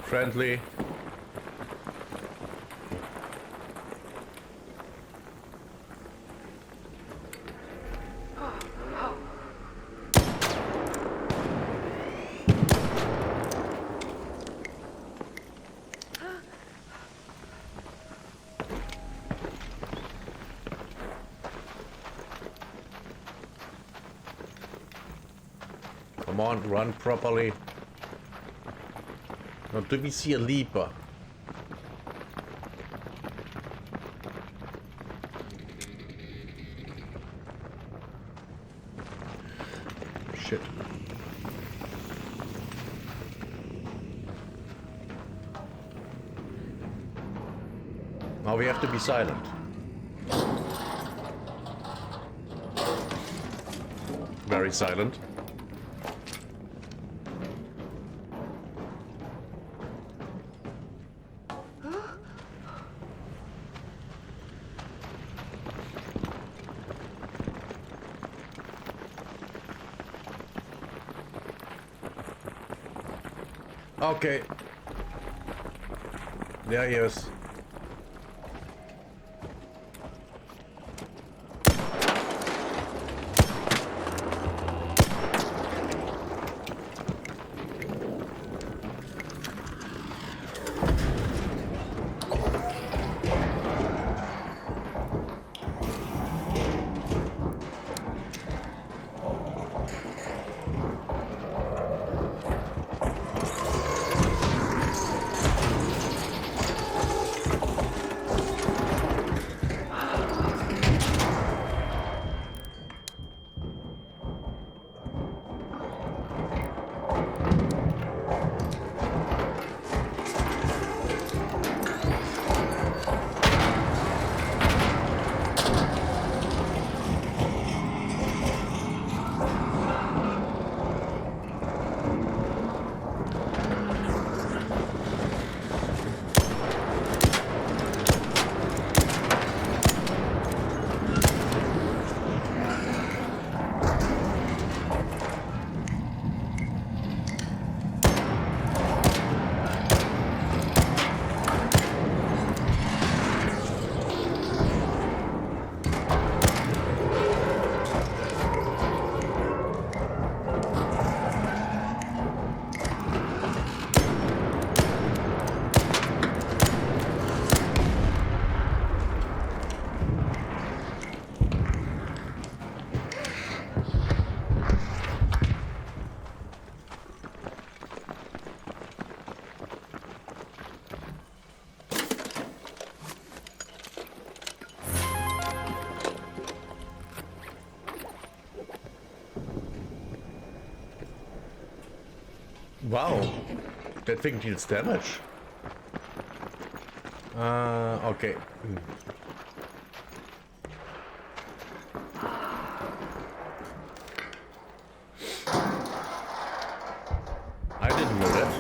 Friendly. Come on, run properly. Now, do we see a leaper? Shit. Now we have to be silent. Very silent. Okay. There he is. Wow, that thing deals damage. Okay. I didn't know that.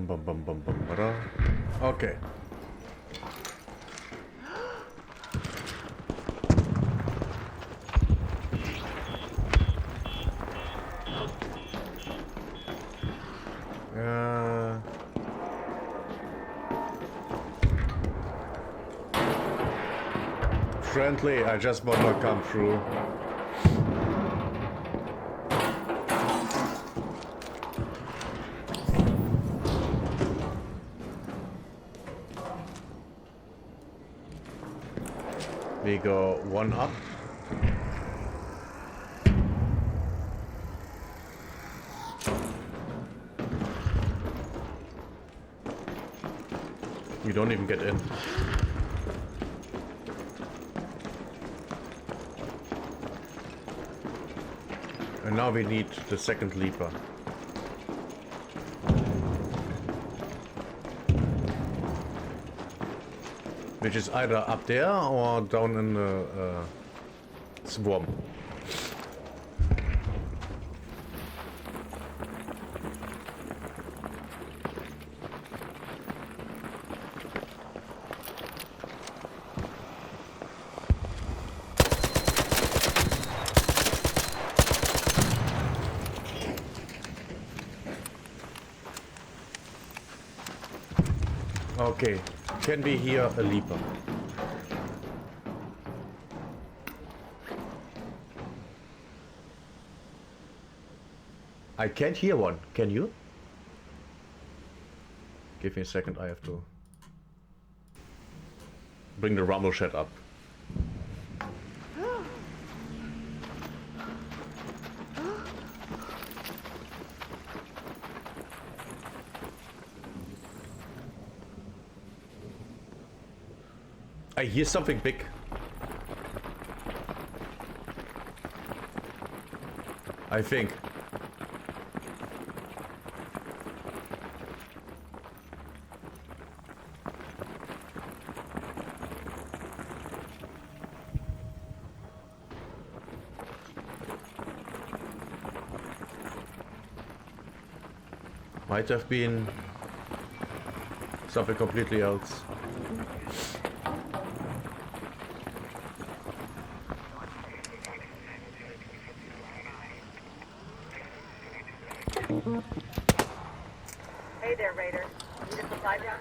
bum, bum, bum, bum, bada. Okay. Friendly, I just want to come through. We go one up. You don't even get in. And now we need the second leaper. Which is either up there or down in the swarm. Okay, can we hear a leaper? I can't hear one, can you? Give me a second, I have to bring the rumble shed up. I hear something big. I think. Might have been something completely else. Hey there, Raider. Need a supply drop?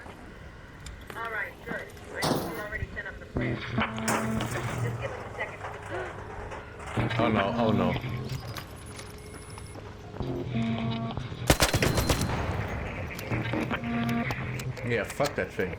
All right, good. We're already sent up the plan. Just give us a second to deploy. Oh no, oh no. Yeah, fuck that thing.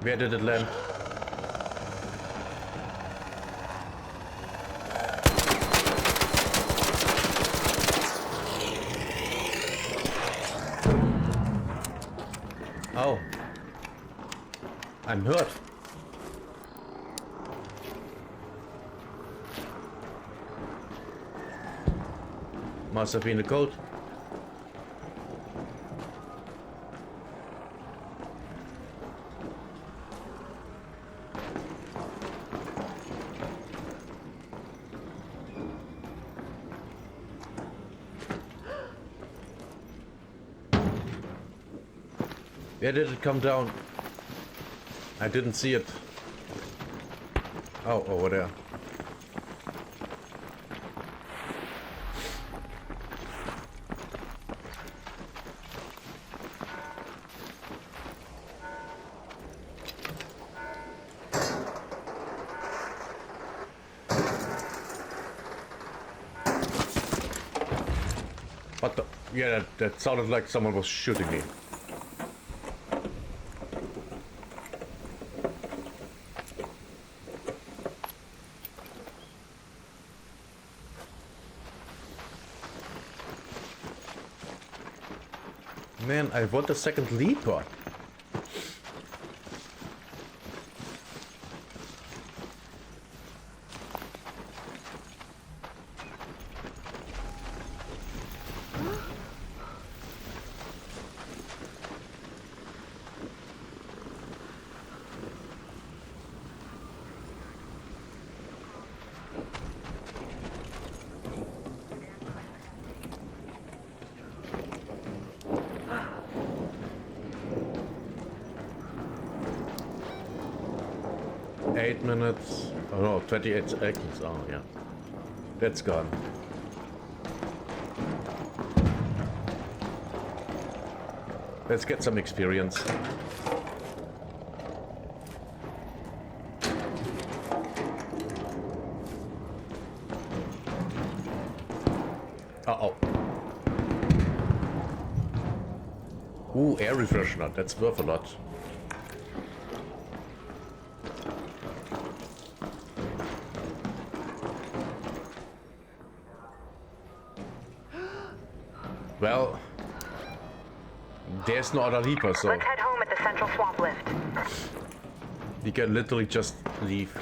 Where did it land? Oh. I'm hurt. Must have been the code. Where did it come down? I didn't see it. Oh, over there. What the? Yeah, that sounded like someone was shooting me. Man, I want a second leaper. Minutes. Oh no, 28 seconds. Oh yeah. That's gone. Let's get some experience. Uh-oh. Ooh, air refreshener. That's worth a lot. Well, there's no other leaper, so Let's head home at the central swamp lift. we can literally just leave.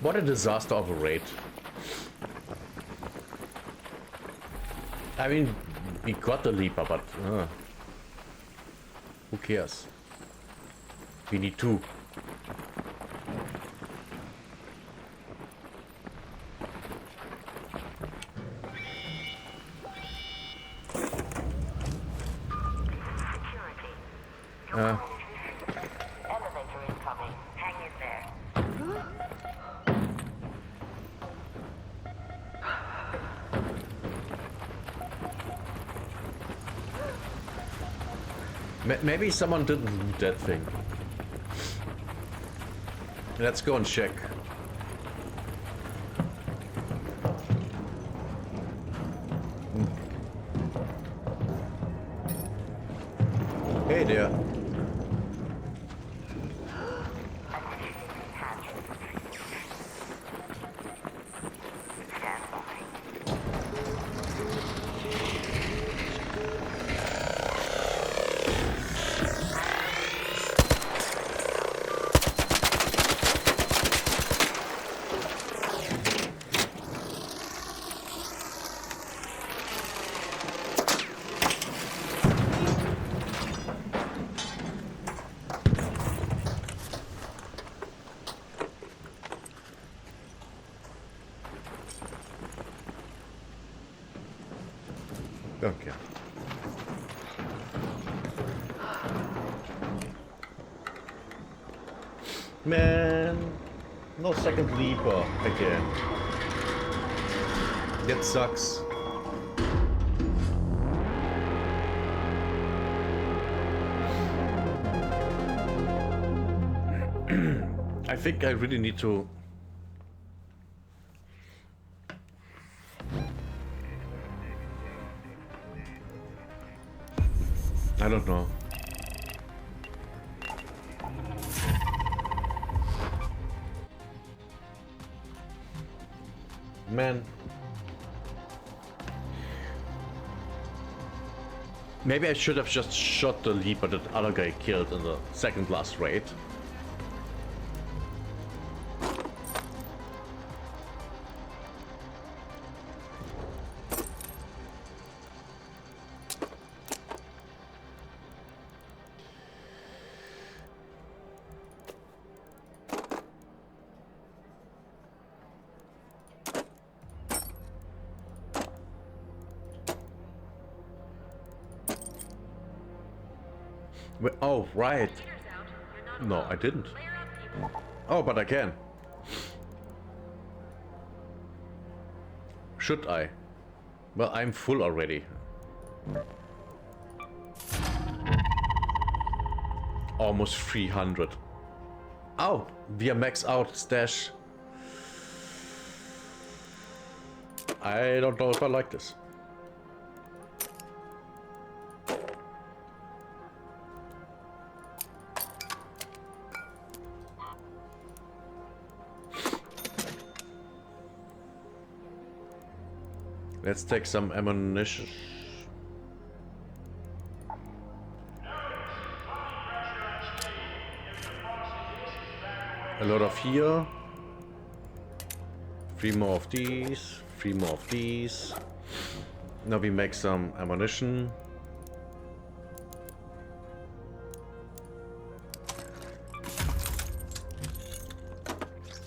What a disaster of a raid. I mean, we got the leaper, but who cares? We need two. Elevator incoming. Hang in there. Maybe someone didn't loot that thing. Let's go and check. Hey there. Okay. Man, no second leaper again. That sucks. I think I really need to I don't know. Man. Maybe I should have just shot the leaper that other guy killed in the second last raid. Oh, right. No, I didn't. Oh, but I can. Should I? Well, I'm full already. Almost 300. Oh, we are max out stash. I don't know if I like this. Let's take some ammunition. A lot of here. 3 more of these. 3 more of these. Now we make some ammunition.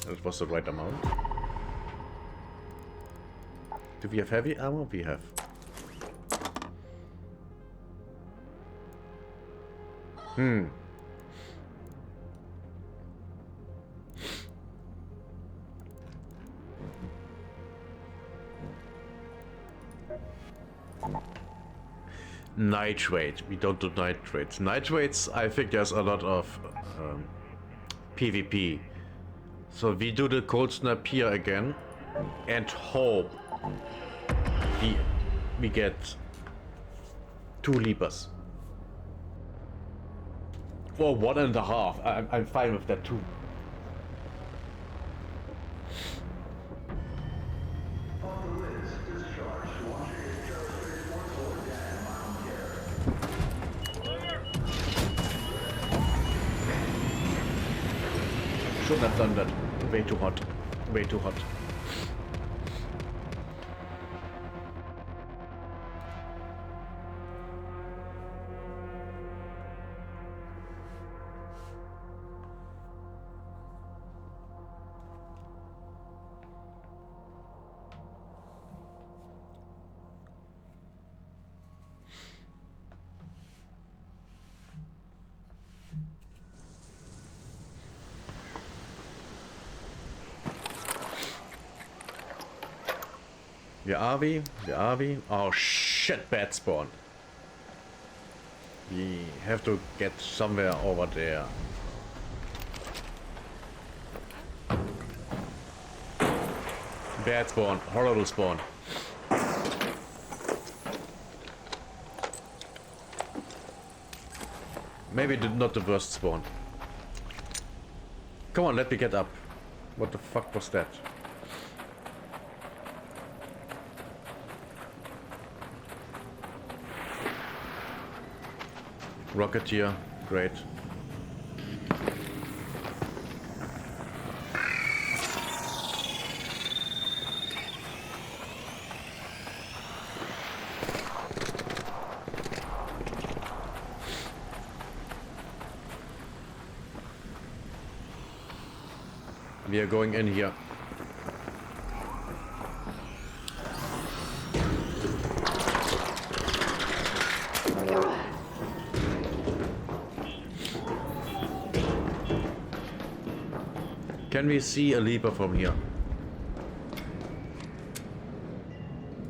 That was the right amount. Do we have heavy ammo? We have. Nitrate. We don't do nitrates. Nitrates, I think there's a lot of PvP. So we do the cold snap here again and hope we get 2 leapers. Or 1.5. I'm fine with that too. Shouldn't have done that. Way too hot. Way too hot. Where are we? Where are we? Oh shit, bad spawn. We have to get somewhere over there. Bad spawn, horrible spawn. Maybe not the worst spawn. Come on, let me get up. What the fuck was that? Rocketeer, great. We are going in here. Can we see a leaper from here?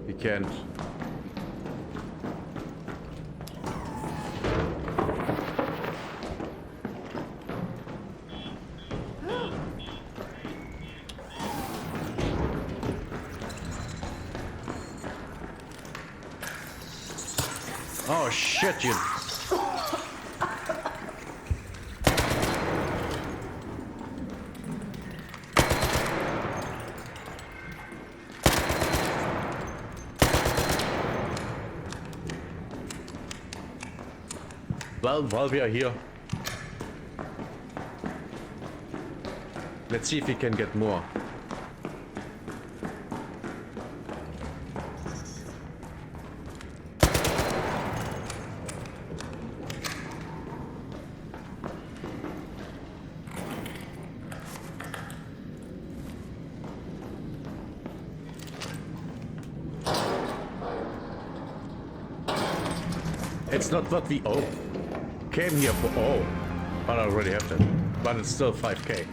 We can't. Oh shit, you. Well, while we are here, let's see if we can get more. It's not what we came here for. Oh, but I already have that. But it's still 5k.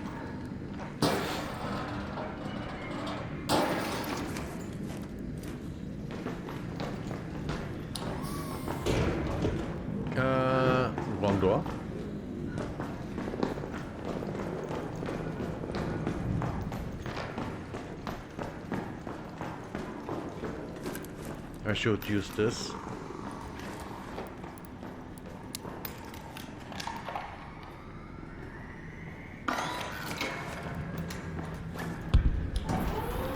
Wrong door. I should use this.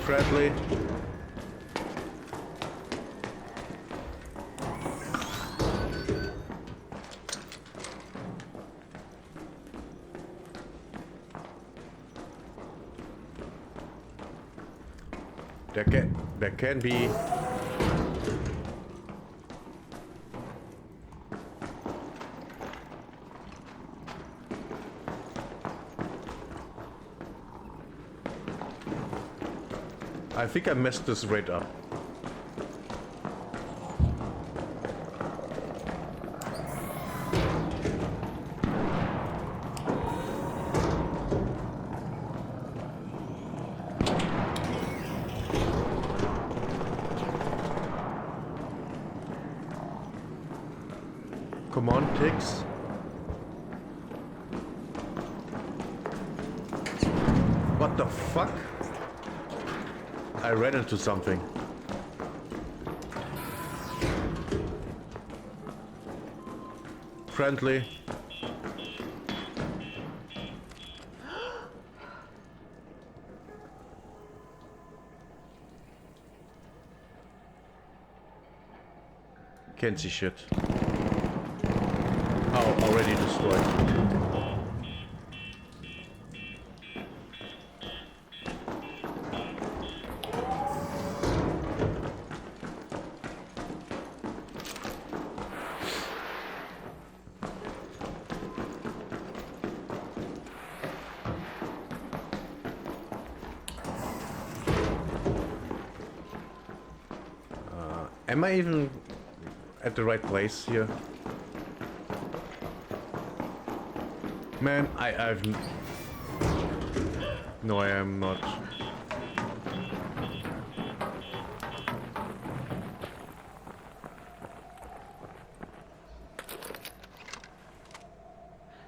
Friendly. There can be. I think I messed this right up. Come on, pigs. What the fuck? I ran into something. Friendly. Can't see shit. Oh, already destroyed. Am I even at the right place here? Man, I've... No, I am not.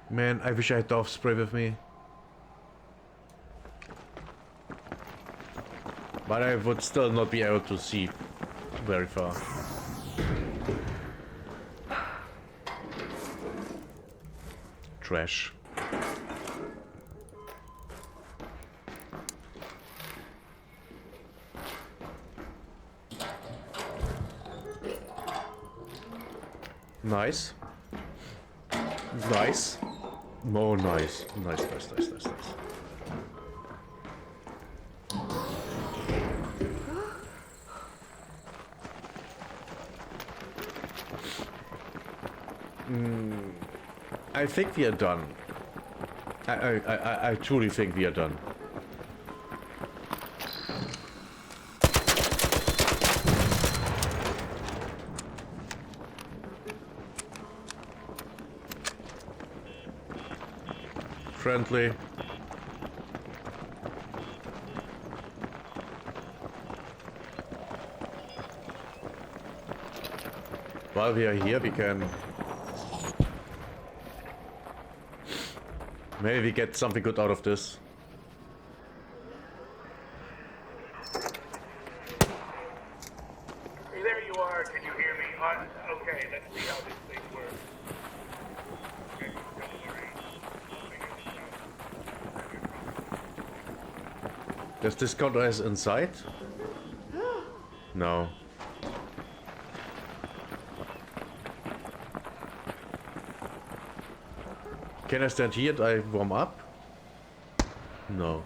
Man, I wish I had dove spray with me. But I would still not be able to see very far. Trash. Nice. Nice. Oh, nice. Nice, nice, nice, nice, nice. I think we are done. I truly think we are done. Friendly. While we are here, we can... Maybe we get something good out of this. There you are. Can you hear me? Okay, let's see how this thing works. Okay, don't worry. Does this count as inside? No. Can I stand here and I warm up? No.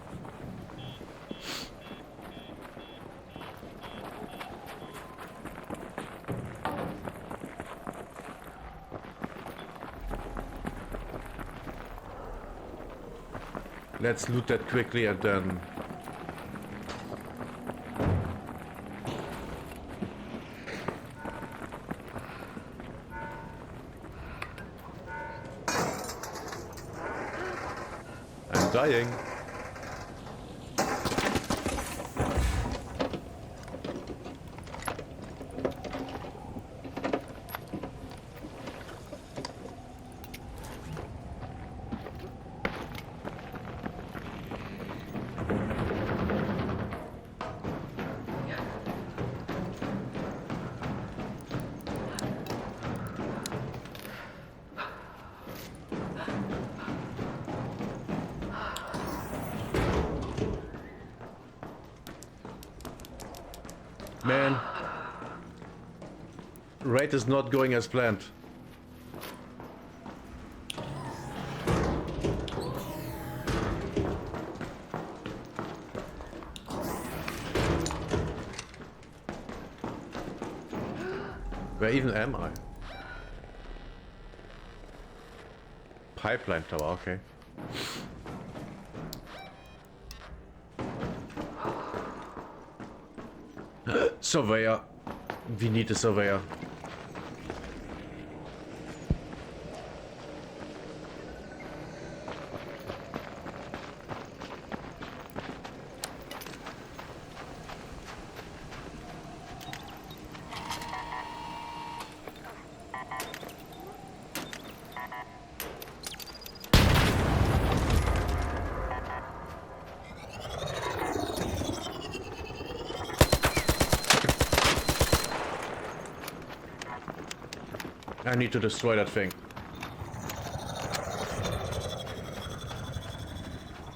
Let's loot that quickly and then... dying. Man, raid is not going as planned. Where even am I? Pipeline tower, okay. Surveyor. We need a surveyor. I need to destroy that thing.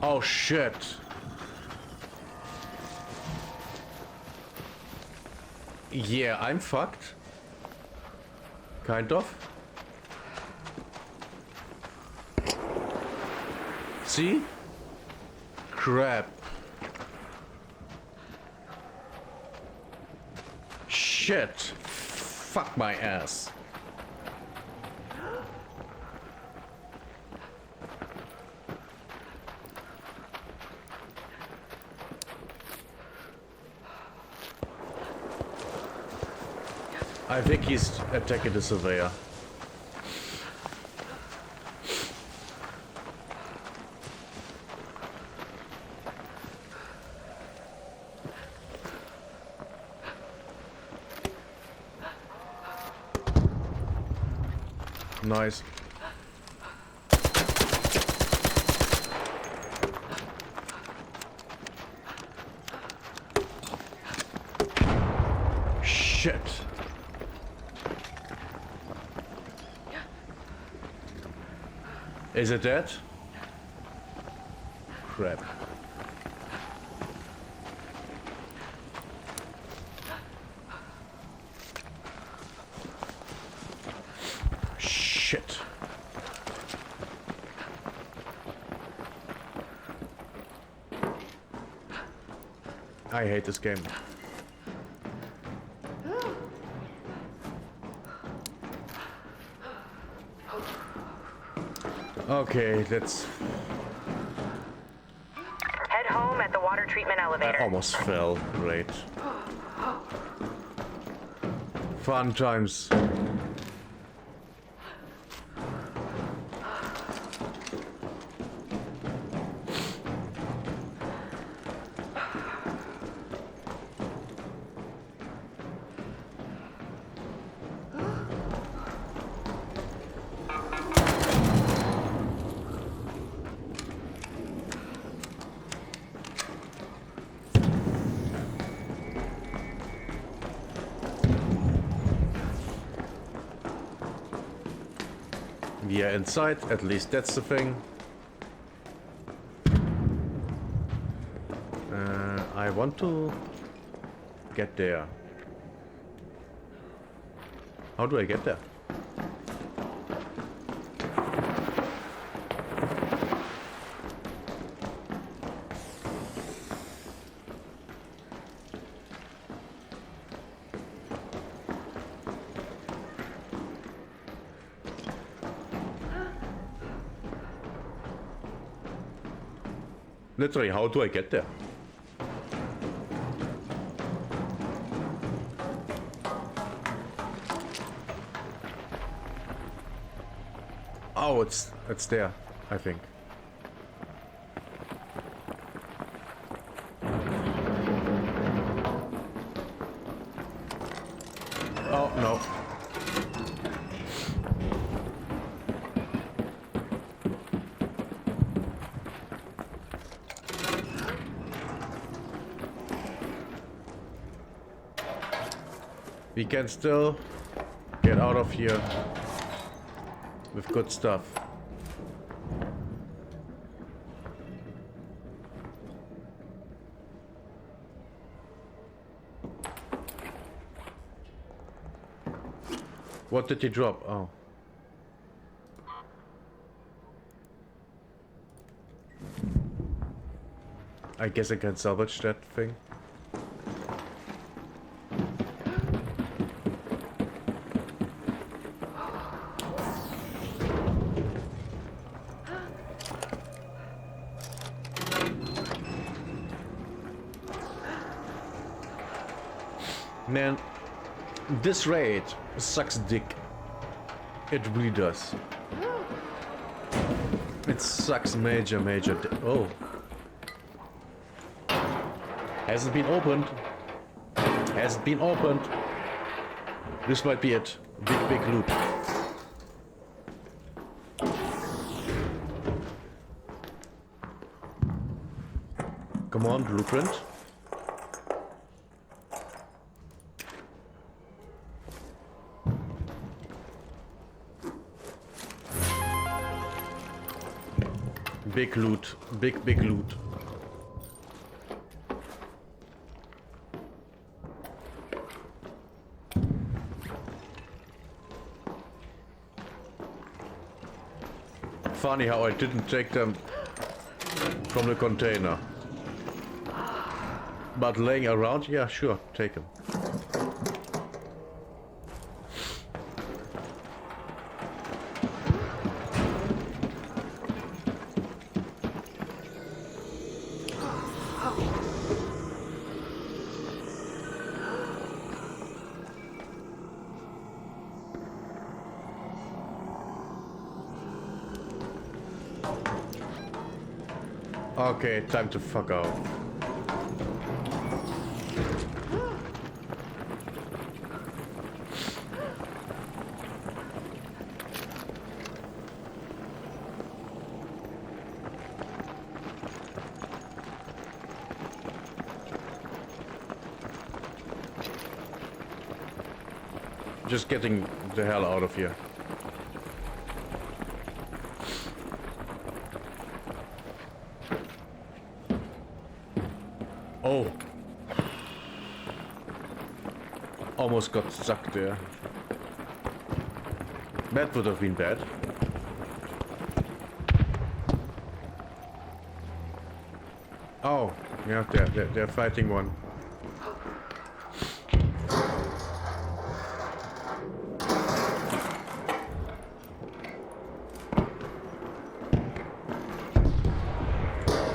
Oh shit. Yeah, I'm fucked. Kind of. See? Crap. Shit. Fuck my ass. I think he's attacking the surveyor. Nice. Shit. Is it dead? Crap. Shit. I hate this game. Okay, let's... Head home at the water treatment elevator. I almost fell. Great. Fun times. We are inside, at least that's the thing. I want to get there. How do I get there? Literally, how do I get there? Oh, it's there, I think. We can still get out of here with good stuff. What did he drop? Oh. I guess I can salvage that thing. Man, this raid sucks dick. It really does. It sucks major dick. Oh. Hasn't been opened. Hasn't been opened. This might be it. Big loot. Come on, blueprint. Big loot. Big loot. Funny how I didn't take them from the container. But laying around, yeah, sure, take them. Okay, time to fuck off. Just getting the hell out of here. Oh. Almost got stuck there. That would have been bad. Oh, yeah, they're fighting one.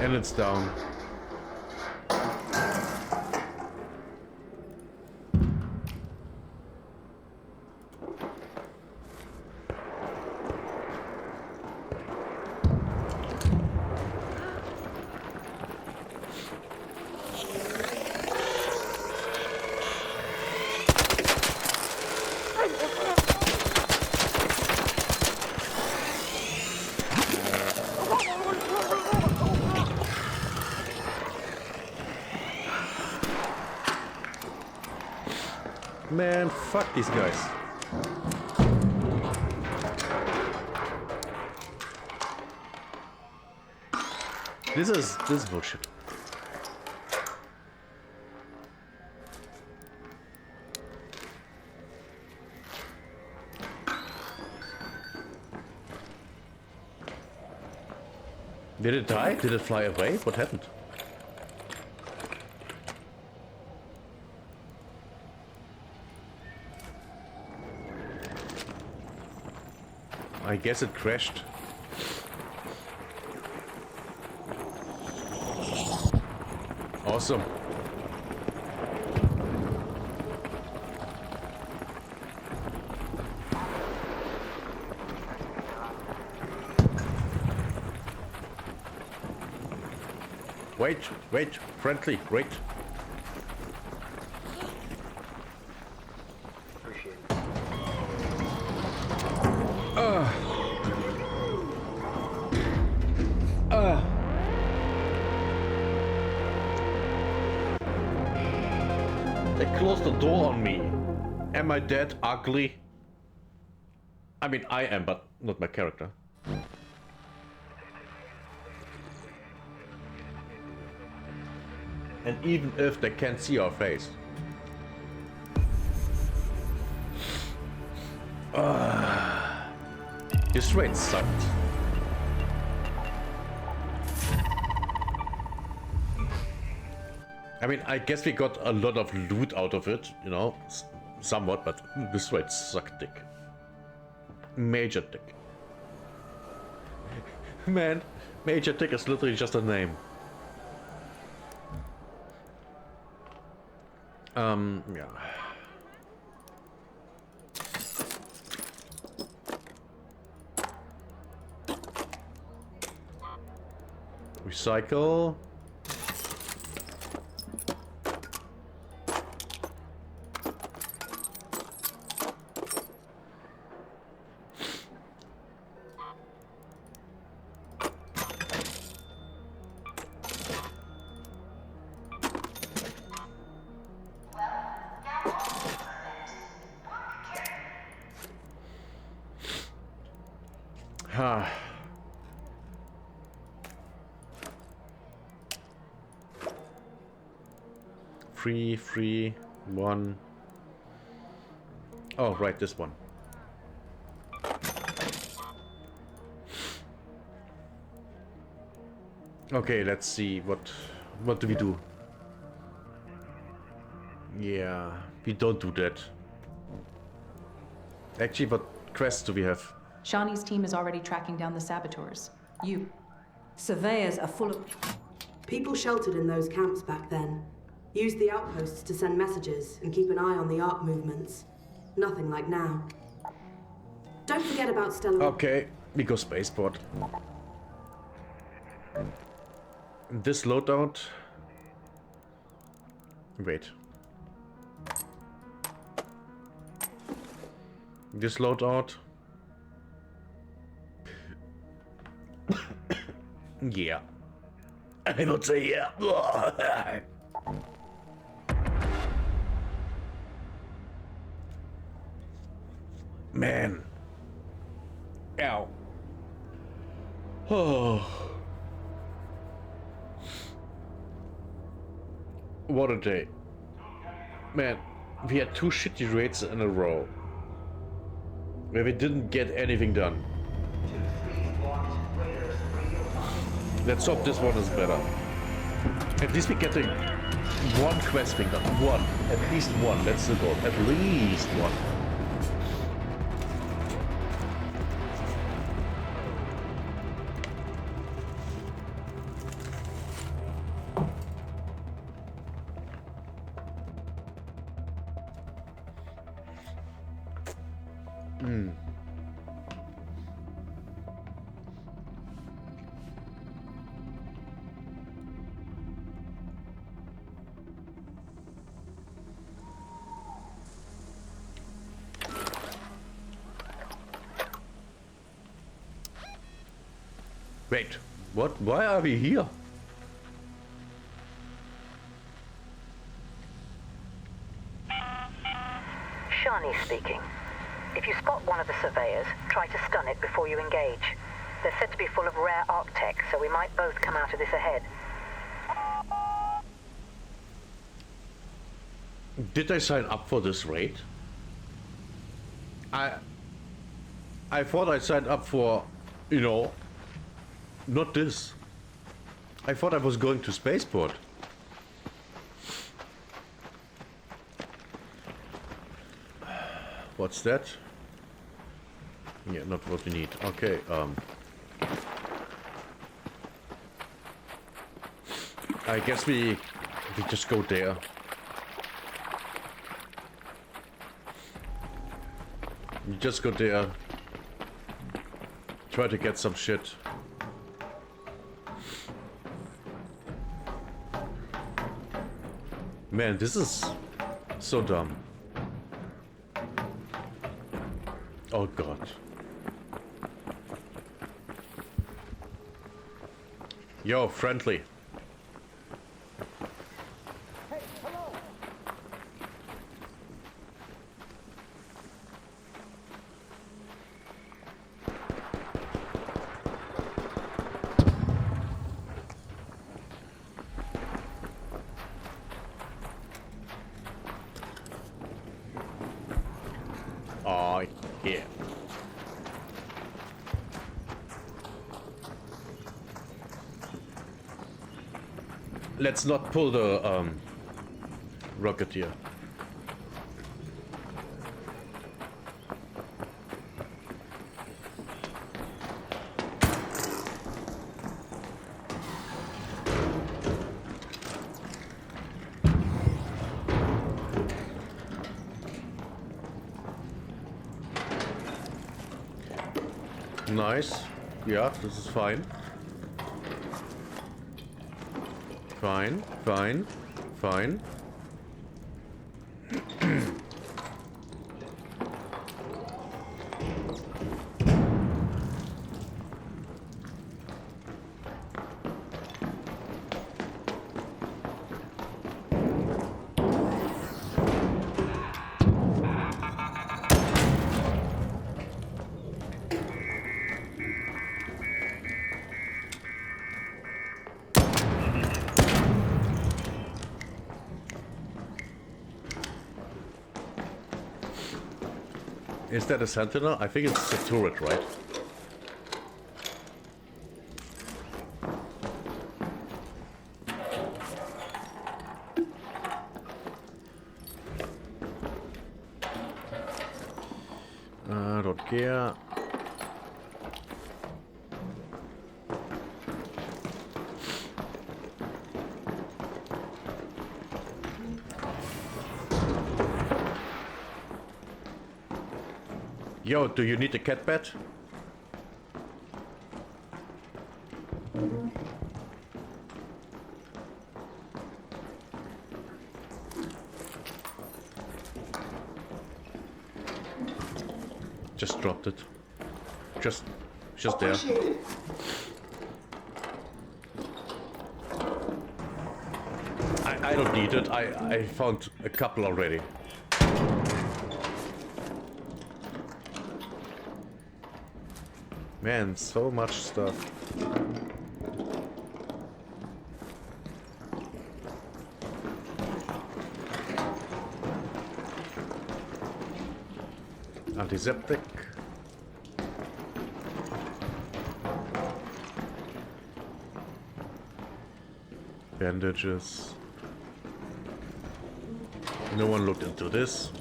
And it's down. Man, fuck these guys. This is bullshit. Did it die? Did it fly away? What happened? I guess it crashed. Awesome. Wait, friendly, wait. Appreciate it. They closed the door on me. Am I dead ugly? I mean, I am, but not my character. And even if they can't see our face. This raid sucked. I mean, I guess we got a lot of loot out of it, you know, somewhat, but this raid sucked dick. Major dick. Man, Major Dick is literally just a name. Yeah. Recycle. Free, one. Oh, right, this one. Okay, let's see what do we do? Yeah, we don't do that. Actually, what quests do we have? Shani's team is already tracking down the saboteurs. You. Surveyors are full of people sheltered in those camps back then. Used the outposts to send messages and keep an eye on the Ark movements. Nothing like now. Don't forget about Stellar. Okay, we go spaceport. This loadout. Wait. This loadout. Yeah. I would say yeah. Man. Ow. Oh. What a day. Man, we had 2 shitty raids in a row. Where we didn't get anything done. Let's hope this one is better. At least we're getting one quest thing done. One. At least one. That's the goal. At least one. Wait, what? Why are we here? Shani speaking. If you spot one of the surveyors, try to stun it before you engage. They're said to be full of rare Arc tech, so we might both come out of this ahead. Did I sign up for this raid? I thought I signed up for, you know, not this. I thought I was going to spaceport. What's that? Yeah, not what we need. Okay, I guess we just go there. You just go there. Try to get some shit. Man, this is so dumb. Oh god. Yo, friendly. let's not pull the Rocketeer. Nice. Yeah, this is fine. Fine, fine, fine. Is that a sentinel? I think it's a turret, right? I don't care. Yo, do you need a cat bed? Just dropped it. Just there. I don't need it. I found a couple already. Man, so much stuff. Antiseptic. Bandages. No one looked into this.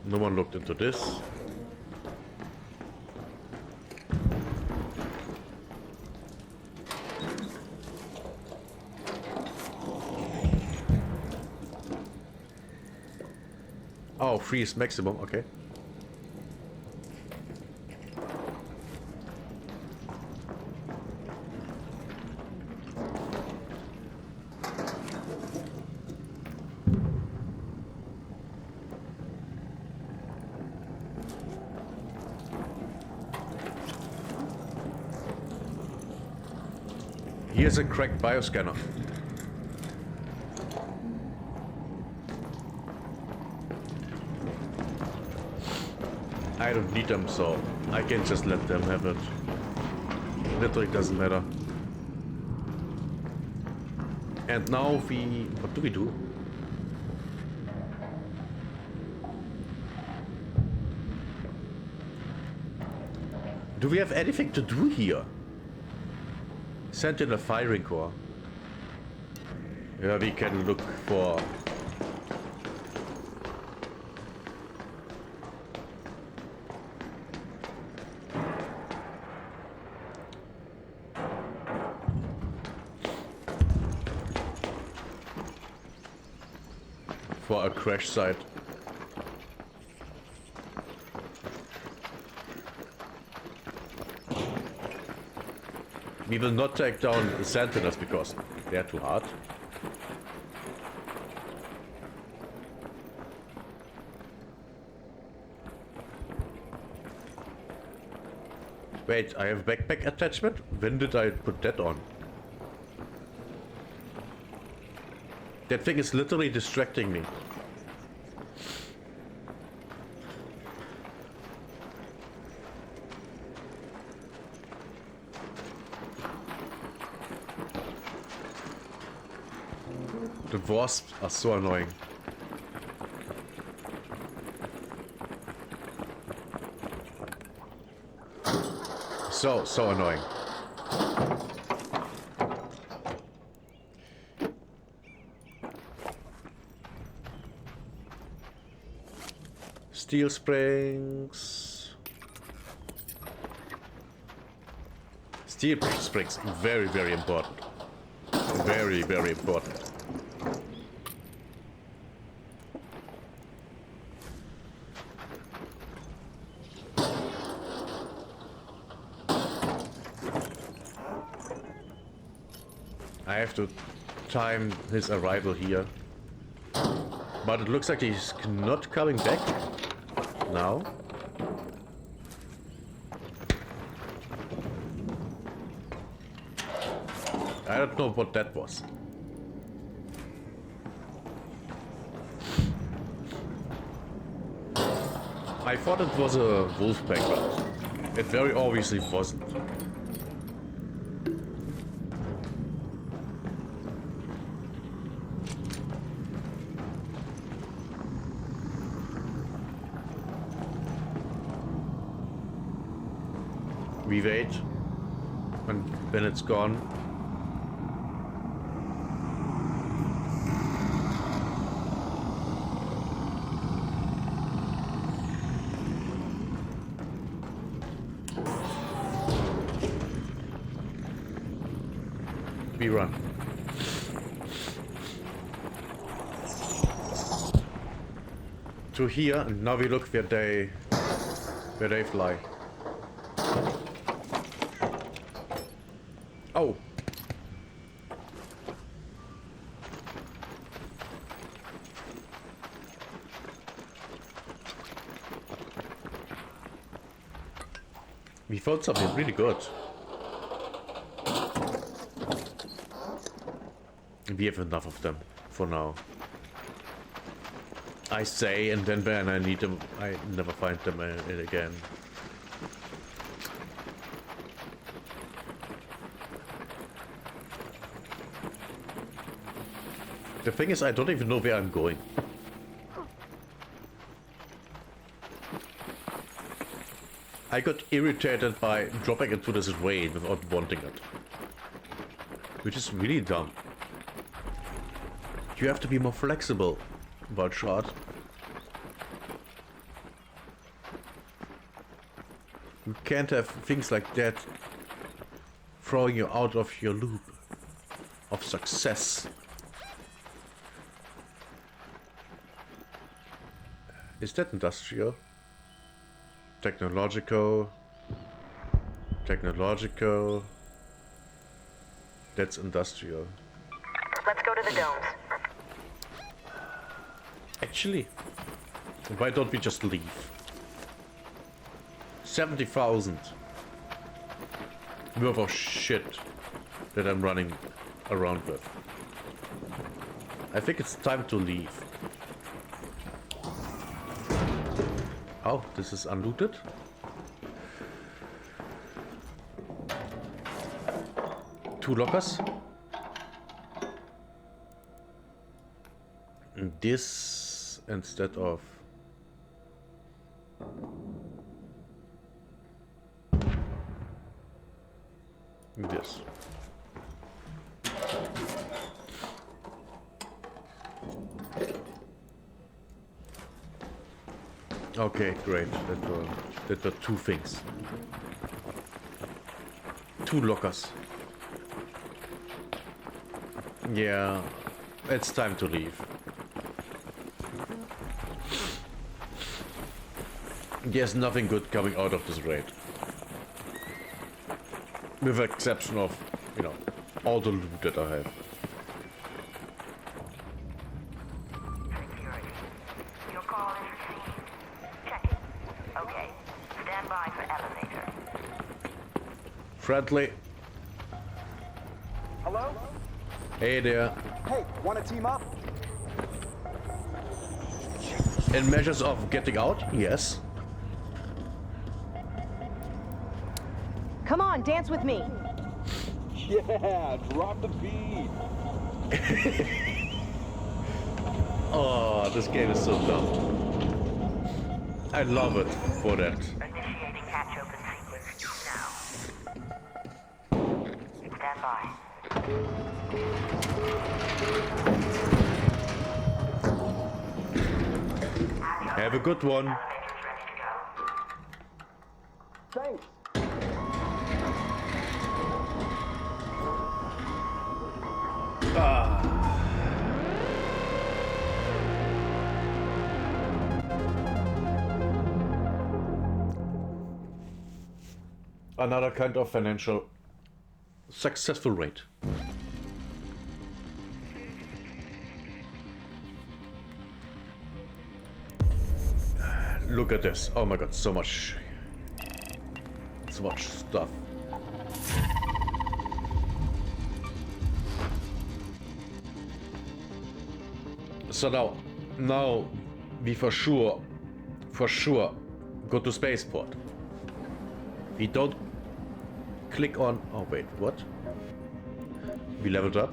No one looked into this. Oh, freeze maximum, okay. Here's a cracked bioscanner. I don't need them, so I can just let them have it. Literally doesn't matter. And now what do we do? Do we have anything to do here? Sentinel firing core. Yeah, we can look for... for a crash site. We will not take down the sentinels because they're too hard. Wait, I have backpack attachment? When did I put that on? That thing is literally distracting me. The wasps are so annoying. so annoying. Steel springs. Steel springs, very, very important. Very, very important. I have to time his arrival here. But it looks like he's not coming back now. I don't know what that was. I thought it was a wolf pack, but it very obviously wasn't. We wait, and when it's gone, we run. To here, and now we look where they fly. Oh. We found something really good. We have enough of them for now. I say, and then when I need them, I never find them again. The thing is, I don't even know where I'm going. I got irritated by dropping into this rain without wanting it. Which is really dumb. You have to be more flexible about shot. You can't have things like that throwing you out of your loop of success. Is that industrial? Technological. Technological. That's industrial. Let's go to the domes. Actually, why don't we just leave? 70,000 worth of shit that I'm running around with. I think it's time to leave. Oh, this is unlooted. Two lockers. And this instead of this. Okay, great. That were two things. Two lockers. Yeah, it's time to leave. There's nothing good coming out of this raid. With the exception of, you know, all the loot that I have. Security. Your call is received. Check it. Okay. Stand by for elevator. Friendly. Hello? Hey there. Hey, wanna team up? In measures of getting out? Yes. Come on, dance with me. Yeah, drop the beat. Oh, this game is so dumb. I love it for that. Initiating hatch open sequence now. Have a good one. Thanks. Another kind of financial successful rate. Look at this. Oh my god, so much stuff. So now we for sure go to spaceport. We don't click on, oh wait, what? We leveled up.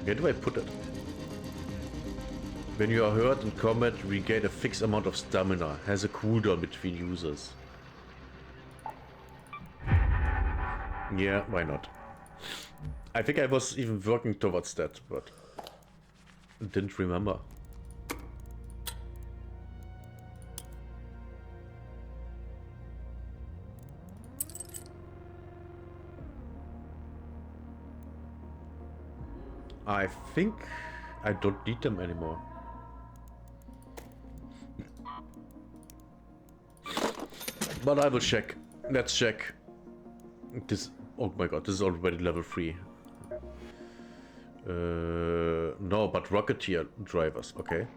Where do I put it? When you are hurt in combat, regain a fixed amount of stamina. Has a cooldown between users. Yeah, why not? I think I was even working towards that, but didn't remember. I think I don't need them anymore. But I will check. Let's check. This. Oh my god, this is already level 3. No, but Rocketeer drivers, okay.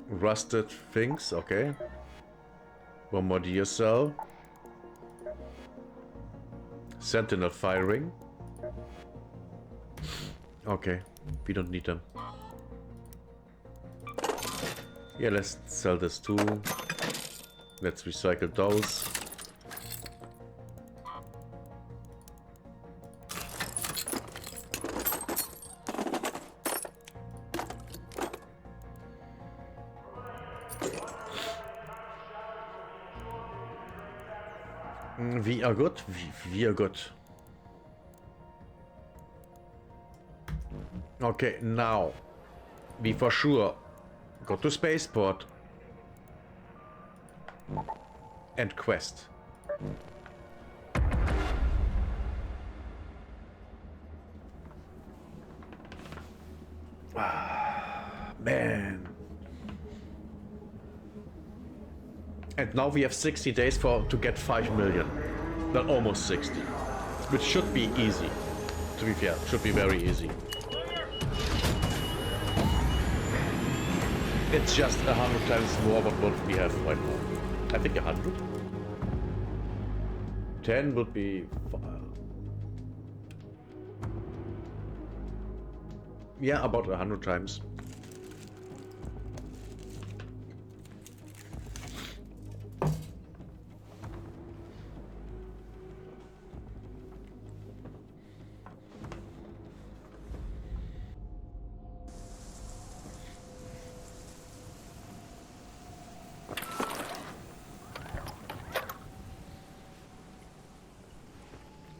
Rusted things, okay. Bombardier cell. Sentinel firing. Okay, we don't need them. Yeah, let's sell this too. Let's recycle those. We are good. We are good. Okay, now we for sure go to spaceport and quest. Man. And now we have 60 days to get 5 million. Well, almost 60. Which should be easy. To be fair, should be very easy. It's just 100 times more what we have right now. I think 100. 10 would be... yeah, about 100 times.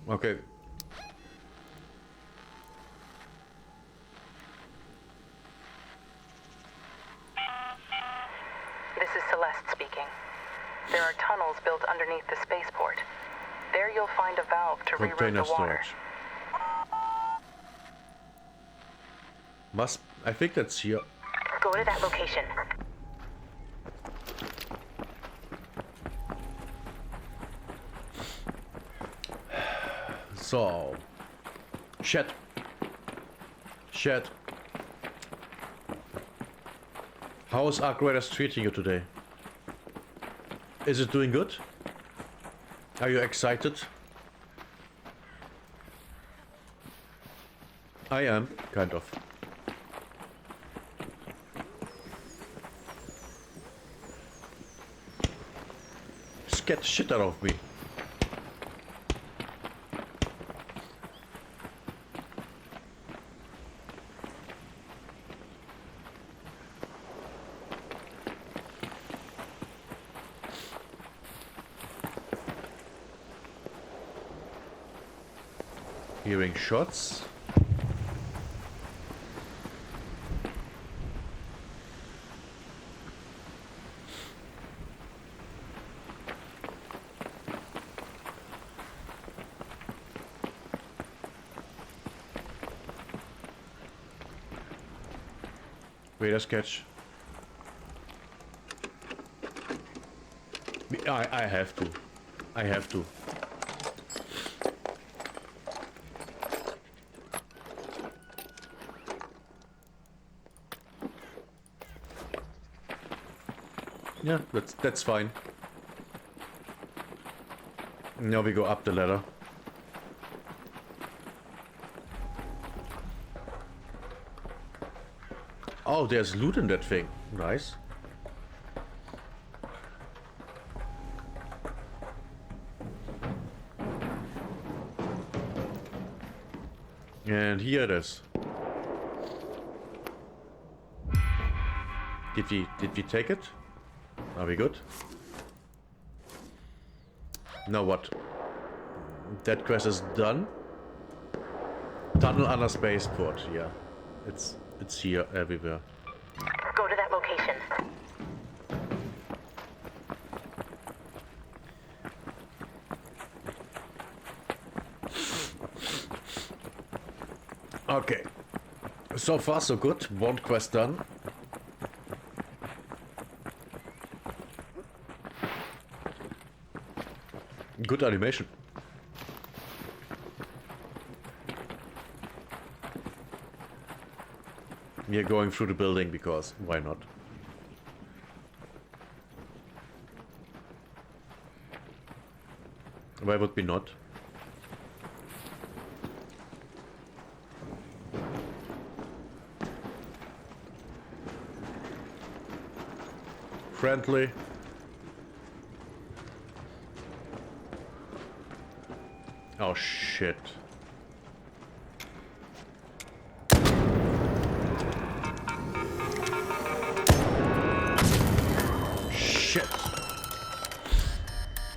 Okay. This is Celeste speaking. There are tunnels built underneath the spaceport. There you'll find a valve to reroute Container the water. storage. I think that's here. Go to that location. So, shit. How is Arcraiders treating you today? Is it doing good? Are you excited? I am, kind of. Get the shit out of me. Hearing shots. Wait, let's catch. I have to. I have to. Yeah, that's fine. Now we go up the ladder. Oh, there's loot in that thing. Nice. And here it is. Did we take it? Are we good? Now what? That quest is done. Tunnel under spaceport. Yeah, it's here everywhere. Go to that location. Okay. So far so good. One quest done. Good animation. We are going through the building because why not? Why would we not? Friendly. Oh shit. Shit.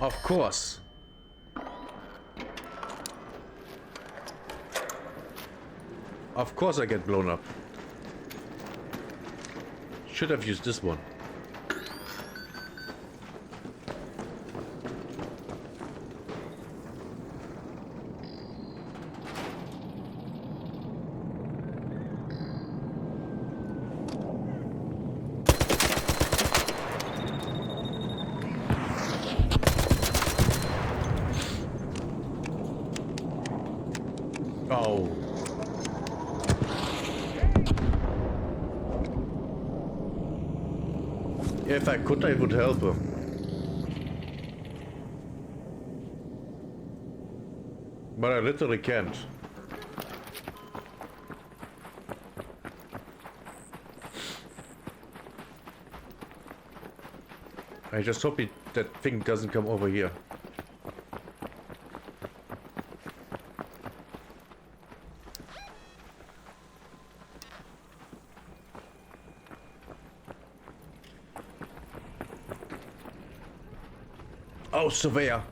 Of course. Of course I get blown up. Should have used this one. Oh. If I could, I would help him. But I literally can't. I just hope that thing doesn't come over here. Oh, surveyor.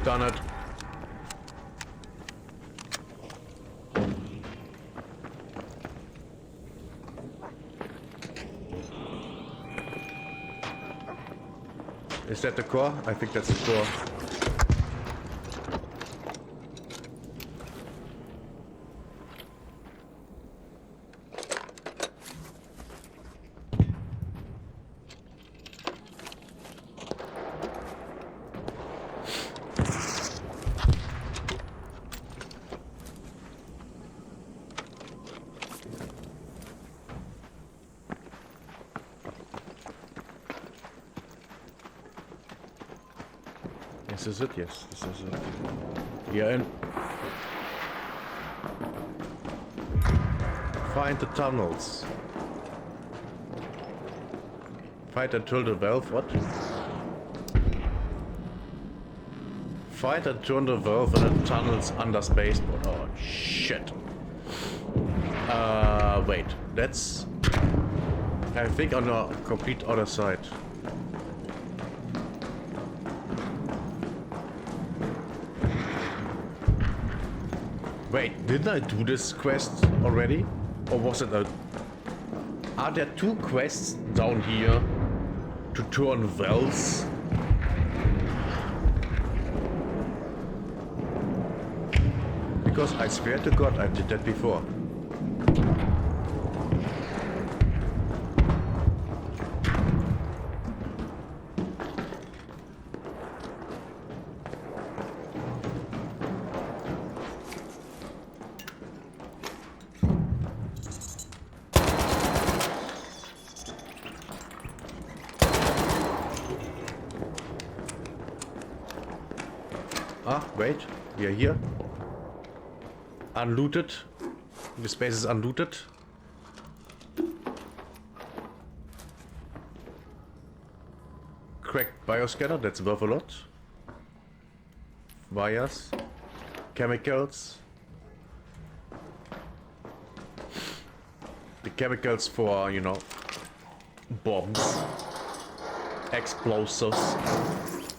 Done it. Is that the core? I think that's the core. This is it, yes, this is it. Yeah, and find the tunnels. Fight and turn the valve, what? Fight and turn the valve in the tunnels under spaceport. Oh shit. Wait, that's... I think on the complete other side. Wait, didn't I do this quest already? Or was it a... Are there two quests down here to turn valves? Because I swear to God I did that before. Ah, wait, we are here. Unlooted. The space is unlooted. Cracked bioscanner, that's worth a lot. Wires. Chemicals. The chemicals for, you know, bombs. Explosives.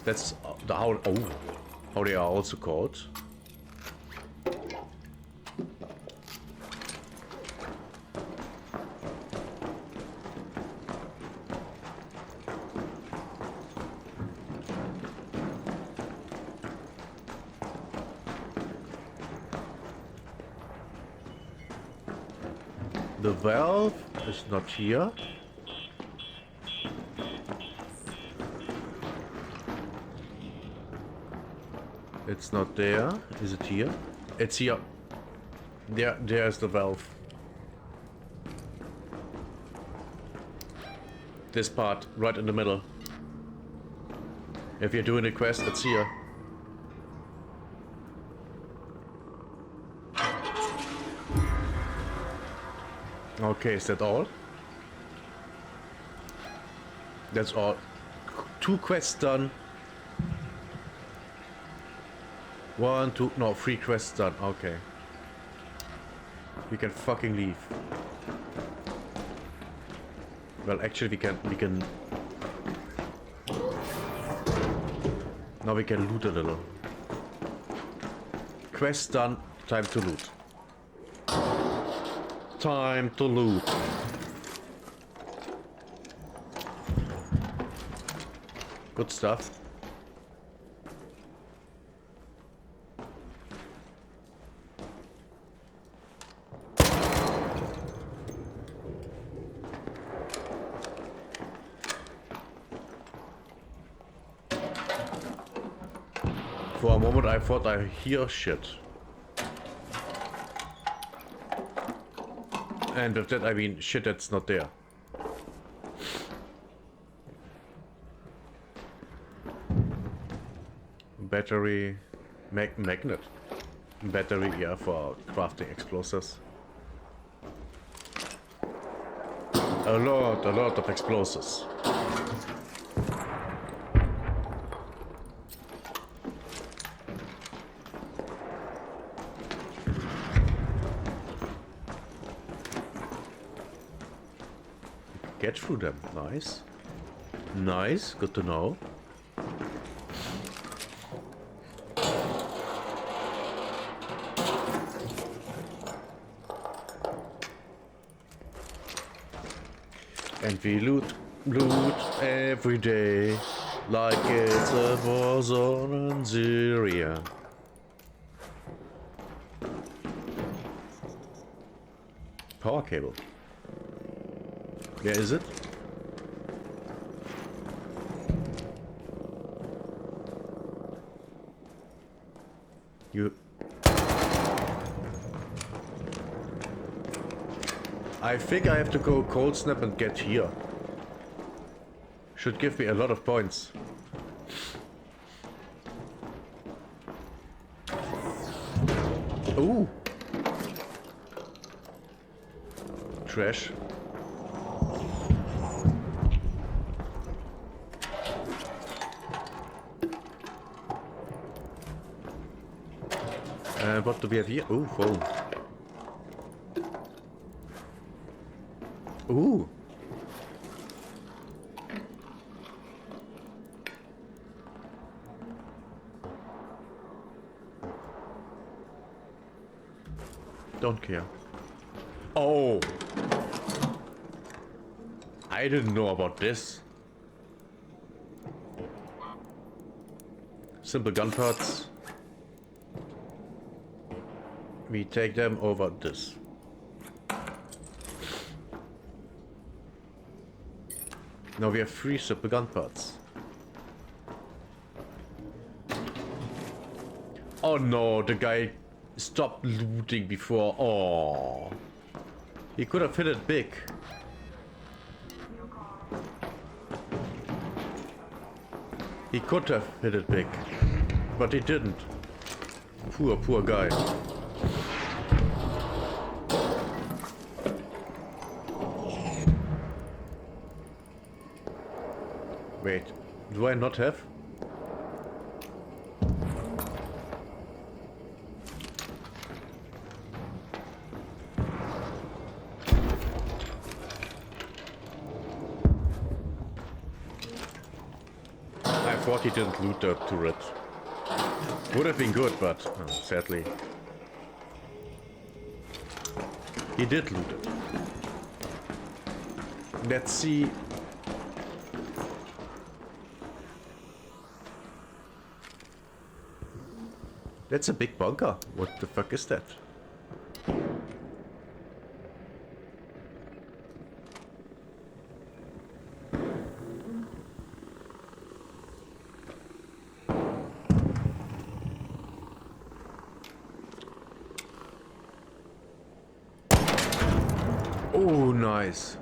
That's the how they are also called. The valve is not here. It's not there. Is it here? It's here. There's the valve. This part, right in the middle. If you're doing a quest, it's here. Okay, is that all? That's all. 2 quests done. 1, 2, no, 3 quests done. Okay. We can fucking leave. Well, actually, we can. Now we can loot a little. Quest done. Time to loot. Time to loot. Good stuff. For a moment I thought I hear shit. And with that I mean shit that's not there. Battery... magnet. Battery, yeah, for crafting explosives. A lot of explosives. Get through them. Nice. Nice. Good to know. And we loot every day like it's a war zone in Syria. Power cable. Where is it? You... I think I have to go cold snap and get here. Should give me a lot of points. Ooh. Trash. What do we have here? Ooh, phone. Ooh. Don't care. Oh. I didn't know about this. Simple gun parts. We take them over this. Now we have 3 simple gun parts. Oh no, the guy stopped looting before. Oh, he could have hit it big. He could have hit it big, but he didn't. Poor guy. Wait, do I not have? I thought he didn't loot the turret. Would have been good, but sadly. He did loot it. Let's see. That's a big bunker. What the fuck is that? Oh, nice.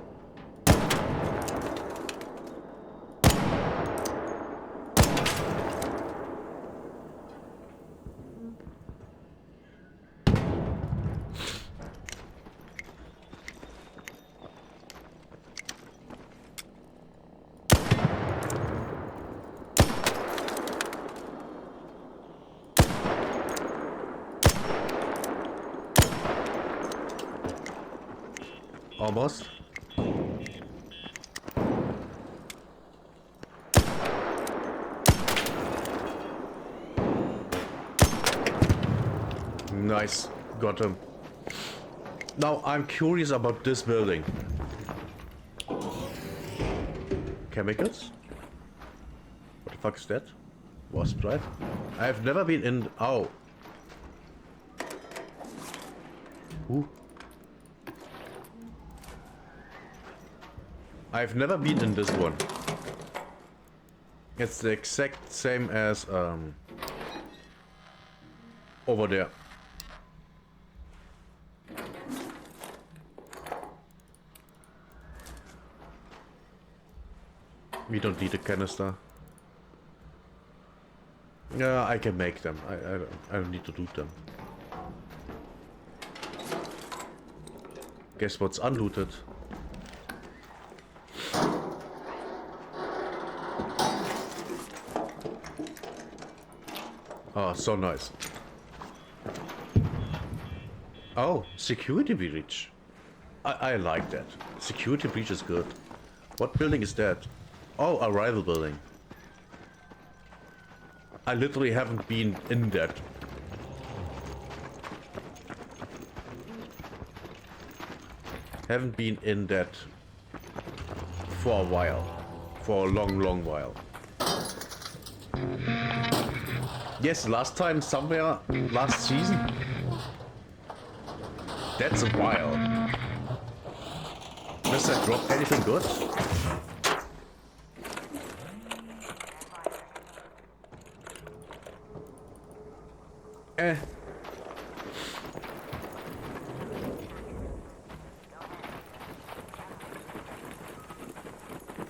Almost. Nice. Got him. Now I'm curious about this building. Chemicals? What the fuck is that? Wasp drive? I've never been in... Oh. Ooh. I've never been in this one. It's the exact same as over there. We don't need a canister. Yeah, I can make them. I don't need to loot them. Guess what's unlooted? Oh, so nice. Oh, security breach. I like that. Security breach is good. What building is that? Oh, a rival building. I literally haven't been in that. Haven't been in that for a while. For a long while. Yes, last time somewhere, last season. That's a while. Does that drop anything good? Eh.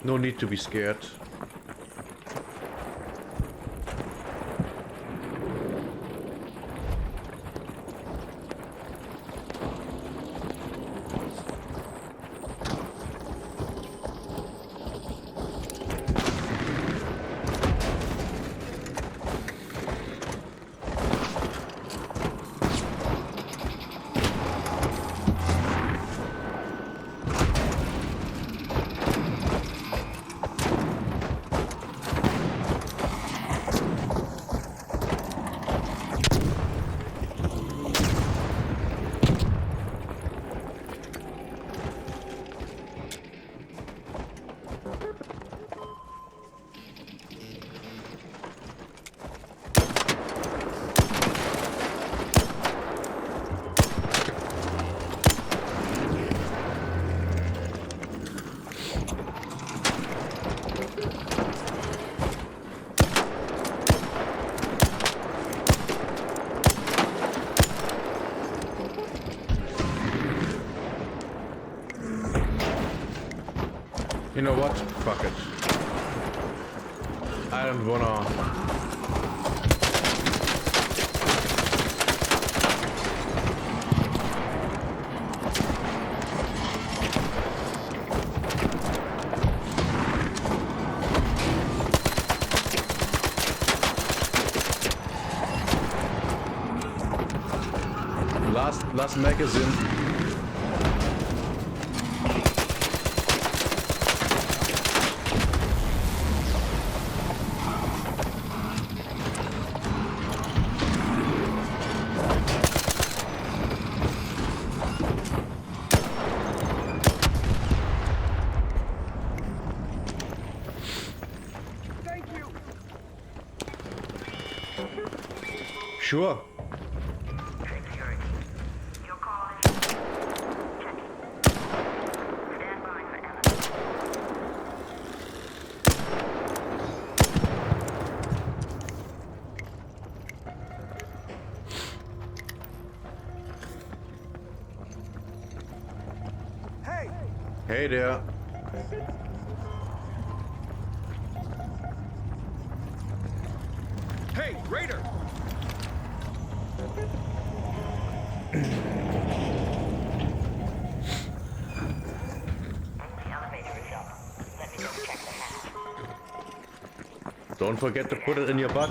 No need to be scared. You know what? Fuck it. I don't wanna... Last magazine. Thank you. Sure. Hey there. Hey, Raider! Don't forget to put it in your butt.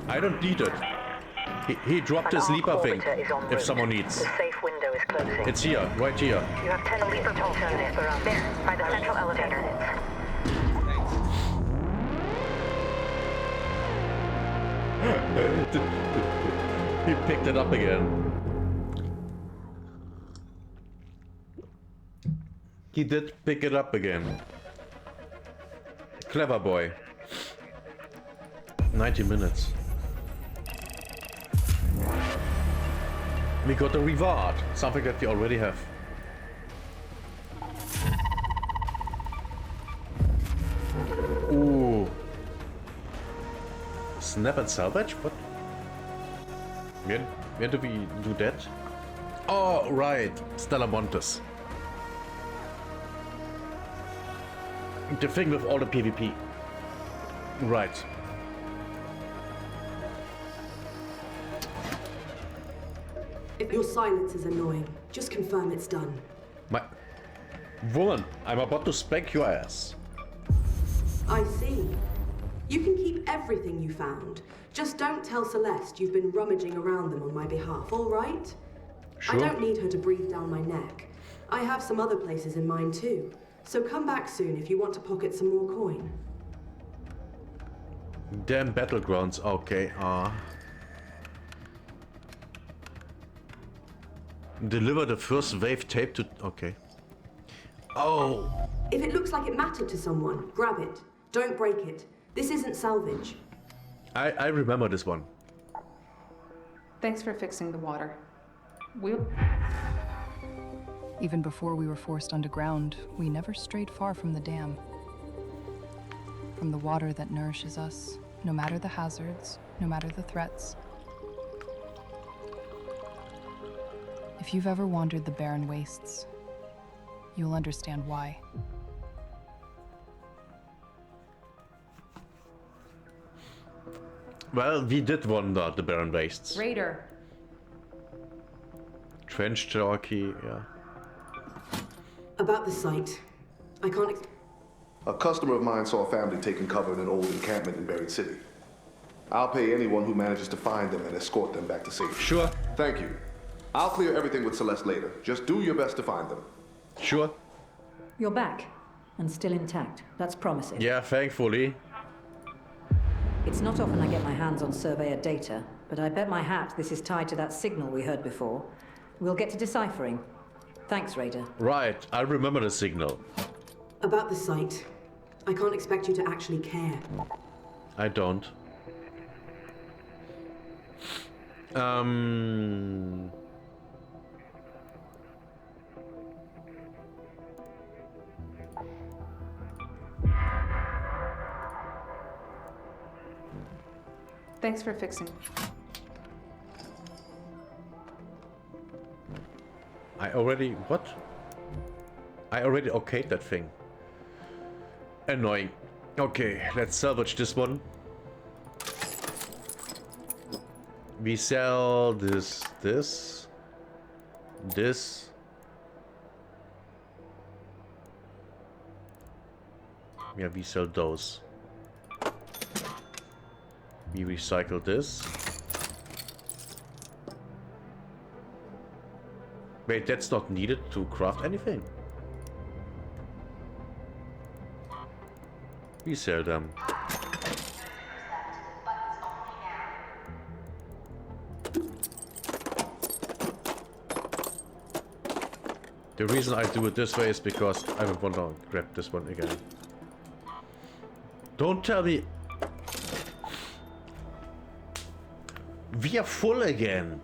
I don't need it. He dropped his leaper thing, if someone needs. The safe window is closing. It's here, right here. You have 10 leaper units around there, by the central elevator. He picked it up again. He did pick it up again. Clever boy. 90 minutes. We got a reward, something that we already have. Ooh. Snap and salvage? What? Where do we do that? Oh, right. Stella Montes. The thing with all the PvP. Right. If your silence is annoying, just confirm it's done. My... Woman, I'm about to spank your ass. I see. You can keep everything you found. Just don't tell Celeste you've been rummaging around them on my behalf, all right? Sure. I don't need her to breathe down my neck. I have some other places in mind too. So come back soon if you want to pocket some more coin. Damn battlegrounds, okay, Deliver the first wave tape to... okay. Oh! If it looks like it mattered to someone, grab it. Don't break it. This isn't salvage. I remember this one. Thanks for fixing the water. Even before we were forced underground, we never strayed far from the dam. From the water that nourishes us, no matter the hazards, no matter the threats. If you've ever wandered the barren wastes, you'll understand why. Well, we did wander the barren wastes. Raider. Trench jockey, yeah. About the site. I can't... A customer of mine saw a family taking cover in an old encampment in Buried City. I'll pay anyone who manages to find them and escort them back to safety. Sure. Thank you. I'll clear everything with Celeste later. Just do your best to find them. Sure. You're back, and still intact. That's promising. Yeah, thankfully. It's not often I get my hands on surveyor data, but I bet my hat this is tied to that signal we heard before. We'll get to deciphering. Thanks, Raider. Right, I remember the signal. About the site. I can't expect you to actually care. I don't. Thanks for fixing. I already... What? I already okayed that thing. Annoying. Okay, let's salvage this one. We sell this. Yeah, we sell those. We recycle this. Wait, that's not needed to craft anything. We sell them. The reason I do it this way is because I would want to grab this one again. Don't tell me... We are full again.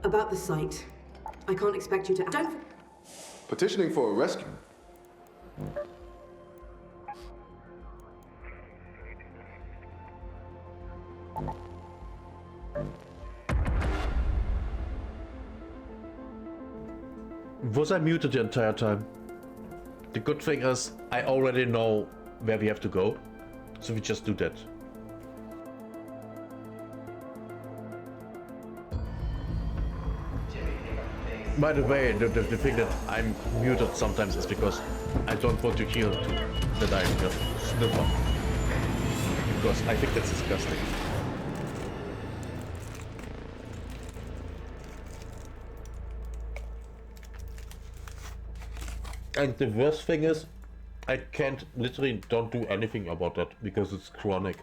About the site. I can't expect you to... Don't... Petitioning for a rescue. Was I muted the entire time? The good thing is, I already know where we have to go, so we just do that. By the way, the thing that I'm muted sometimes is because I don't want to hear that I'm a sniffer. Because I think that's disgusting. And the worst thing is, I can't, literally don't do anything about that because it's chronic.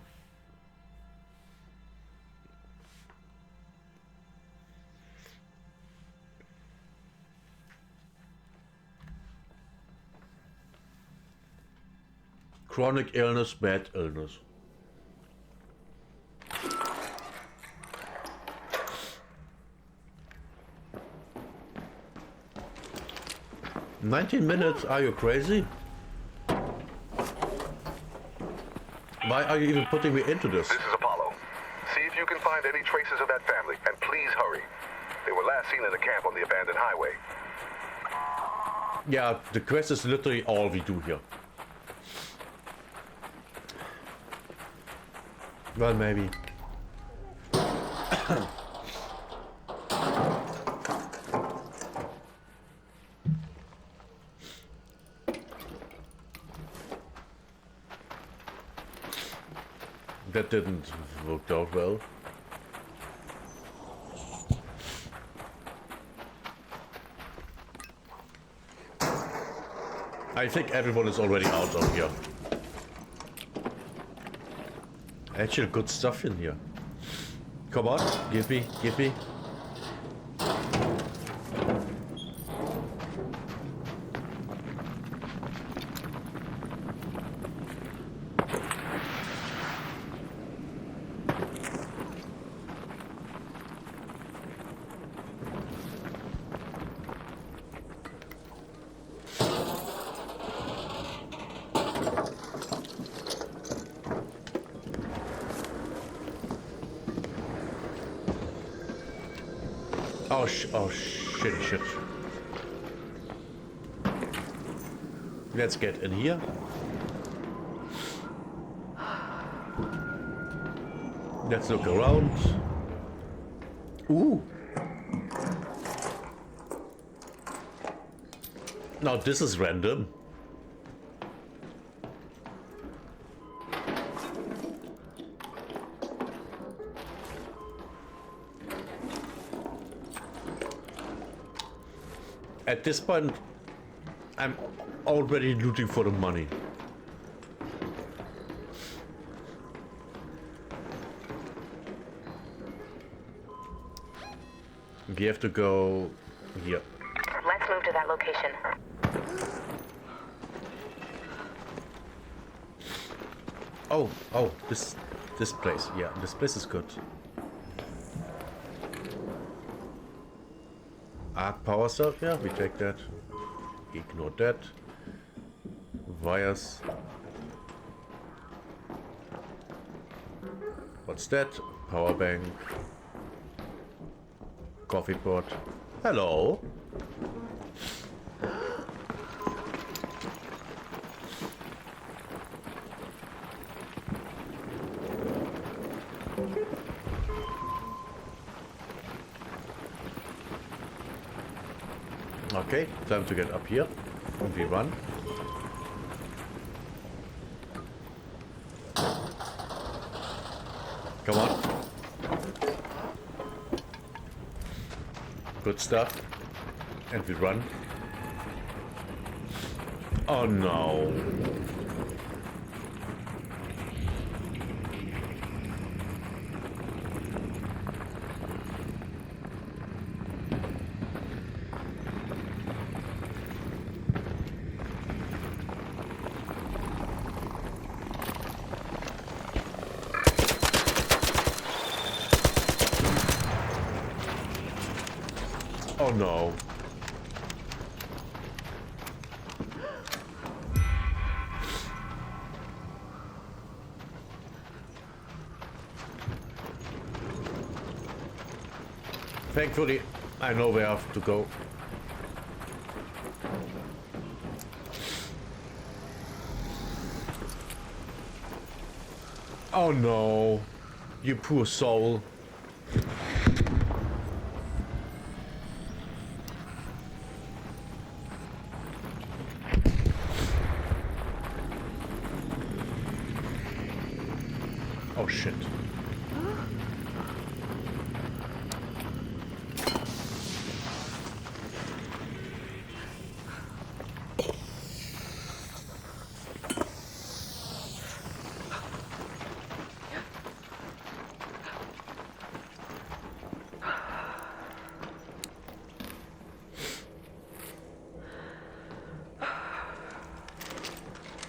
Chronic illness, bad illness. "19 minutes? Are you crazy? Why are you even putting me into this?" This is Apollo. See if you can find any traces of that family, and please hurry. They were last seen in a camp on the abandoned highway. Yeah, the quest is literally all we do here. Well, maybe. That didn't work out well. I think everyone is already out of here. Actually, good stuff in here. Come on, give me, give me. Oh shit. Let's get in here. Let's look around. Ooh. Now this is random. At this point, I'm already looting for the money. We have to go here. Let's move to that location. Oh, this place. Yeah, this place is good. Arc power cell, yeah, we take that. Ignore that. Wires. What's that? Power bank. Coffee pot. Hello. Okay, time to get up here. And we run. Come on. Good stuff. And we run. Oh no. Oh no. Thankfully, I know where I have to go. Oh no, you poor soul. Oh shit.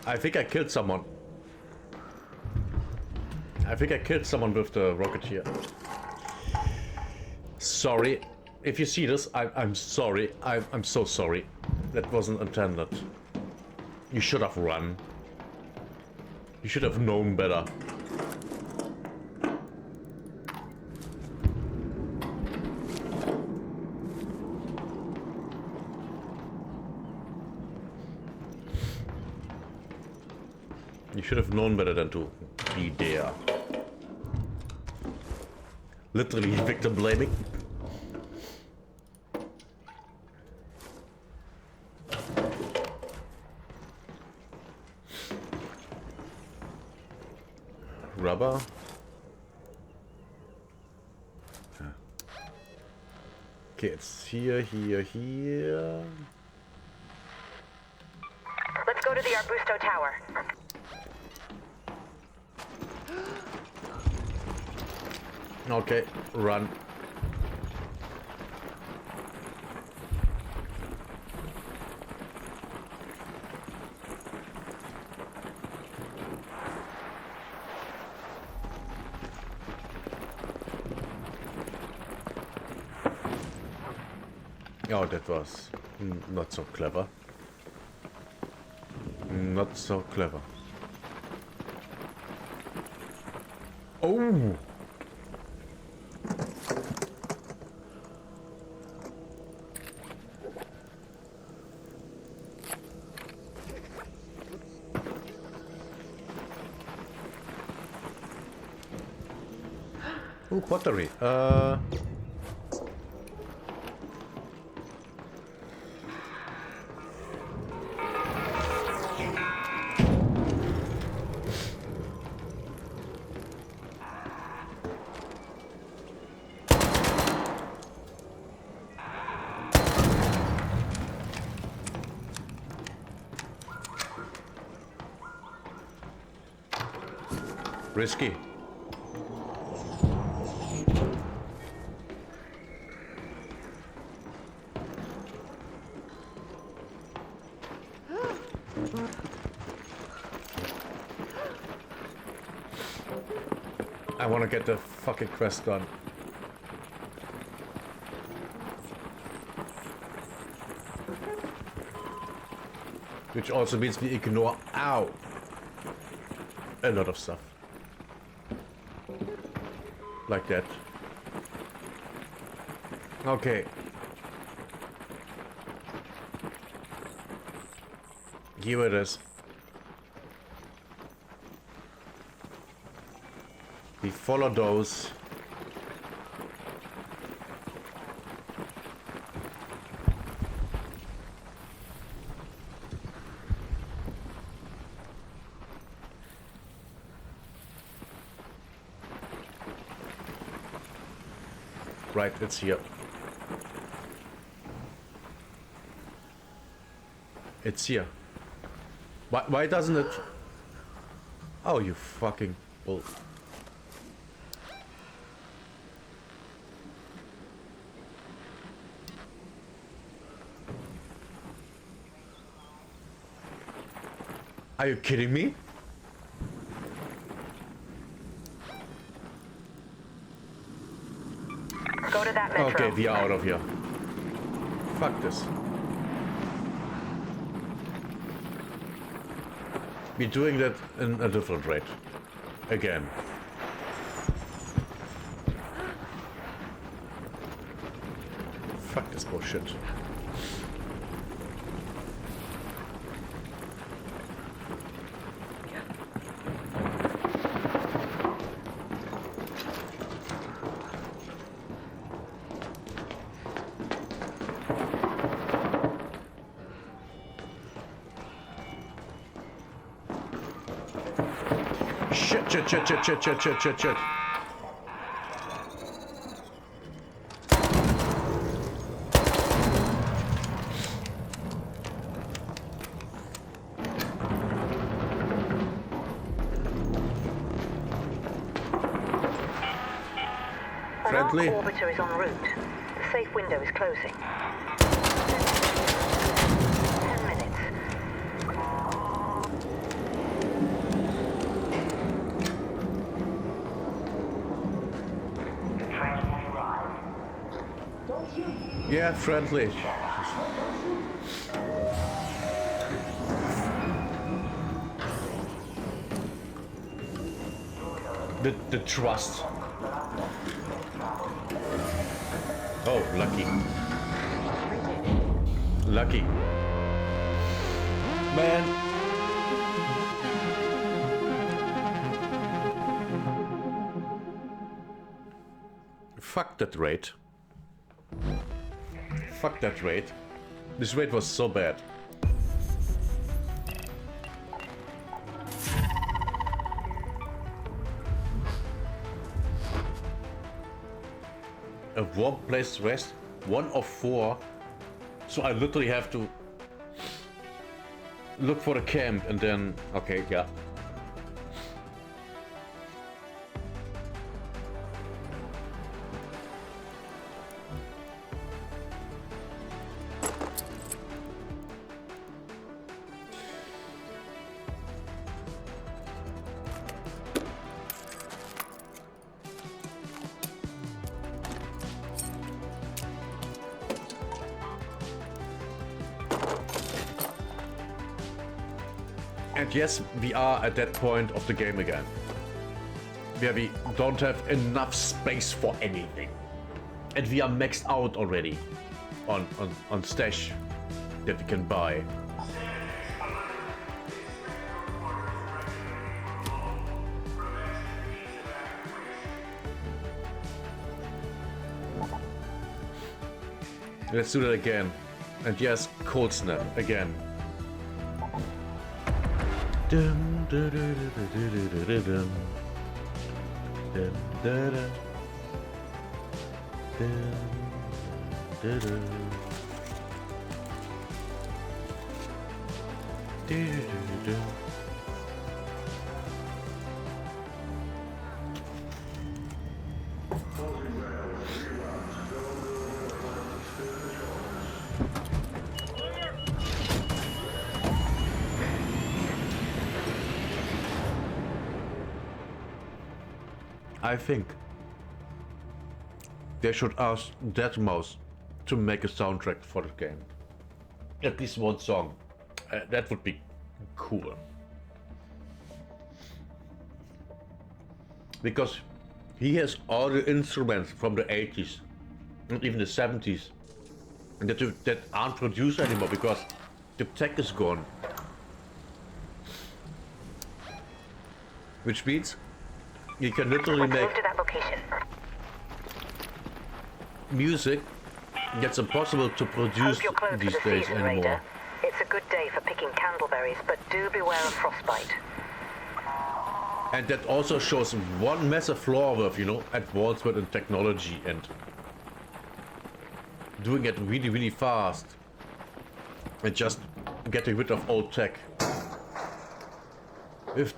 I think I killed someone. I think I killed someone with the rocket here. Sorry. If you see this, I'm sorry. I'm so sorry. That wasn't intended. You should have run. You should have known better. You should have known better than to be there. Literally victim blaming. Rubber. Okay, it's here. Let's go to the Arbusto Tower. Okay, run. Oh, that was not so clever. Not so clever. Oh! Oh, pottery. Risky. I want to get the fucking quest done. Which also means we ignore, ow, a lot of stuff. Like that. Okay. Here it is. We follow those. Right, it's here. It's here. Why doesn't it? Oh, you fucking bull. Are you kidding me? Go to that metro. Okay, we are out of here. Fuck this. We're doing that in a different rate. Again. Fuck this bullshit. Shit. Friendly. An arc orbiter is en route. The safe window is closing. 10 minutes. Yeah, friendly. The trust. Oh, lucky. Lucky. Man. Fuck that raid. Fuck that raid. This raid was so bad. A warm place to rest? 1 of 4. So I literally have to look for a camp and then... Okay, yeah. And yes, we are at that point of the game again, where we don't have enough space for anything. And we are maxed out already on stash that we can buy. Let's do that again. And yes, cold snap again. Dum, da, da, da, da, da, da, dum. Dum, da, da. Dum, da, da. Da, da, da, da. I think they should ask Deadmau5 to make a soundtrack for the game. At least one song. That would be cool. Because he has all the instruments from the 80s and even the 70s that aren't produced anymore because the tech is gone. Which means you can literally make to that location. music that's impossible to produce Hope you're closed these for the days season, anymore. Raider. It's a good day for picking candleberries, but do beware of frostbite. And that also shows one massive flaw with, you know, advancement in technology and doing it really, really fast and just getting rid of old tech. If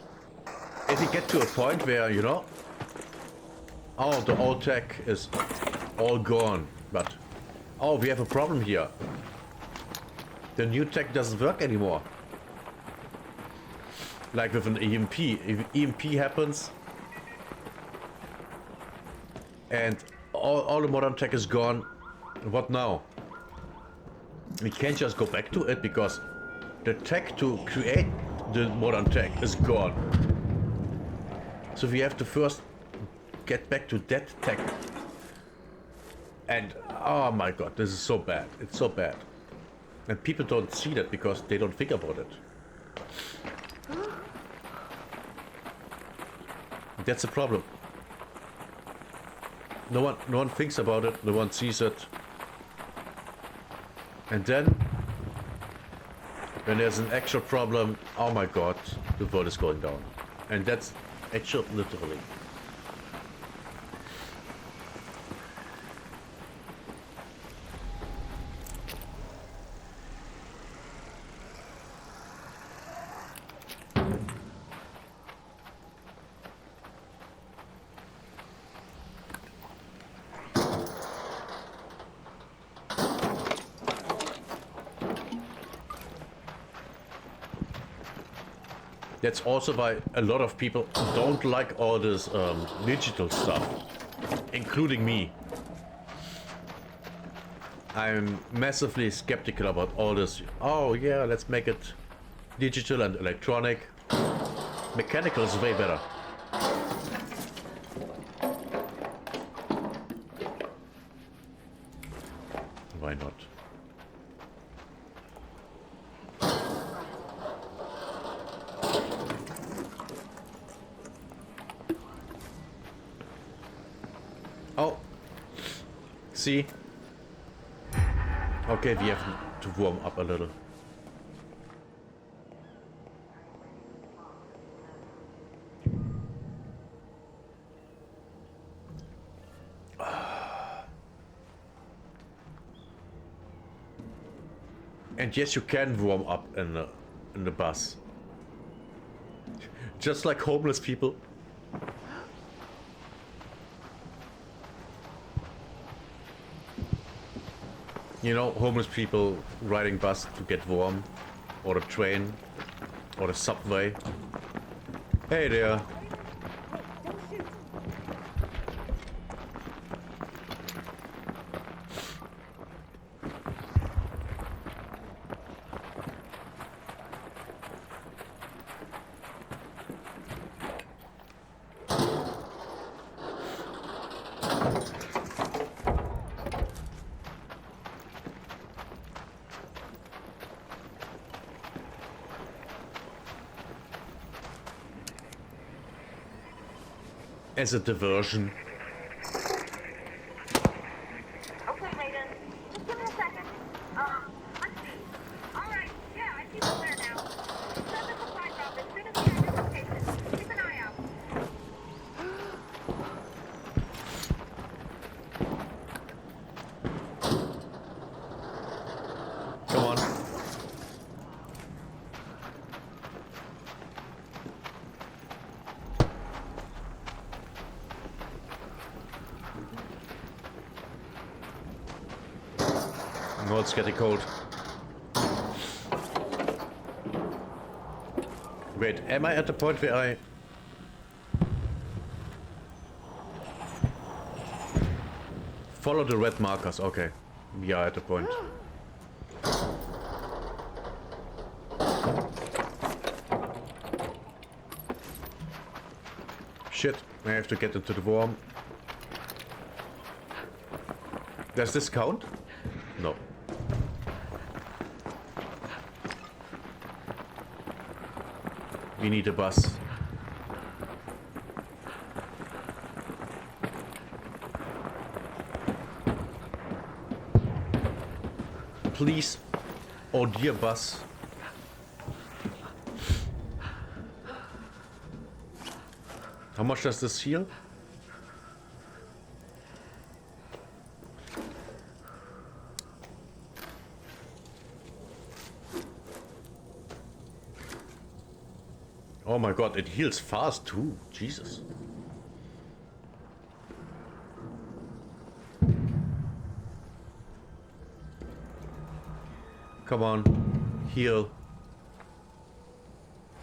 you get to a point where, you know, oh, the old tech is all gone, but oh, we have a problem here. The new tech doesn't work anymore. Like with an EMP. If EMP happens and all the modern tech is gone, what now? We can't just go back to it because the tech to create the modern tech is gone. So we have to first get back to that tech. And oh my god, this is so bad. It's so bad. And people don't see that because they don't think about it. That's the problem. No one thinks about it, no one sees it. And then when there's an actual problem, oh my god, the world is going down. And that's actual literally. That's also why a lot of people don't like all this digital stuff, including me. I'm massively skeptical about all this. Oh yeah, let's make it digital and electronic. Mechanical is way better. Why not? Oh, see? Okay, we have to warm up a little. And yes, you can warm up in the bus. Just like homeless people. You know, homeless people riding bus to get warm, or the train, or the subway. Hey there. As a diversion. Okay, Raiden. Just give me a second. Let's see. All right. Yeah, I see the flare now. Send the supply drop as soon as we have your location. Keep an eye out. Come on. Oh, it's getting cold. Wait, am I at the point where I... Follow the red markers, okay. We are at the point. Shit, I have to get into the worm. Does this count? No. We need a bus. Please, oh dear bus. How much does this heal? Oh my god, it heals fast too. Jesus. Come on, heal.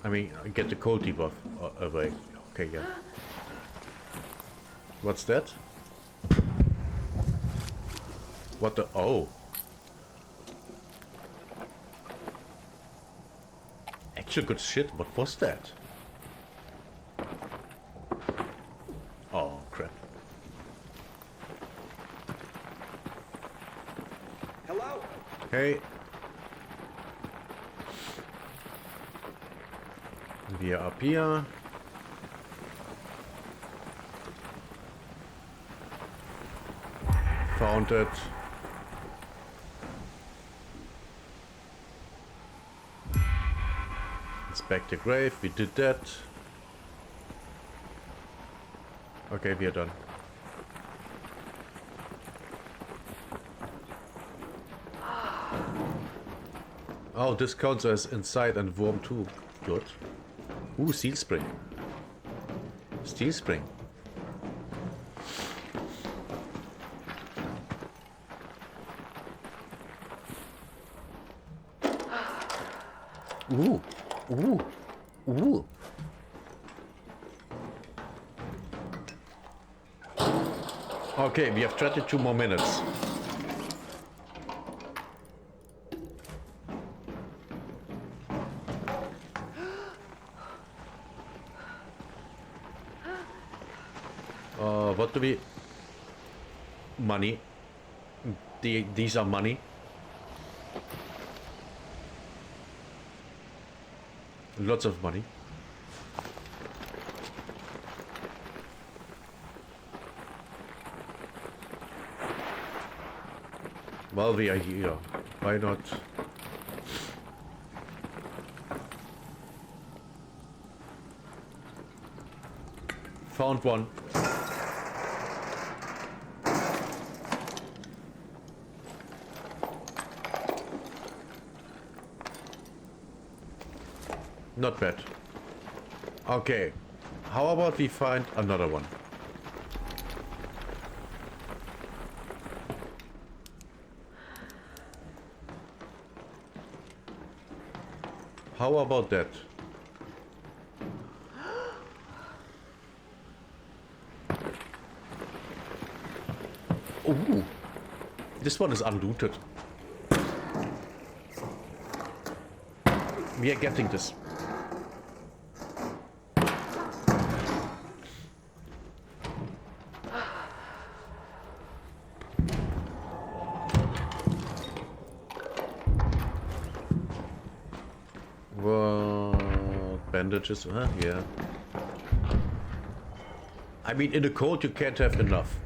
I mean, get the cold debuff away. Okay, yeah. What's that? What the? Oh. Actual good shit. What was that? Oh, crap. Hello? Hey. We are up here. Found it. Inspect the grave. We did that. Okay, we are done. Oh, this counts as inside and warm too. Good. Ooh, steel spring. Steel spring. Ooh. Ooh. Ooh. Okay, we have 22 more minutes. What do we... Money. These are money. Lots of money. While we are here, why not? Found one. Not bad. Okay. How about we find another one? How about that? Ooh. This one is unlooted. We are getting this. What? Bandages? Huh? Yeah. I mean, in the cold you can't have enough.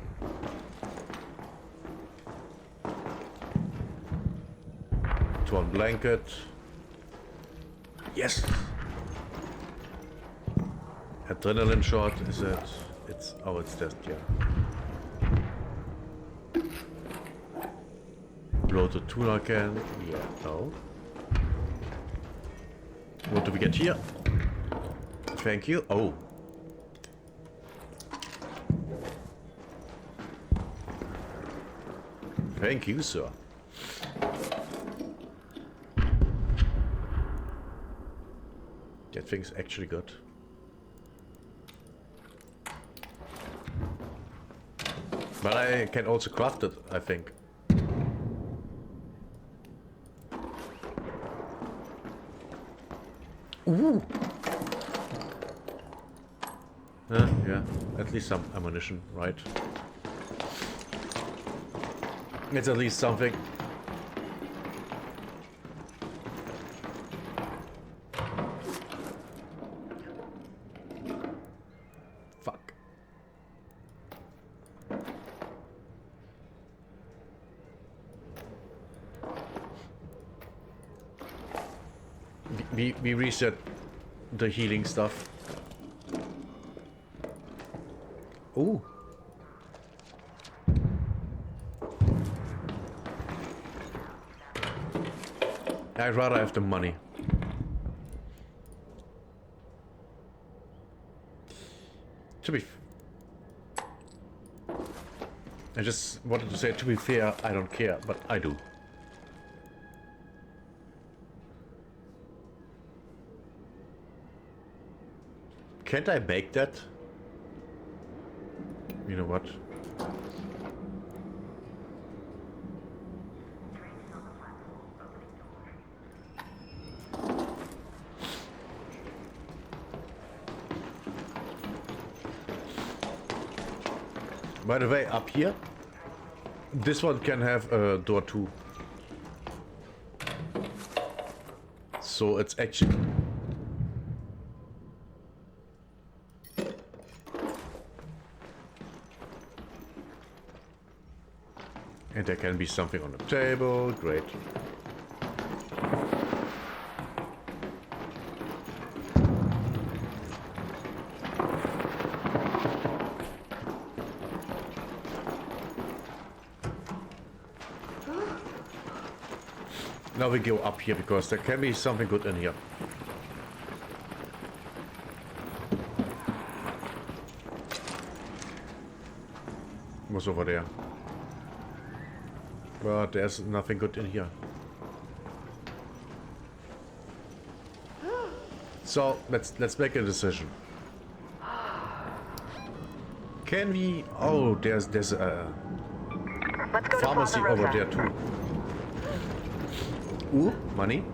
One blanket. Yes. Adrenaline shot. Is it? It's it's that. Yeah. Bloated tuna can. Yeah. No. What do we get here? Thank you. Oh. Thank you, sir. That thing's actually good. But I can also craft it, I think. Ooh! Yeah, at least some ammunition, right? It's at least something. We reset the healing stuff. Ooh. I'd rather have the money. To be I just wanted to say, to be fair, I don't care, but I do. Can't I bake that? You know what? By the way, up here, this one can have a door too. So it's actually... And there can be something on the table, great. Now we go up here because there can be something good in here. What's over there? But there's nothing good in here. So let's make a decision. Can we? Oh, there's a pharmacy over there too. Ooh, money.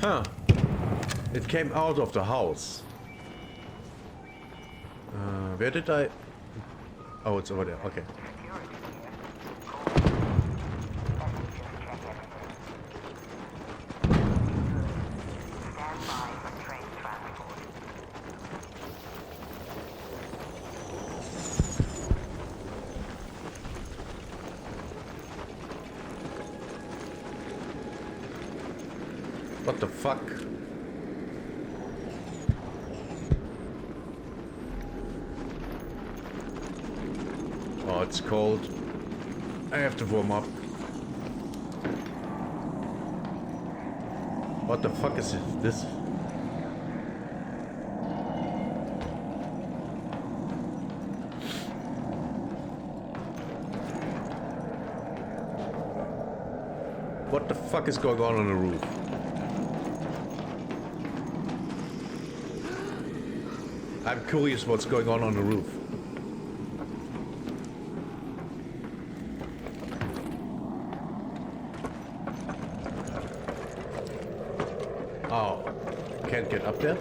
Huh. It came out of the house. Where did I... Oh, it's over there. Okay. What the fuck? it's cold. I have to warm up. What the fuck is this? What the fuck is going on the roof? I'm curious what's going on the roof. Oh, can't get up there?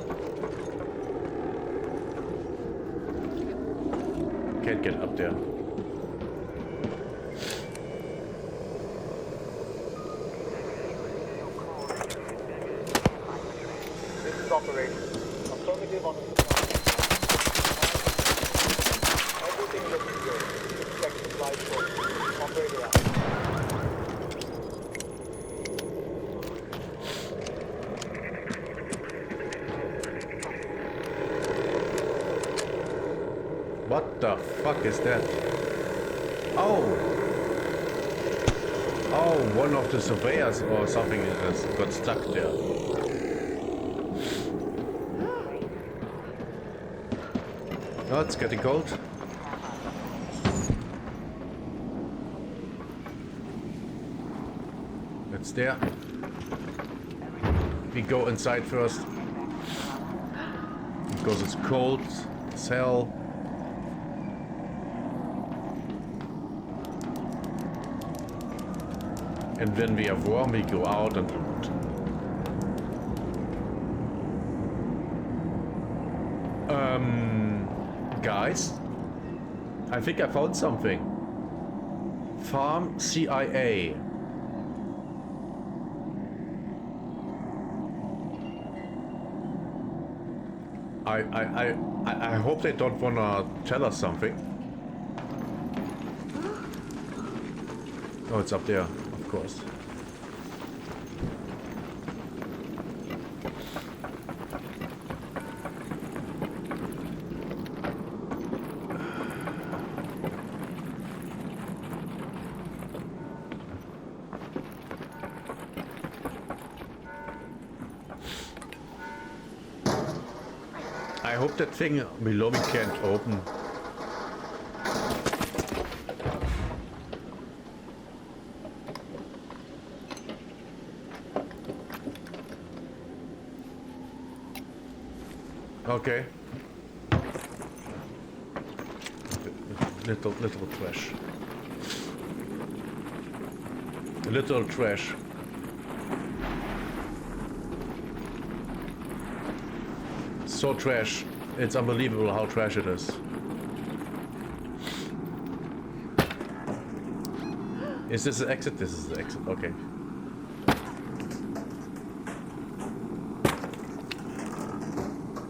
Can't get up there. This is operation. Affirmative on the supply. Everything looks good. Check supply source. Operator out. What the fuck is that? Oh! Oh, one of the surveyors or something has got stuck there. Oh, it's getting cold. It's there. We go inside first. Because it's cold as hell. And when we are warm, we go out and loot. Guys, I think I found something. Farm CIA. I hope they don't wanna tell us something. Oh, it's up there, of course. I hope that thing below me can't open. Okay. Little trash. Little trash. So trash. It's unbelievable how trash it is. Is this the exit? This is the exit. Okay.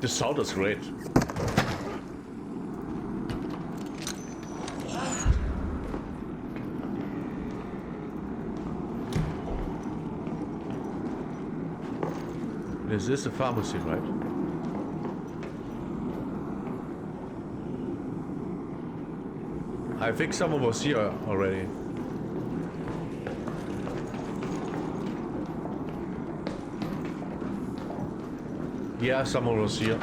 The sound is great. This is a pharmacy, right? I think someone was here already. Yeah, someone was here.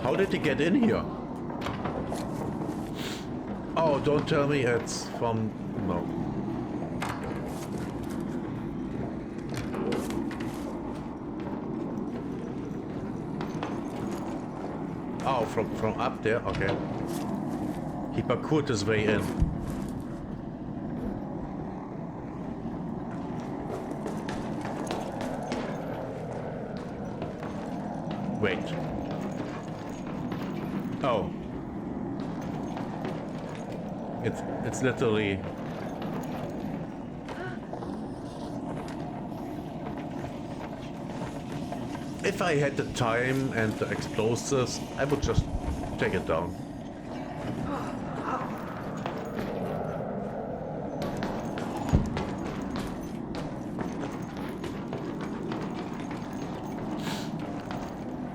How did he get in here? Oh, don't tell me it's from... no. Oh, from up there? Okay. He parkoured his way in. Wait. Oh. It's literally... If I had the time and the explosives, I would just take it down.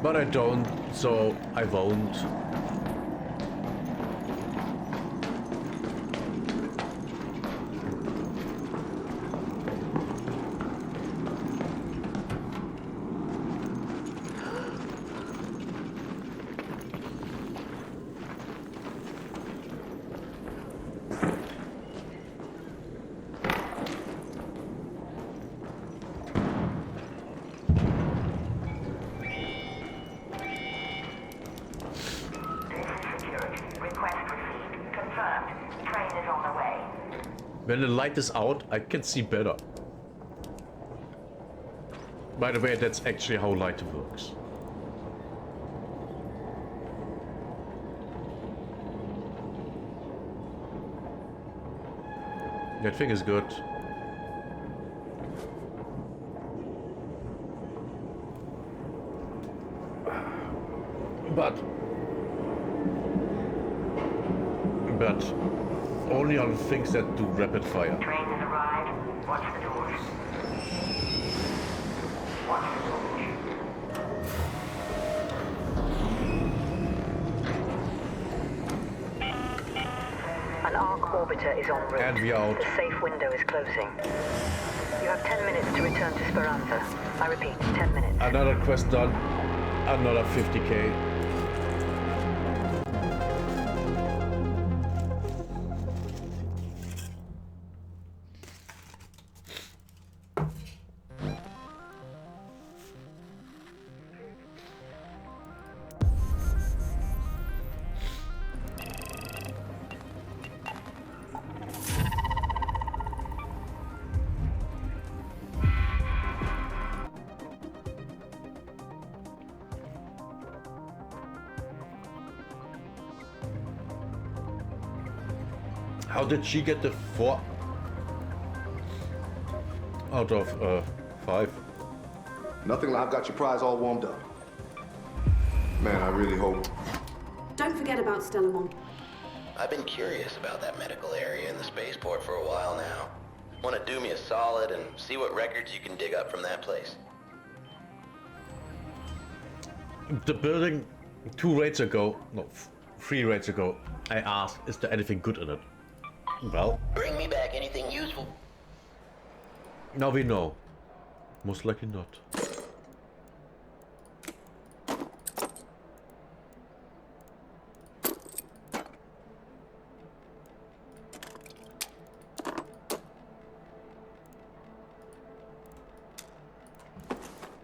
But I don't, so I won't. When the light is out, I can see better. By the way, that's actually how light works. That thing is good. But only on things that do rapid fire. Train has arrived. Watch the doors. Watch the doors. An arc orbiter is en route. And we out. The safe window is closing. You have 10 minutes to return to Speranza. I repeat, 10 minutes. Another quest done. Another 50k. How did she get the 4 out of 5? Nothing like I've got your prize all warmed up. Man, I really hope. Don't forget about Stella 1. I've been curious about that medical area in the spaceport for a while now. Want to do me a solid and see what records you can dig up from that place? The building 2 raids ago, no, 3 raids ago, I asked, is there anything good in it? Well, bring me back anything useful. Now we know. Most likely not.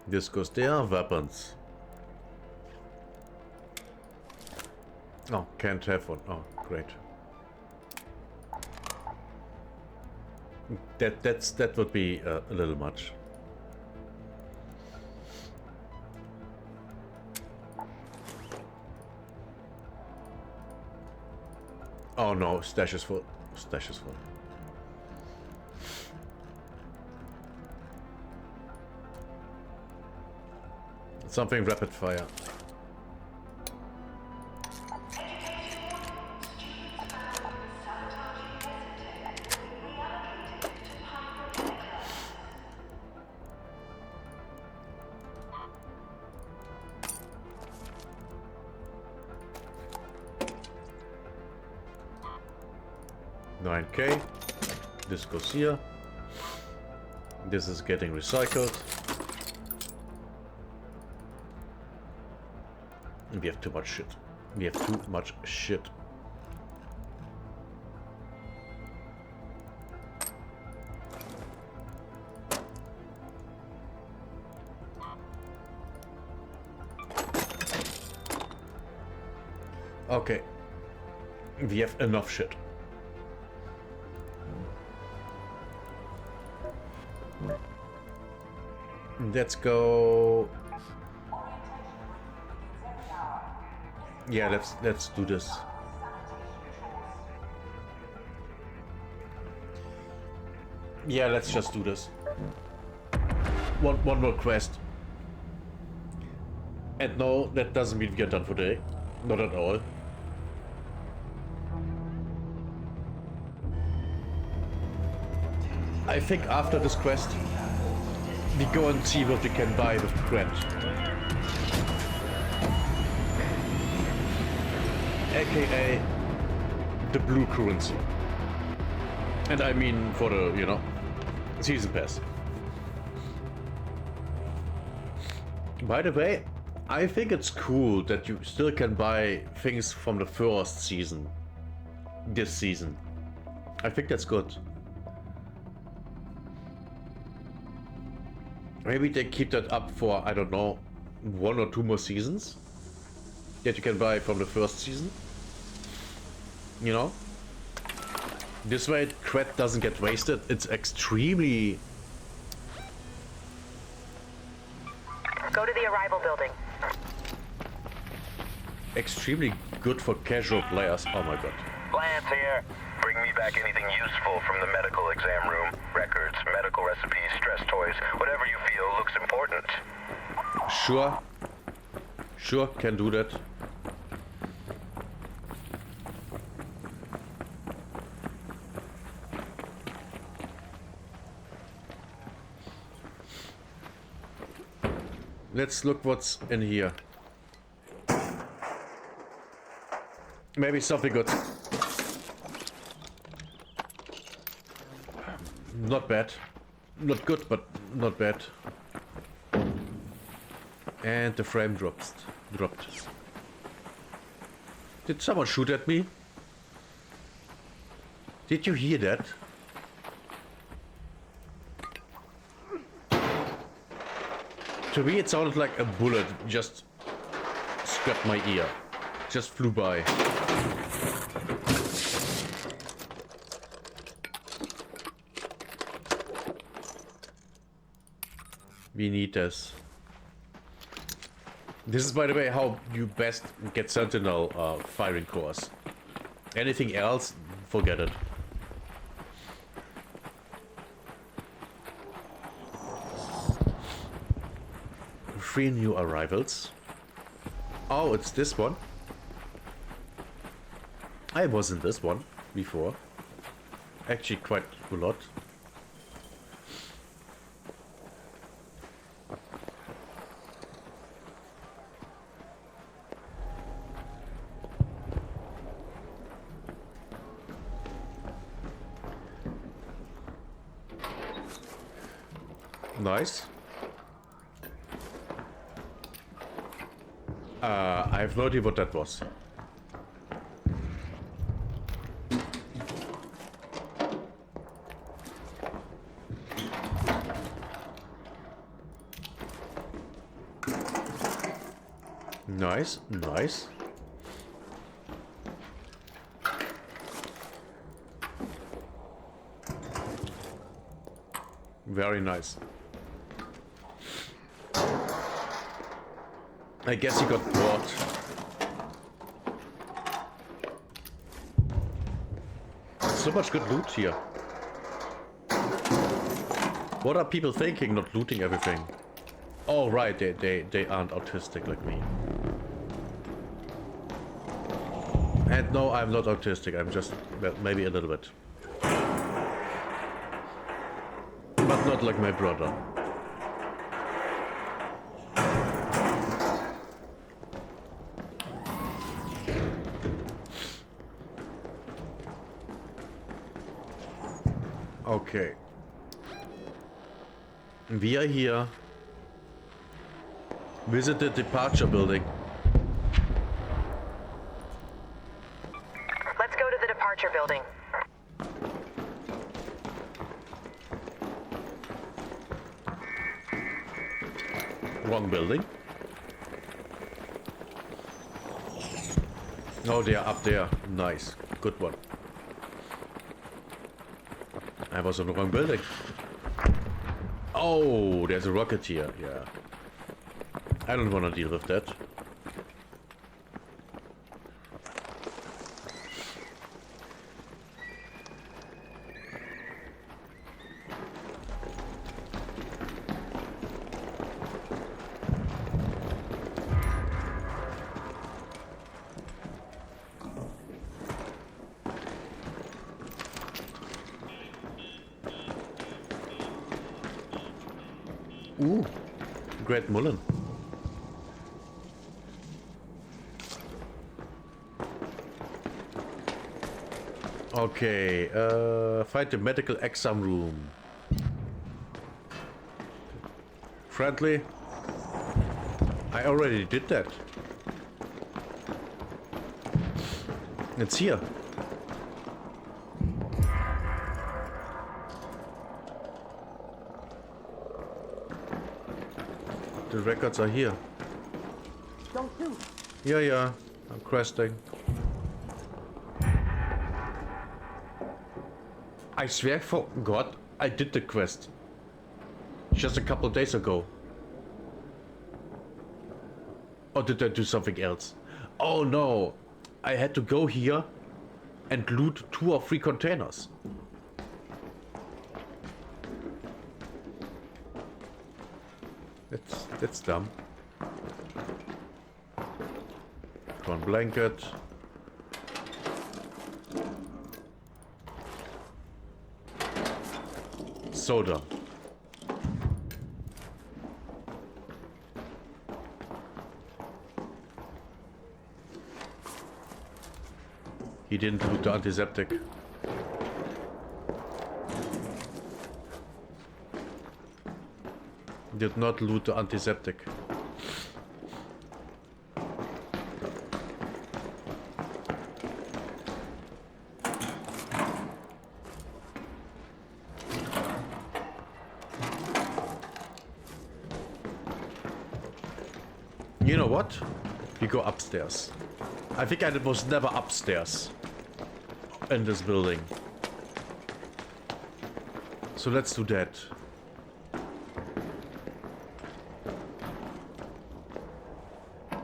This goes there, weapons. Oh, can't have one. Oh, great. That would be a little much. Oh no, stash is full. Stash is full. Something rapid fire. $9K. This goes here. This is getting recycled. We have too much shit. We have too much shit. Okay. We have enough shit. Let's go. Yeah, let's do this. Yeah, let's just do this. One more quest. And no, that doesn't mean we are done for today. Not at all. I think after this quest, we go and see what we can buy with Grant. AKA the blue currency. And I mean for the, you know, season pass. By the way, I think it's cool that you still can buy things from the first season. This season. I think that's good. Maybe they keep that up for, I don't know, 1 or 2 more seasons that you can buy from the first season. You know? This way cred doesn't get wasted. It's extremely... Go to the arrival building. Extremely good for casual players. Oh my god. Lance here. Bring me back anything useful from the medical exam room. Records, medical recipes, stress toys, whatever you feel looks important. Sure. Sure, can do that. Let's look what's in here. Maybe something good. Not bad. Not good, but not bad. And the frame dropped. Did someone shoot at me? Did you hear that? To me it sounded like a bullet just scraped my ear. Just flew by. We need this. This is, by the way, how you best get Sentinel firing cores. Anything else, forget it. 3 new arrivals. Oh, it's this one. I was in this one before. Actually, quite a lot. Nice. I have no idea what that was. Nice, nice. Very nice. I guess he got bored. So much good loot here. What are people thinking, not looting everything? Oh right, they aren't autistic like me. And no, I'm not autistic, I'm just, well, maybe a little bit. But not like my brother. Okay. We are here. Visit the departure building. Let's go to the departure building. Wrong building. Oh, they are up there. Nice. Good one. I was on the wrong building. Oh, there's a rocket here. Yeah. I don't want to deal with that. Ooh, Great Mullen. Okay, find the medical exam room. Friendly? I already did that. It's here. The records are here. Don't shoot. Yeah, I'm questing. I swear for God, I did the quest. Just a couple of days ago. Or did I do something else? Oh no! I had to go here and loot 2 or 3 containers. That's dumb. One blanket. Soda. He didn't loot the antiseptic. Did not loot the antiseptic. You know what? We go upstairs. I think I was never upstairs in this building. So let's do that.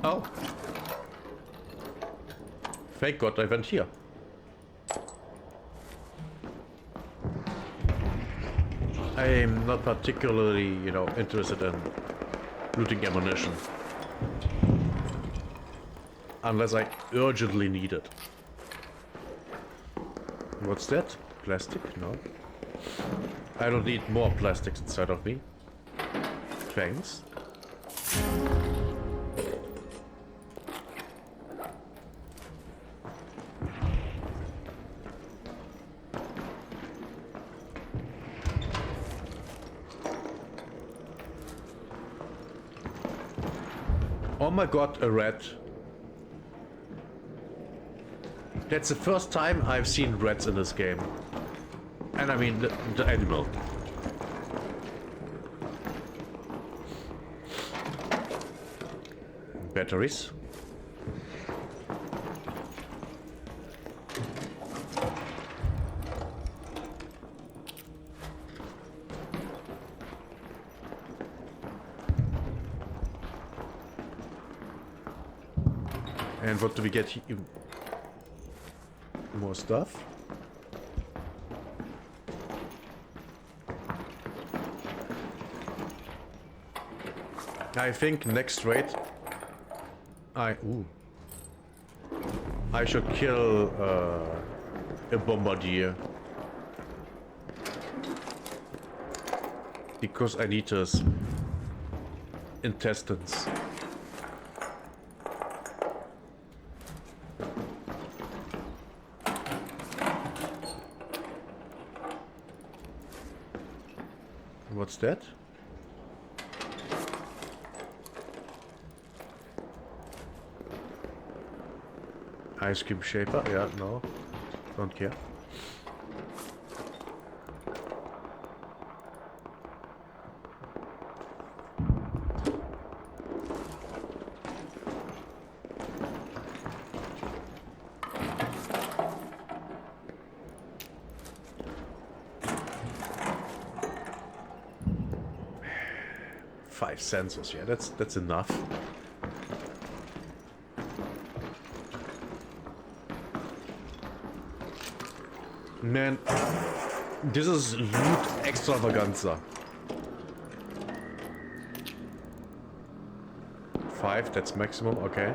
Oh. Thank God I went here. I'm not particularly, you know, interested in looting ammunition. Unless I urgently need it. What's that? Plastic? No. I don't need more plastics inside of me. Thanks. Oh my God, a rat. That's the first time I've seen rats in this game. And I mean the animal. Batteries. And what do we get here? More stuff. I think next raid I should kill a bombardier because I need his intestines. What's that? Ice cream shaper? Yeah, no. Don't care. Five sensors, yeah, that's enough. Man, this is loot extravaganza. 5, that's maximum, okay.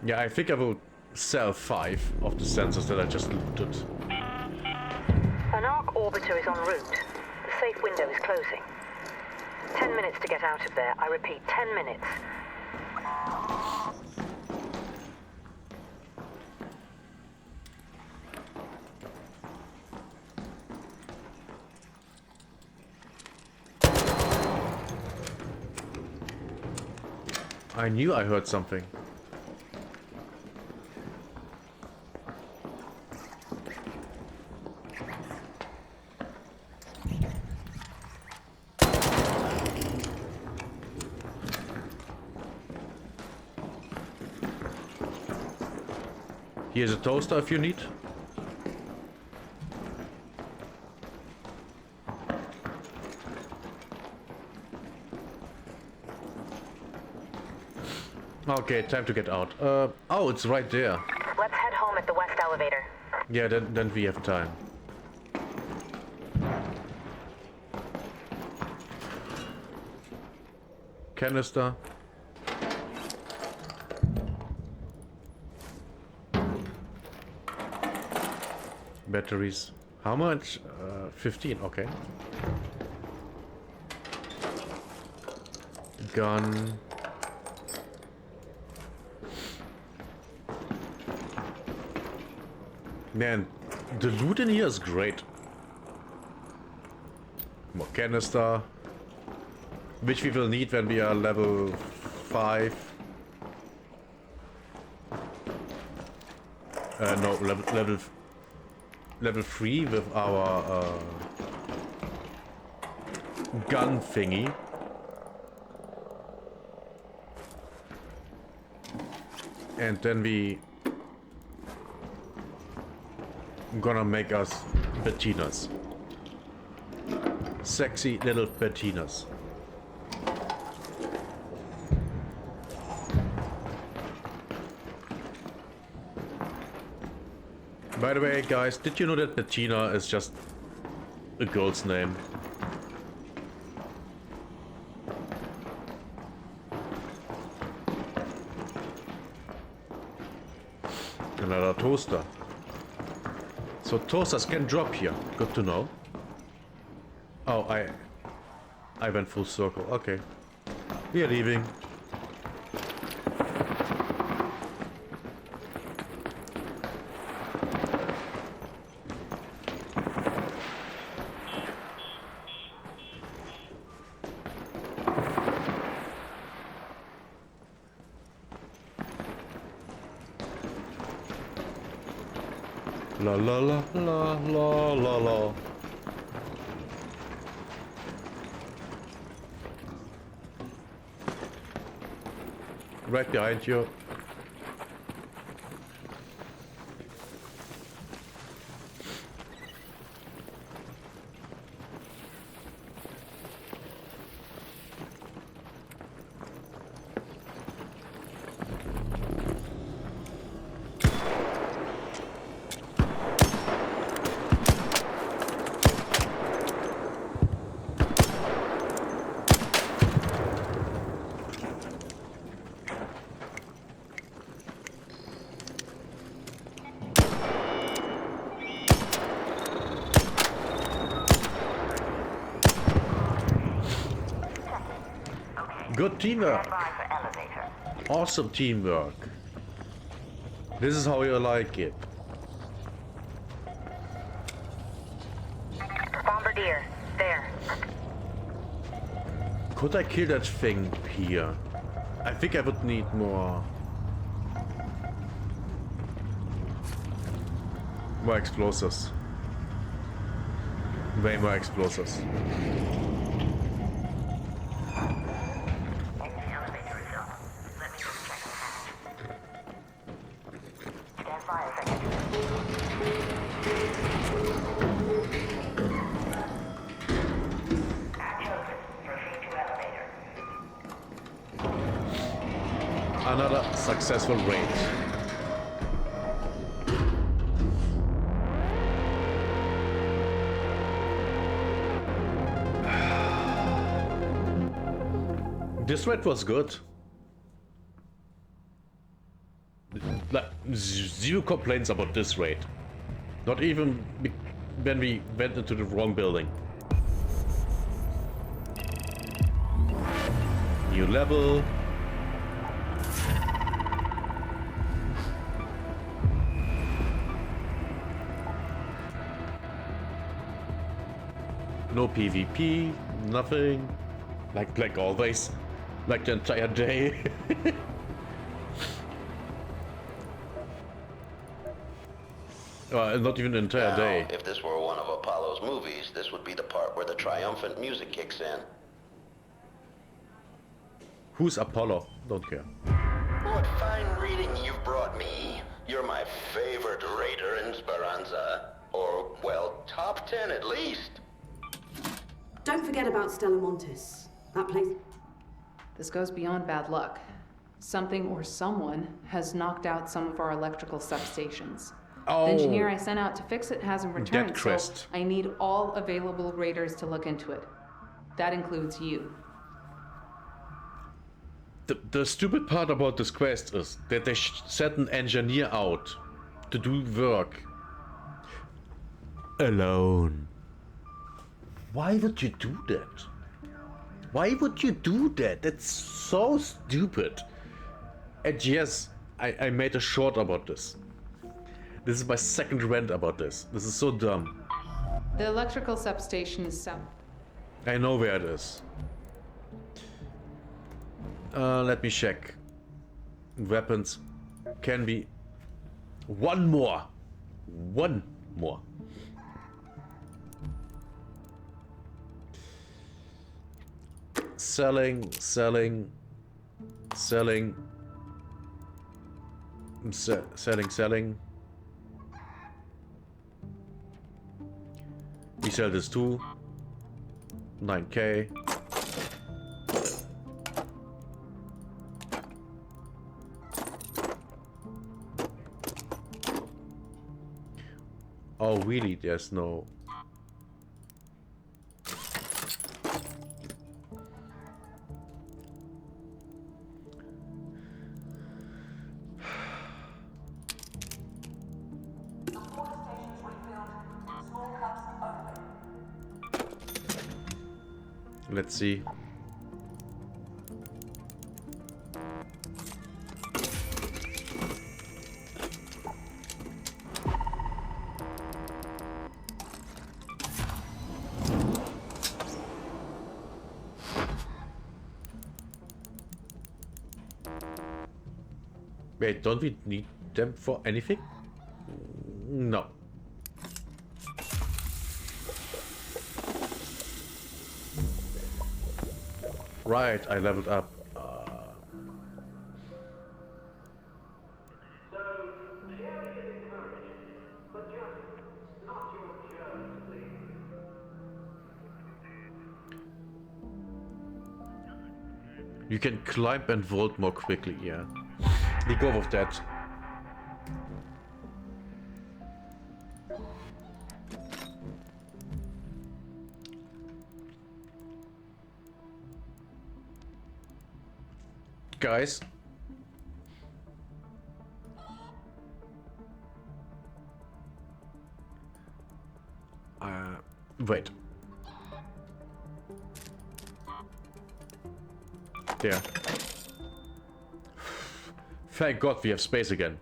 Yeah, I think I will sell 5 of the sensors that I just looted. An Ark orbiter is en route. The safe window is closing. 10 minutes to get out of there. I repeat, 10 minutes. I knew I heard something. Here's a toaster if you need. Okay, time to get out. Oh, it's right there. Let's head home at the west elevator. Yeah, then we have time. Canister. Batteries. How much? 15, okay. Gun. Man, the loot in here is great. More canister. Which we will need when we are level 5. No, level 3 with our gun thingy. And then we gonna make us Bettinas. Sexy little Bettinas. By the way, guys, did you know that Bettina is just a girl's name? Another toaster. So toasters can drop here. Good to know. Oh, I went full circle. Okay. We are leaving. La la la la la la la. Right behind you. Good teamwork. Awesome teamwork. This is how you like it. Bombardier, there. Could I kill that thing here? I think I would need more explosives. Way more explosives. Another successful raid. This raid was good. zero complaints about this raid. Not even when we went into the wrong building. New level. No PvP, nothing. Like always. Like the entire day. Not even the entire Now, day. if this were one of Apollo's movies, this would be the part where the triumphant music kicks in. Who's Apollo? Don't care. What fine reading you've brought me. You're my favorite raider in Speranza. Or, well, top 10 at least. Don't forget about Stella Montis. That place... This goes beyond bad luck. Something or someone has knocked out some of our electrical substations. Oh, the engineer I sent out to fix it hasn't returned, Dead so Crest. I need all available raiders to look into it. That includes you. The stupid part about this quest is that they sent an engineer out to do work alone. Why would you do that? Why would you do that? That's so stupid. And yes, I made a short about this. This is my second rant about this. This is so dumb. The electrical substation is south. I know where it is. Let me check. Weapons can be one more. One more. Selling, selling, selling, selling. We sell this too. 9K. Oh, really? There's no... Let's see. Wait, don't we need them for anything? No. Right, I leveled up. You can climb and vault more quickly, yeah. We go with that. Guys. Wait. There. Thank God we have space again.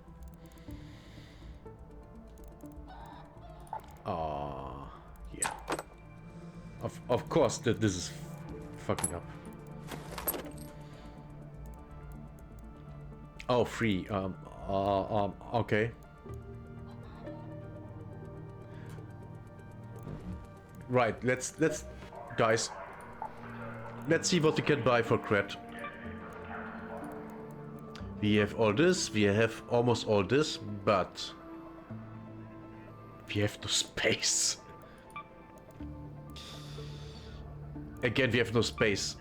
Yeah. Of course that this is fucking up. Oh, free. Okay. Right, let's guys. Let's see what we can buy for cred. We have all this, we have almost all this, but we have no space. Again, we have no space.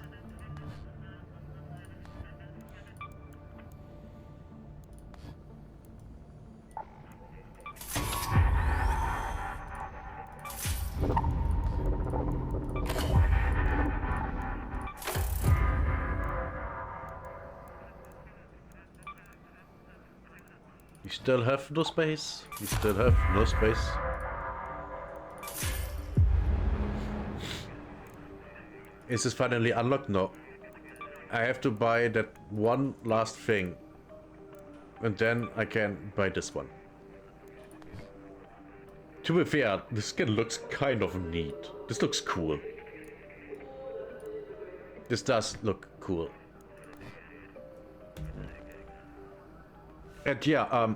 still have no space. We still have no space. Is this finally unlocked? No. I have to buy that one last thing. And then I can buy this one. To be fair, the skin looks kind of neat. This looks cool. This does look cool. And yeah,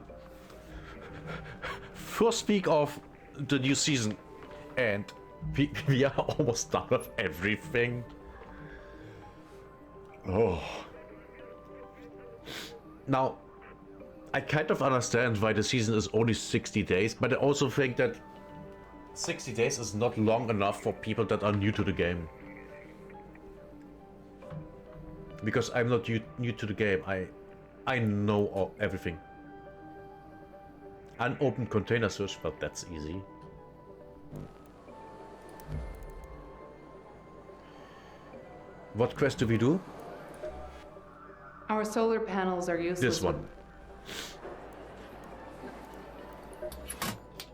first week of the new season, and we are almost done with everything. Oh. Now, I kind of understand why the season is only 60 days, but I also think that 60 days is not long enough for people that are new to the game. Because I'm not new to the game, I know everything. Unopened container search, but that's easy. What quest do we do? Our solar panels are useless. This one.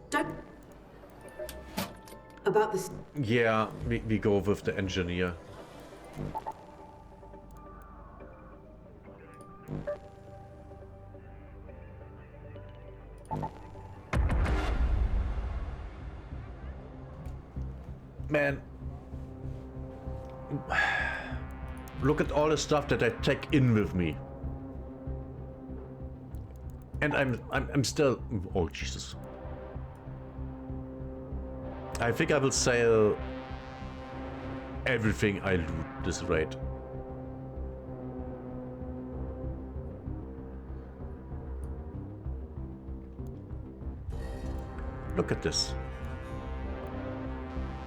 Don't... About this... Yeah, we go with the engineer. Man. Look at all the stuff that I take in with me. And I'm still... Oh, Jesus. I think I will sell everything I loot this raid. Look at this.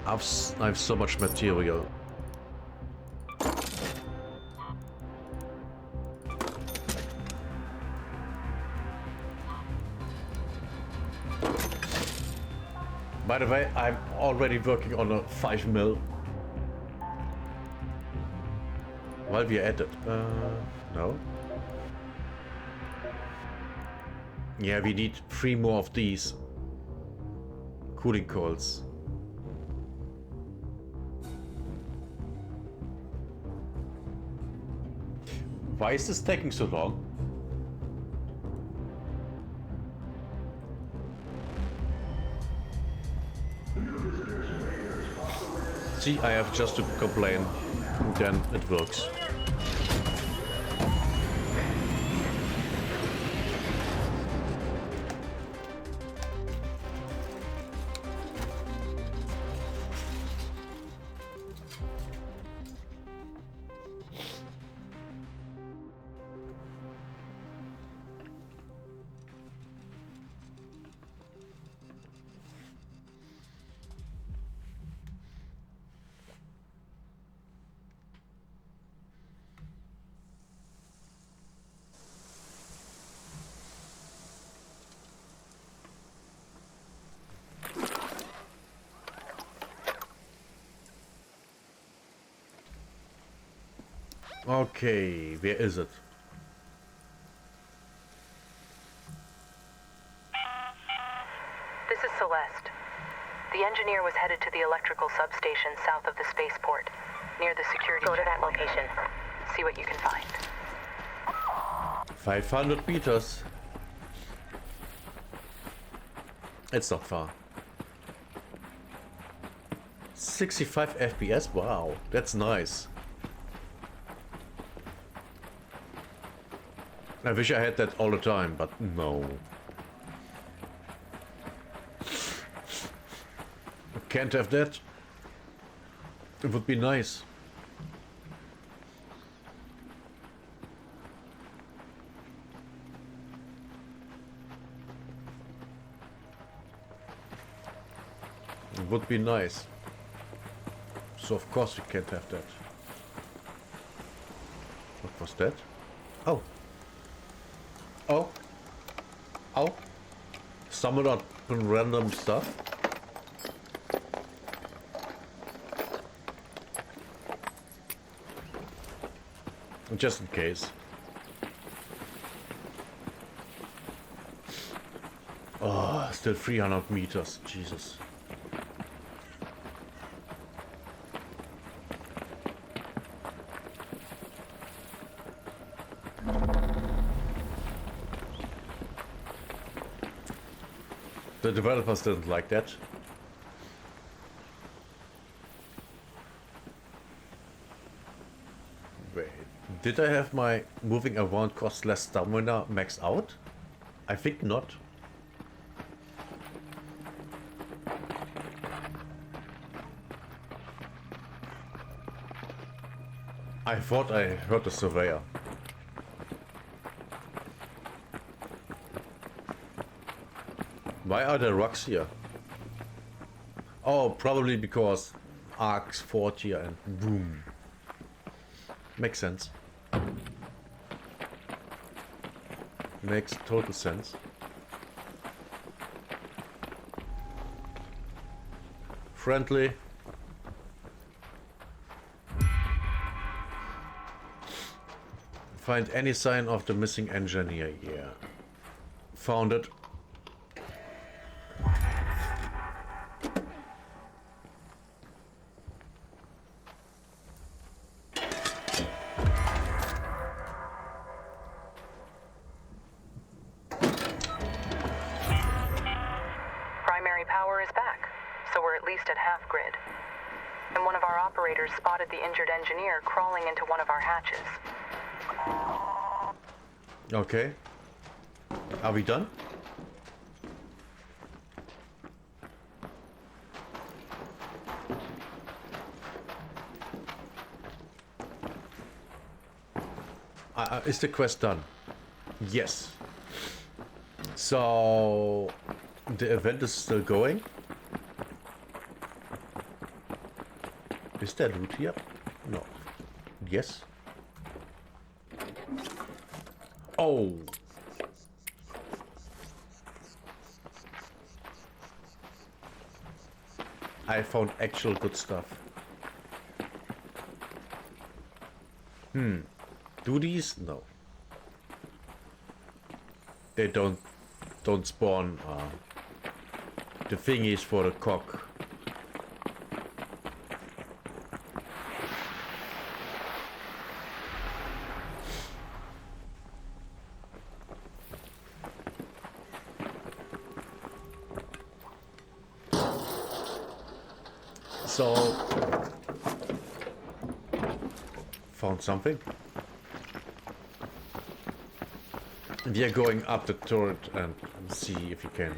I have so much material. By the way, I'm already working on a 5 mil. While we're at it. No. Yeah, we need 3 more of these. Cooling coils. Why is this taking so long? See, I have just to complain, then it works. Okay, where is it? This is Celeste. The engineer was headed to the electrical substation south of the spaceport, near the security checkpoint. Go to that location. See what you can find. 500 meters. It's not far. 65 FPS? Wow, that's nice. I wish I had that all the time, but no. Can't have that. It would be nice. It would be nice. So of course we can't have that. What was that? Oh. Oh. Oh. Someone up random stuff. Just in case. Oh, still 300 meters. Jesus. The developers didn't like that. Wait, did I have my moving around cost less stamina maxed out? I think not. I thought I heard a surveyor. Why are there rocks here? Oh, probably because arcs fought here and boom. Makes sense. Makes total sense. Friendly. Find any sign of the missing engineer. Yeah. Found it. Primary power is back, so we're at least at half grid. And one of our operators spotted the injured engineer crawling into one of our hatches. Okay. Are we done? Is the quest done? Yes. So the event is still going. Is there loot here? No. Yes. Oh. I found actual good stuff. Do these? No. They don't spawn the thingies for the cock. So, found something. We are going up the turret and see if we can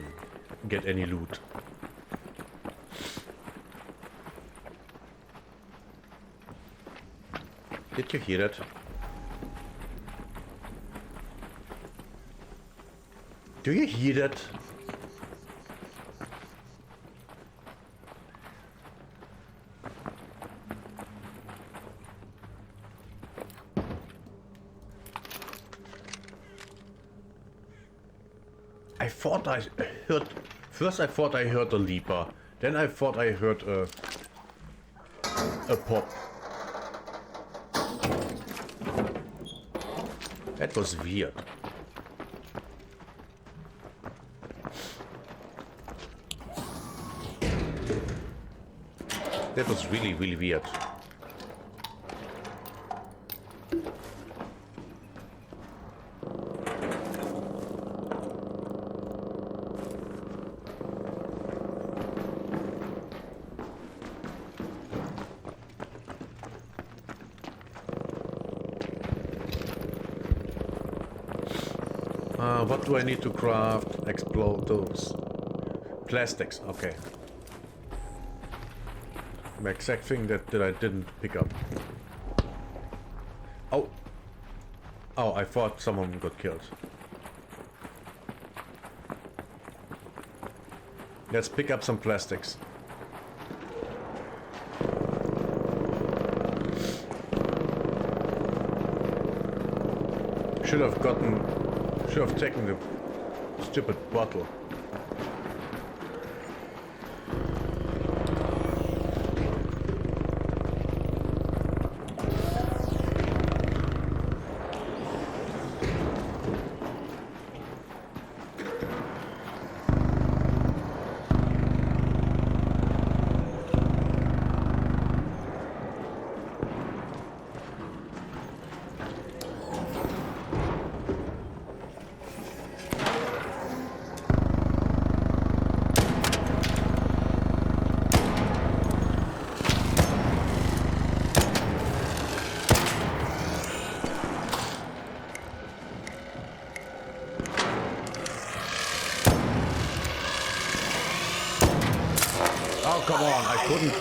get any loot. Did you hear that? Do you hear that? I thought I heard... First I thought I heard a leaper. Then I thought I heard a pop. That was weird. That was really, really weird. What do I need to craft? Explode those plastics. Okay. The exact thing that I didn't pick up. Oh. Oh, I thought someone got killed. Let's pick up some plastics. Should have taken the stupid bottle. Oh, come on, I couldn't.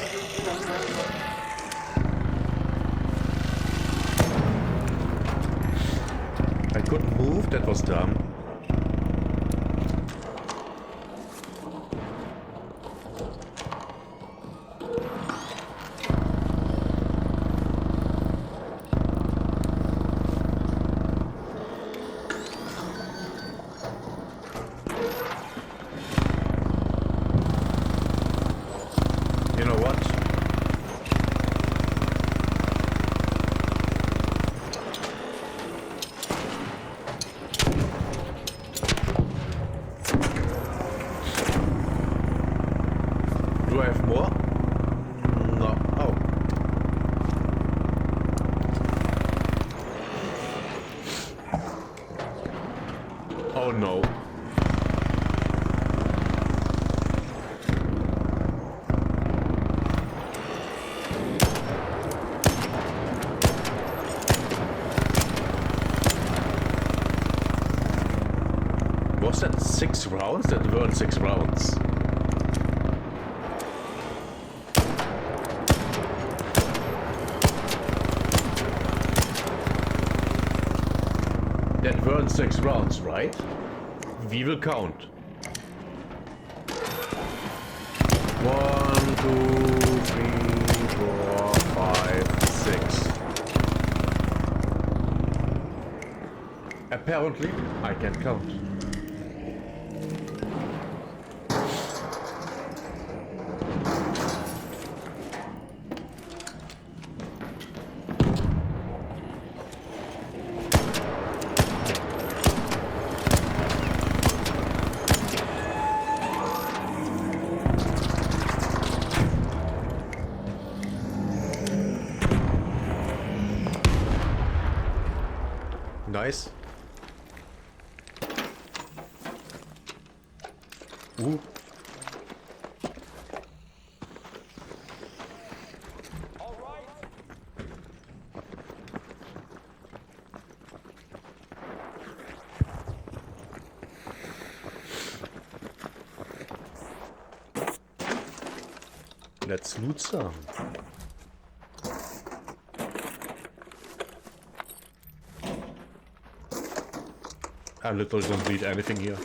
I couldn't move, that was dumb. You know what? Do I have more? No. Oh. Oh no. Was that 6 rounds? That weren't 6 rounds. That weren't 6 rounds, right? We will count. 1, 2, 3, 4, 5, 6. Apparently, I can count. Nice. Ooh. Let's loot some. I literally don't read anything here.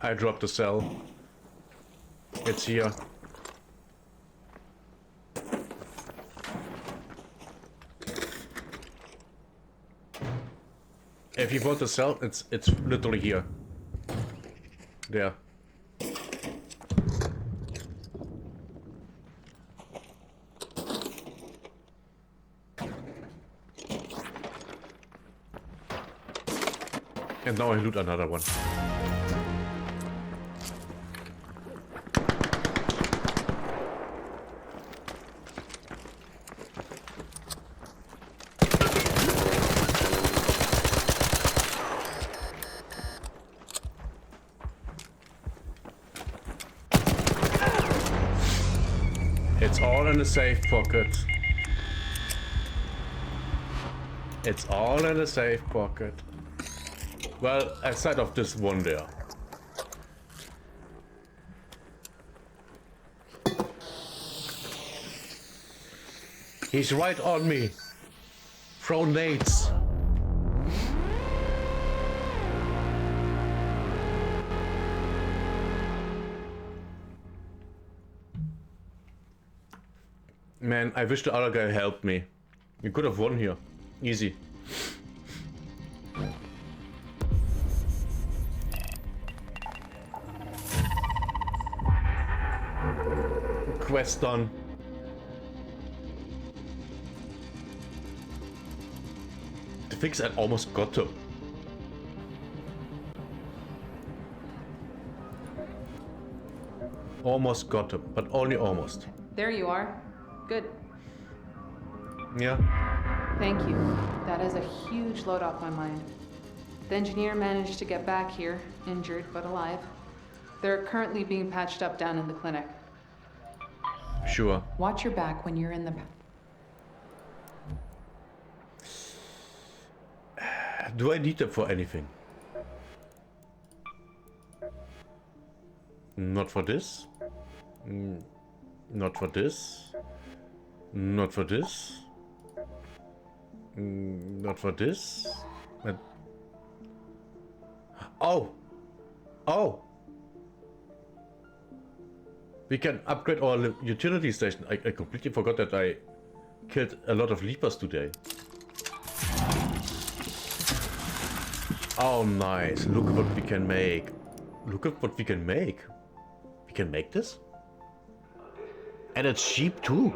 I dropped the cell. It's here. If you want to sell, it's literally here. There. And now I loot another one. It's all in the safe pocket. It's all in the safe pocket. Well, aside of this one there. He's right on me. Throw nades. Man, I wish the other guy helped me. We could have won here. Easy. Quest done. The things I almost got to. Almost got to, but only almost. There you are. Good. Yeah. Thank you. That is a huge load off my mind. The engineer managed to get back here, injured but alive. They're currently being patched up down in the clinic. Sure. Watch your back when you're in the... Do I need them for anything? Not for this. Not for this. Not for this. Not for this. And oh! Oh! We can upgrade our utility station. I completely forgot that I killed a lot of leapers today. Oh, nice. Look at what we can make. Look at what we can make. We can make this? And it's cheap too.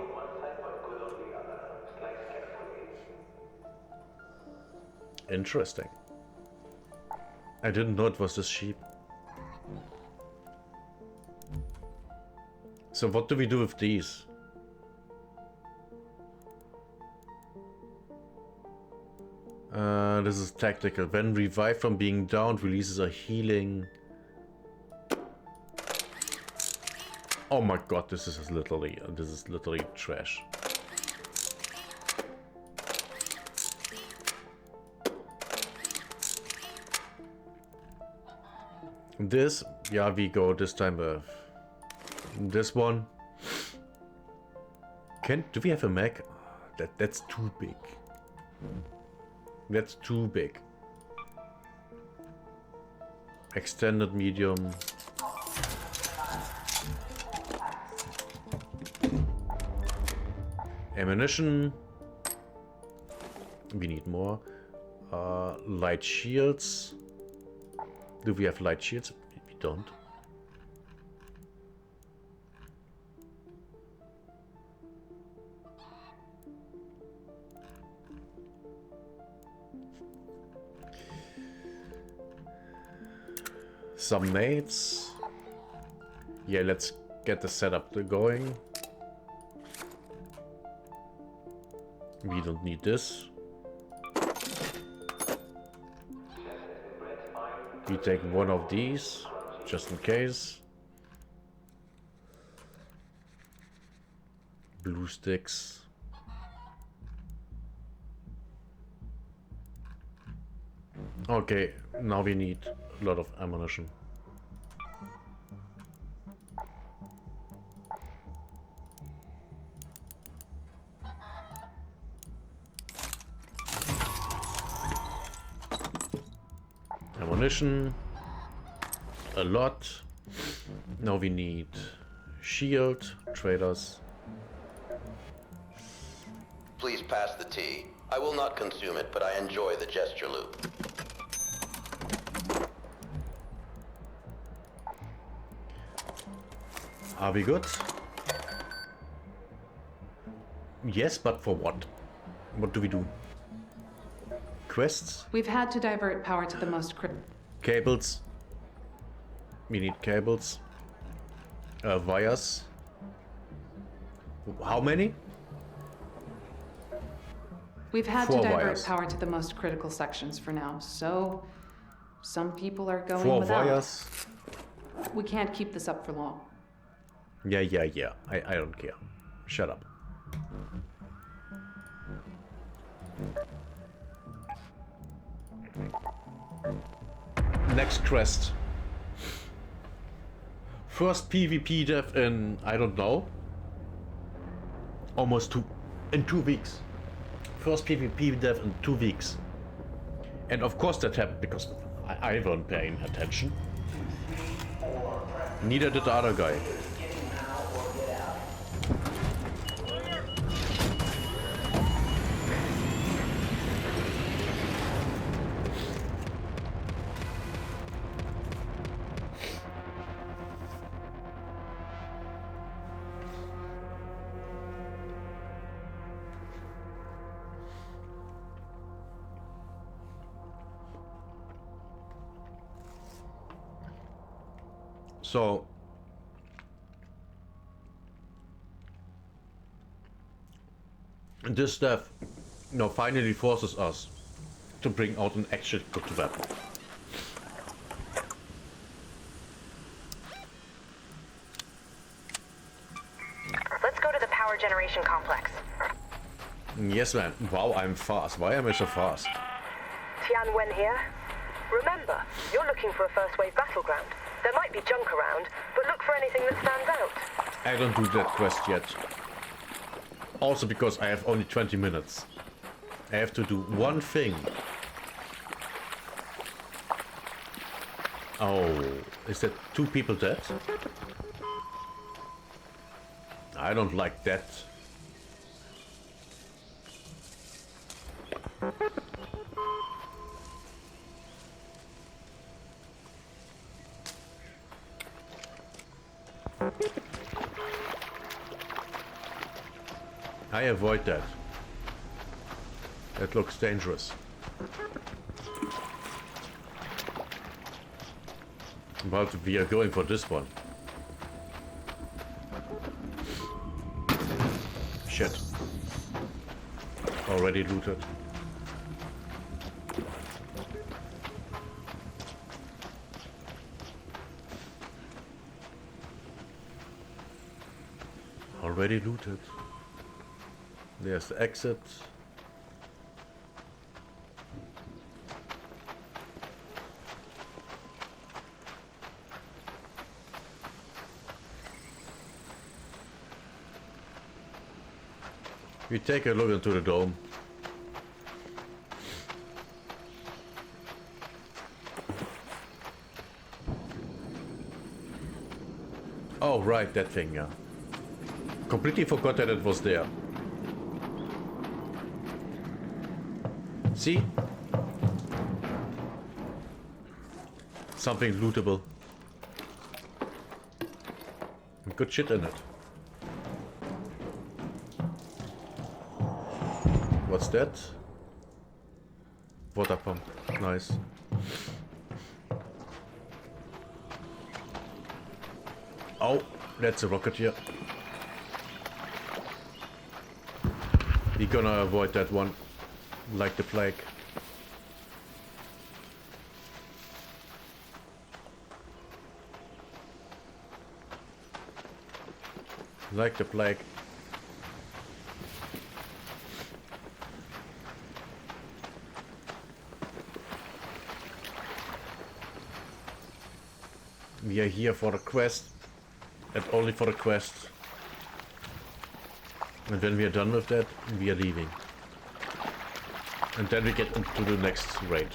Interesting. I didn't know it was this cheap. So what do we do with these? This is tactical. When revived from being downed, releases a healing. Oh my god, this is literally trash. This, yeah, we go this time with this one. Do we have a mech? That's too big. That's too big. Extended medium. Ammunition. We need more. Light shields. Do we have light shields? We don't. Some nades. Yeah, let's get the setup going. We don't need this. We take one of these, just in case. Blue sticks. Okay, now we need a lot of ammunition. Ammunition, a lot. Now we need shield, traders. Please pass the tea. I will not consume it, but I enjoy the gesture loop. Are we good? Yes, but for what? What do we do? Quests? We've had to divert power to the most critical... Cables. We need cables. Wires. How many? We've had 4 to divert wires. power to the most critical sections for now, so some people are going 4 without. wires. We can't keep this up for long. Yeah. I don't care. Shut up. Next quest. First PvP dev in, I don't know, in 2 weeks. First PvP dev in 2 weeks. And of course that happened because I weren't paying attention. Neither did the other guy. So this stuff now finally forces us to bring out an actual good weapon. Let's go to the power generation complex. Yes, man. Wow, I'm fast. Why am I so fast? Tian Wen here. Remember, you're looking for a first wave battleground. There might be junk around, but look for anything that stands out. I don't do that quest yet. Also because I have only 20 minutes. I have to do one thing. Oh, is that 2 people dead? I don't like that. I avoid that. That looks dangerous. But we are going for this one. Shit. Already looted. Already looted. There's the exit. We take a look into the dome. Oh, right, that thing, yeah. Completely forgot that it was there. See? Something lootable. Good shit in it. What's that? Water pump. Nice. Oh, that's a rocket here. We're gonna avoid that one like the plague. Like the plague. We are here for a quest, and only for a quest. And when we are done with that, we are leaving. And then we get into the next raid.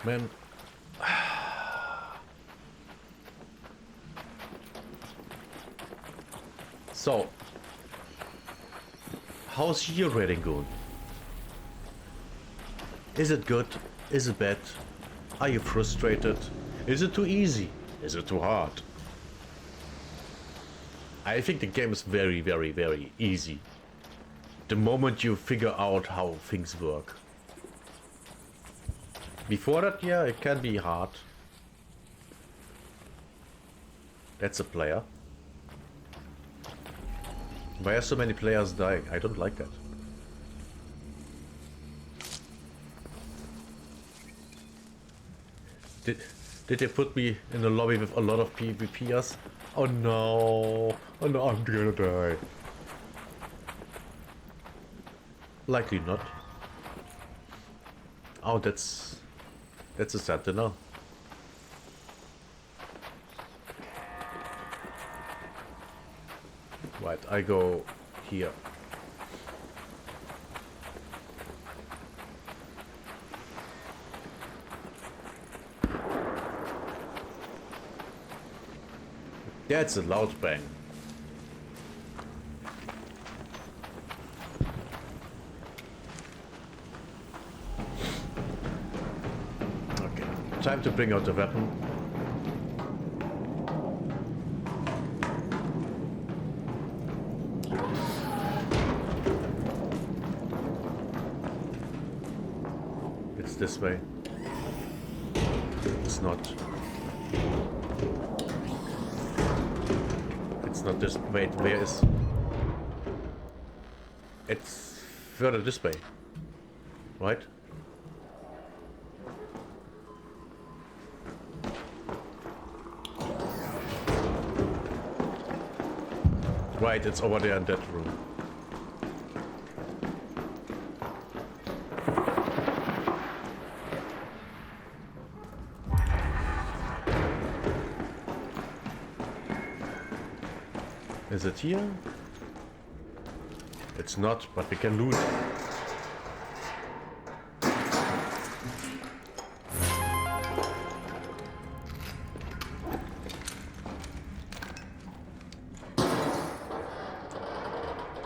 Man. So, how's your rating going? Is it good? Is it bad? Are you frustrated? Is it too easy? Is it too hard? I think the game is very, very, very easy. The moment you figure out how things work. Before that, yeah, it can be hard. That's a player. Why are so many players dying? I don't like that. Did they put me in a lobby with a lot of PvPers? Oh no! Oh no, I'm gonna die. Likely not. Oh, that's a sentinel. Right, I go here. That's a loud bang. Okay, time to bring out the weapon. this way. It's not. It's not this. Wait, where is? It's further this way, right? Right, it's over there in that room. Is it here? It's not, but we can loot.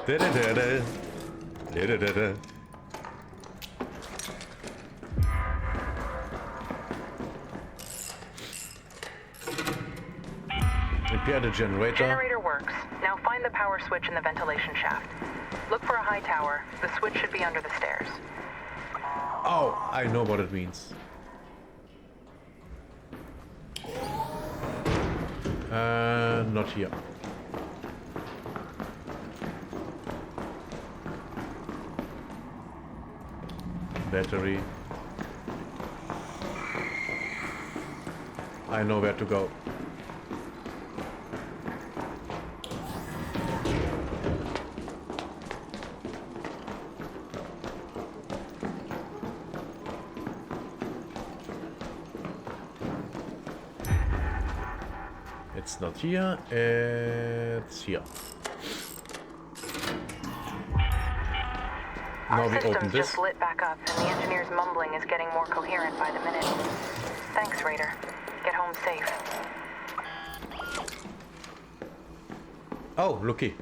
Da-da-da-da. Da-da-da-da. Repair the generator. Generator works. Now find the power switch in the ventilation shaft. Look for a high tower. The switch should be under the stairs. Oh, I know what it means. Not here. Battery. I know where to go. It's not here, it's here. Now we open this. Just lit back up, and the engineer's mumbling is getting more coherent by the minute. Thanks, Raider. Get home safe. Oh, looky.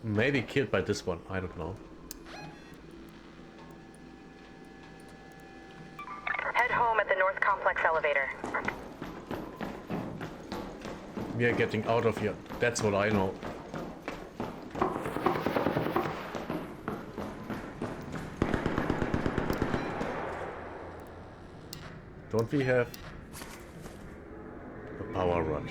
Maybe killed by this one, I don't know. Head home at the North Complex elevator. We are getting out of here. That's what I know. Don't we have a power rod?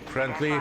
Friendly.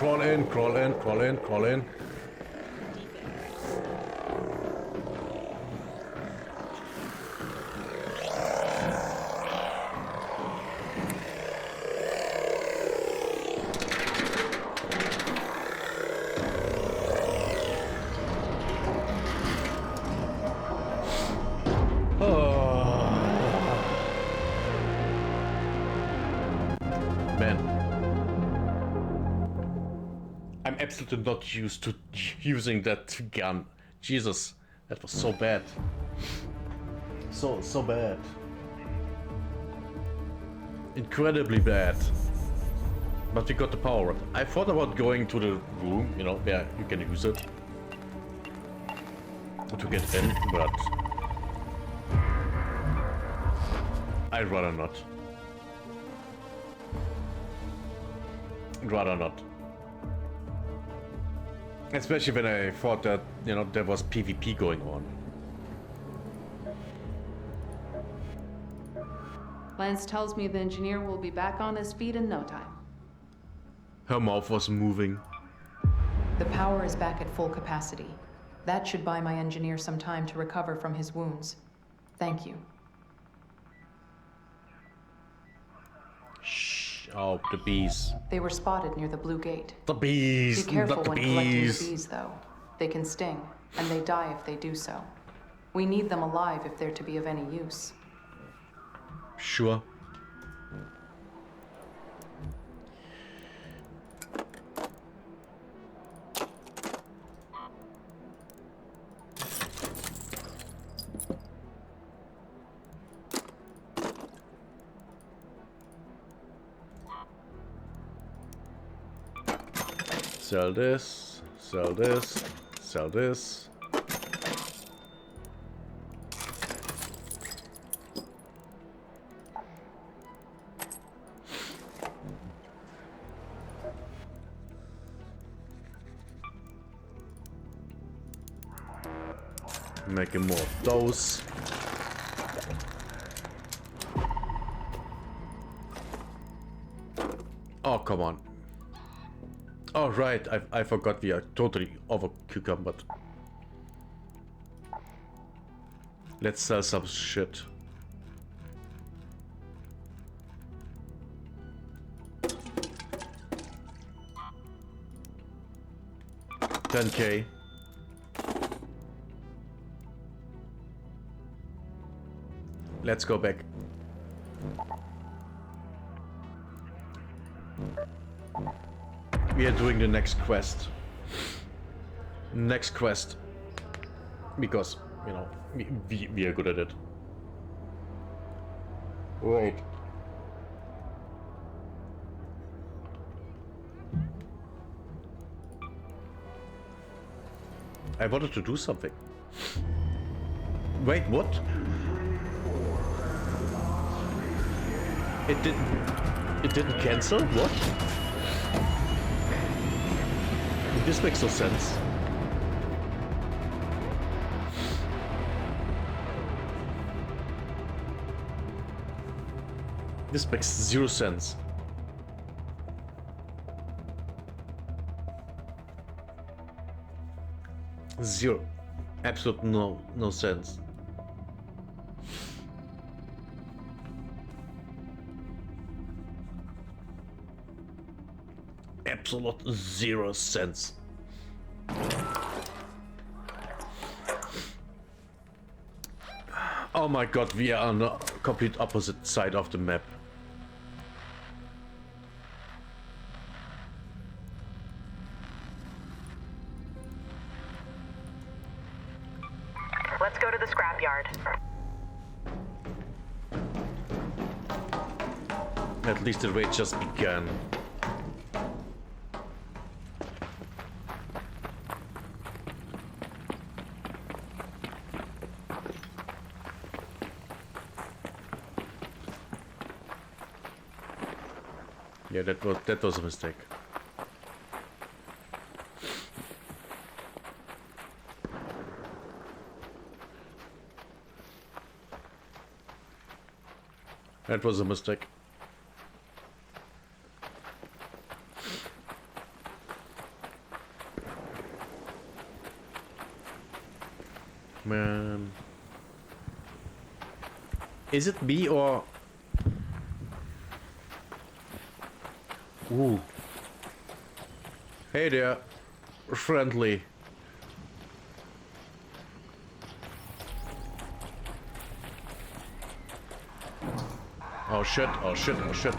Crawl in, crawl in, crawl in, crawl in. I'm absolutely not used to using that gun. Jesus, that was so bad. So bad. Incredibly bad. But we got the power rod. I thought about going to the room, you know, where you can use it to get in, but I'd rather not. rather not. Especially when I thought that, you know, there was PvP going on. Lance tells me the engineer will be back on his feet in no time. Her mouth was moving. The power is back at full capacity. That should buy my engineer some time to recover from his wounds. Thank you. Shh. Oh, the bees. They were spotted near the Blue Gate. The bees. Be careful not the when collecting the bees. bees, though. They can sting, and they die if they do so. We need them alive if they're to be of any use. Sure. Sell this, sell this, sell this. Making more of those. Oh, come on. Oh, right, I forgot we are totally over cucumbered. Let's sell some shit. $10K. Let's go back. We are doing the next quest. Next quest. Because, you know, we are good at it. Wait. I wanted to do something. Wait, what? It didn't cancel? What? This makes no sense. This makes zero sense. Zero. Absolute no sense. Absolute zero sense. Oh my god, we are on the complete opposite side of the map. Let's go to the scrapyard. At least the raid just began. Yeah, that was a mistake. That was a mistake. Man. Is it me or... Ooh. Hey there, friendly. Oh shit, oh shit, oh shit.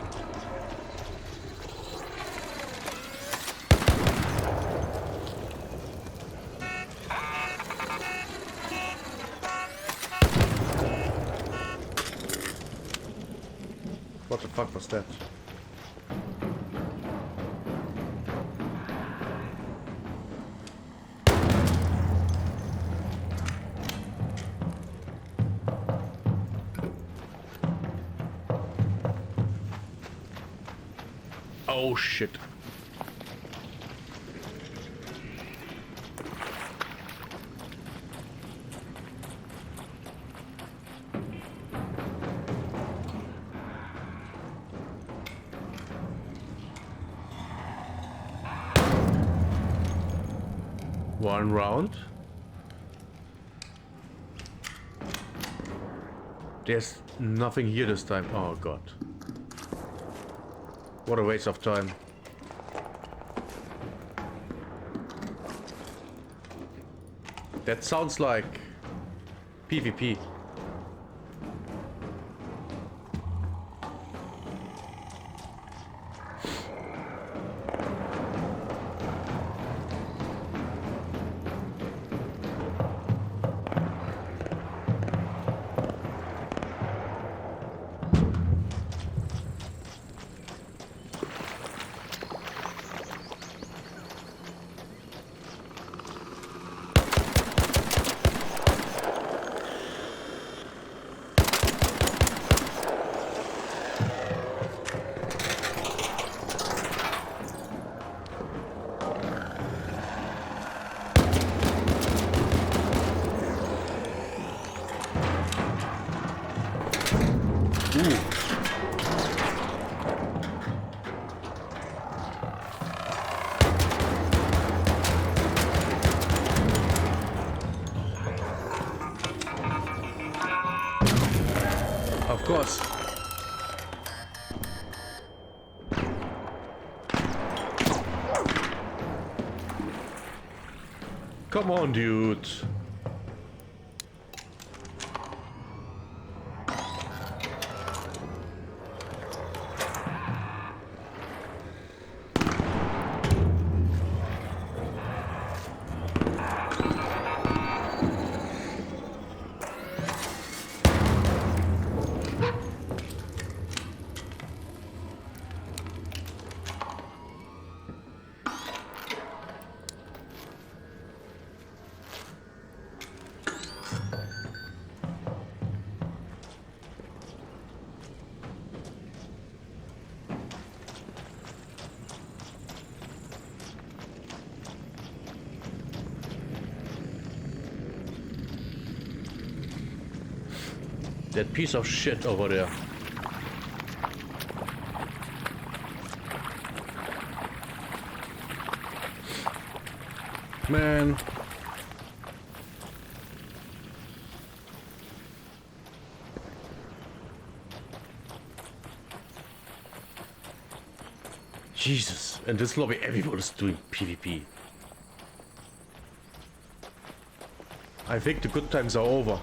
What the fuck was that? Oh shit. one round. There's nothing here this time. Oh god. What a waste of time. That sounds like PvP. Of course. Come on, dude. That piece of shit over there. Man. Jesus, in this lobby everyone is doing PvP. I think the good times are over.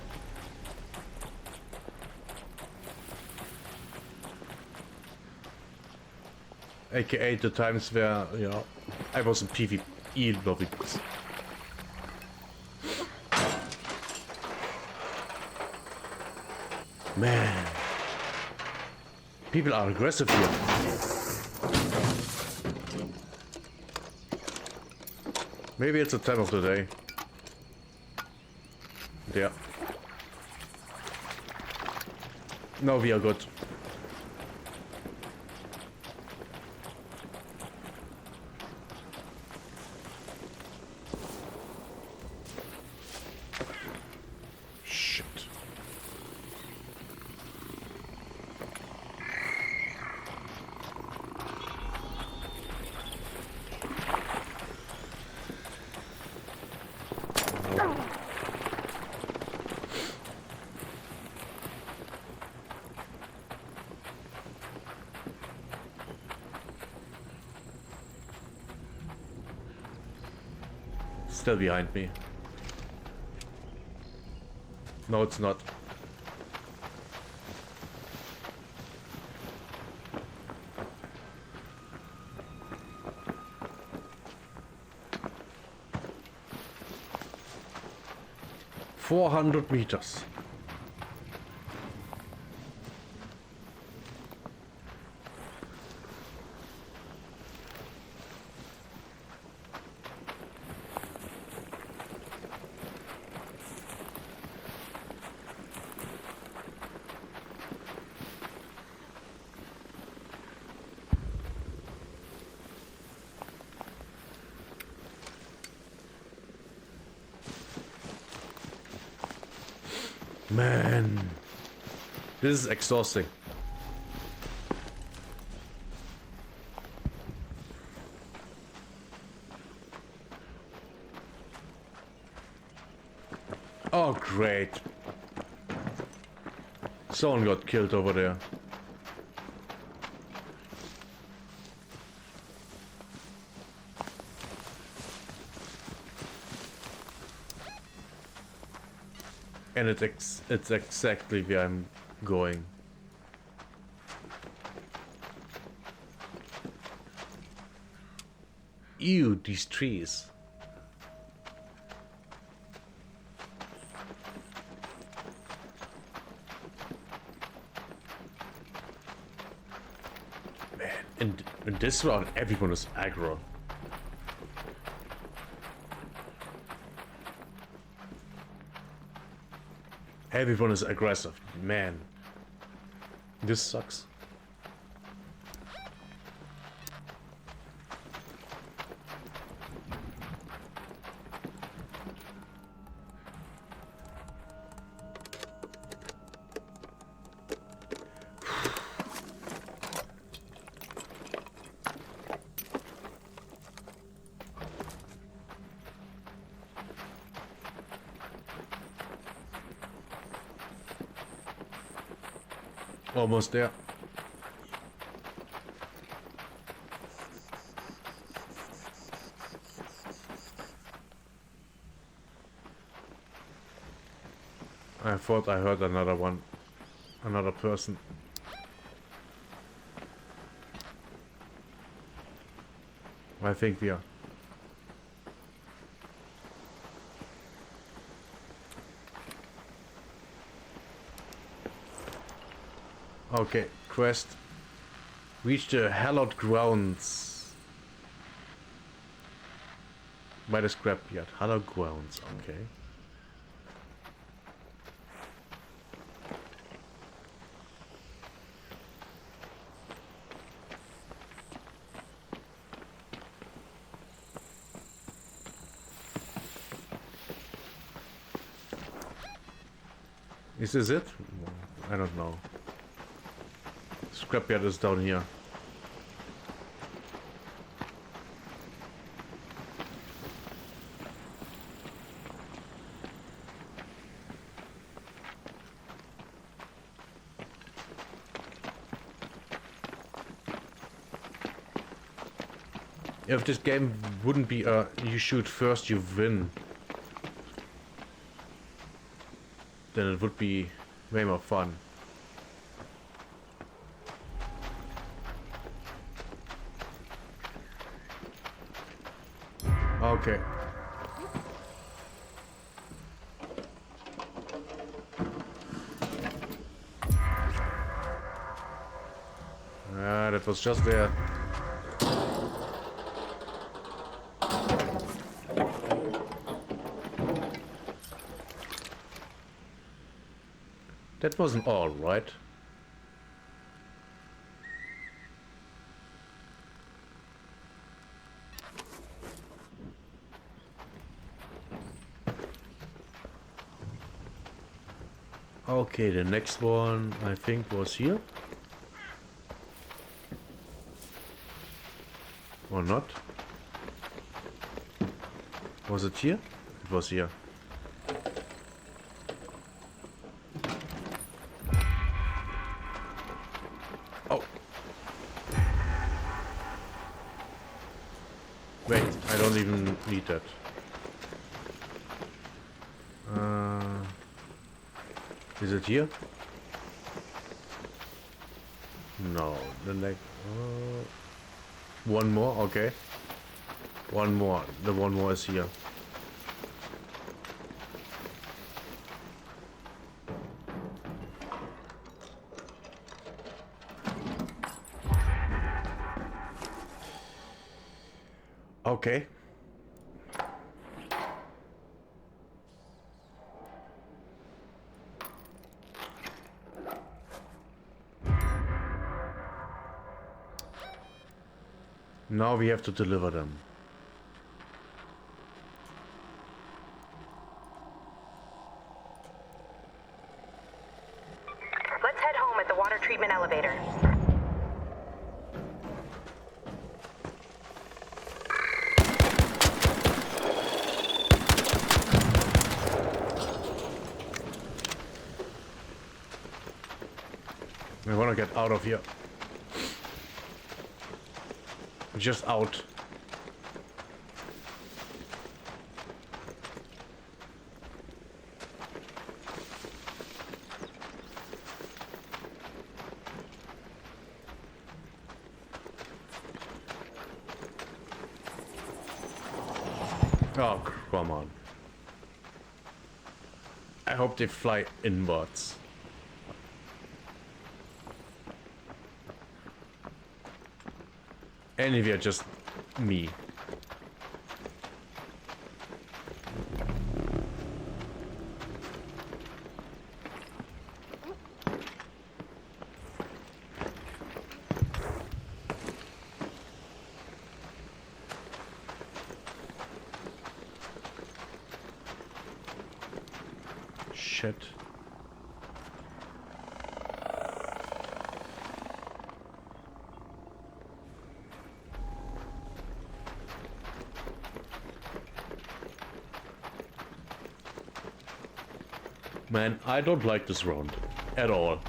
AKA the times where, you know, I was in PvE lobbies. Man. People are aggressive here. Maybe it's the time of the day. Yeah. No, we are good. Shit. Still behind me. No, it's not. $400 meters. Man, this is exhausting. great. Someone got killed over there. And it's exactly where I'm going. Ew, these trees. Man, in this round everyone is aggro. Everyone is aggressive. Man. This sucks. Almost there. I thought I heard another one. Another person. I think we are. Okay, quest. Reach the hallowed grounds. By the scrapyard. Hallowed grounds, okay. Is this it? I don't know. Scrapyard is down here. If this game wouldn't be a you shoot first, you win, then it would be way more fun. Okay. That was just there. That wasn't all, right? Okay, the next one I think was here. Or not? Was it here? It was here. Oh. Wait, I don't even need that. Is it here? No, the next... one more, okay. One more, the one more is here. Okay. Now we have to deliver them. Let's head home at the water treatment elevator. I wanna get out of here. Just out. Oh, come on. I hope they fly inwards. Anyway, just me. Shit. Man, I don't like this round at all.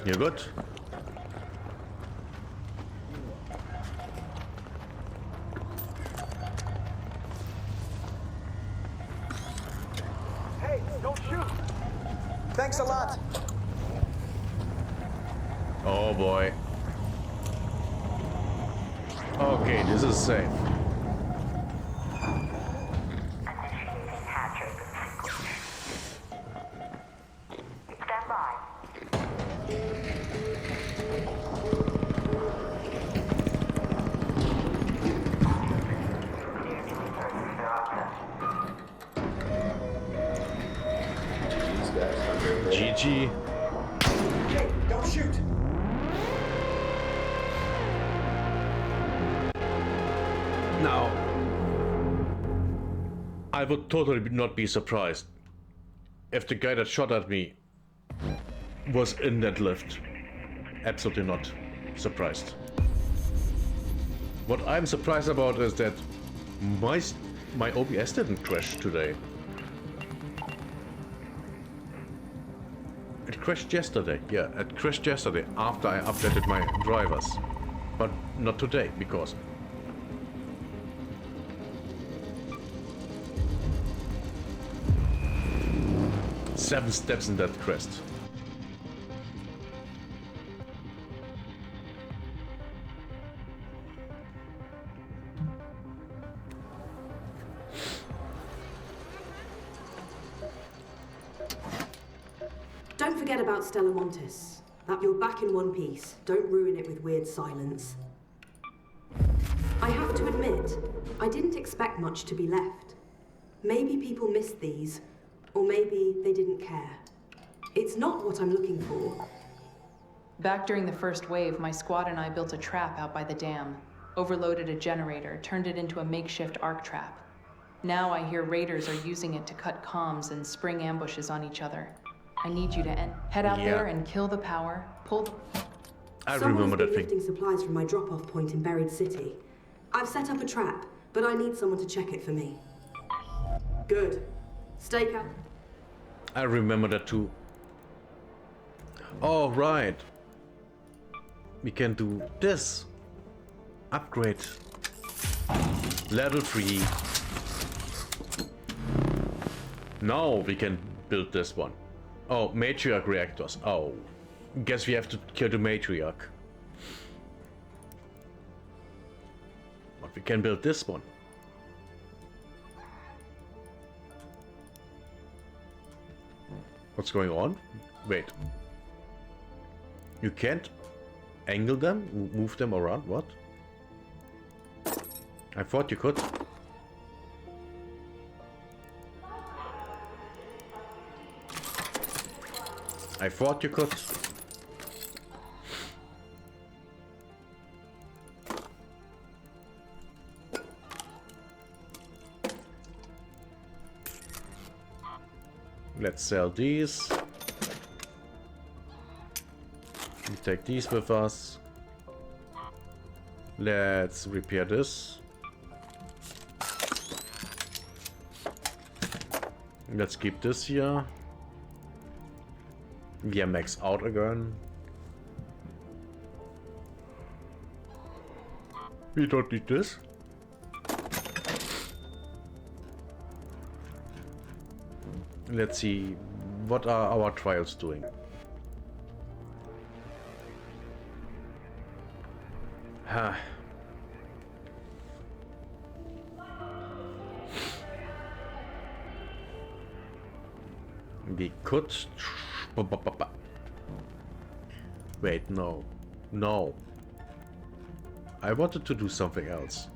You good? Hey, don't shoot! Thanks a lot. Oh boy. Okay, this is safe. Stand by. GG. Hey, don't shoot! Now, I would totally not be surprised if the guy that shot at me was in that lift. Absolutely not surprised. What I'm surprised about is that my OBS didn't crash today. It crashed yesterday. Yeah, it crashed yesterday after I updated my drivers. But not today, because... Seven steps in that crest. Don't forget about Stella Montis. That you're back in one piece. Don't ruin it with weird silence. I have to admit, I didn't expect much to be left. Maybe people missed these, or maybe they didn't care. It's not what I'm looking for. Back during the first wave, my squad and I built a trap out by the dam, overloaded a generator, turned it into a makeshift arc trap. Now I hear raiders are using it to cut comms and spring ambushes on each other. I need you to head out there and kill the power, pull... I remember that thing. Lifting supplies from my drop-off point in Buried City. I've set up a trap, but I need someone to check it for me. Good. Stake up. I remember that too. Oh, right. We can do this. Upgrade. Level 3. Now we can build this one. Oh, matriarch reactors. Oh, guess we have to kill the matriarch. But we can build this one. What's going on? Wait. You can't angle them? Move them around? What? I thought you could. I thought you could. Let's sell these. We take these with us. Let's repair this. Let's keep this here. We are maxed out again. We don't need this. Let's see, what are our trials doing? Huh. We could... Wait, no. No. I wanted to do something else.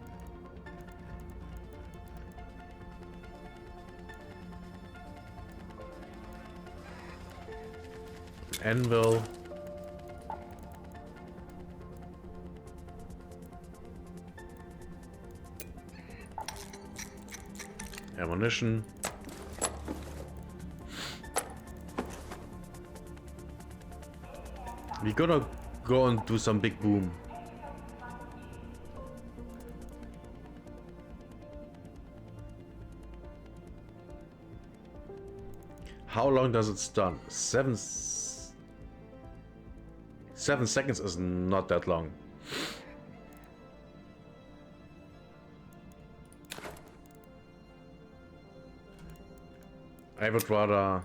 Anvil. Ammunition. We gotta go and do some big boom. How long does it stun? 7 seconds is not that long. I would rather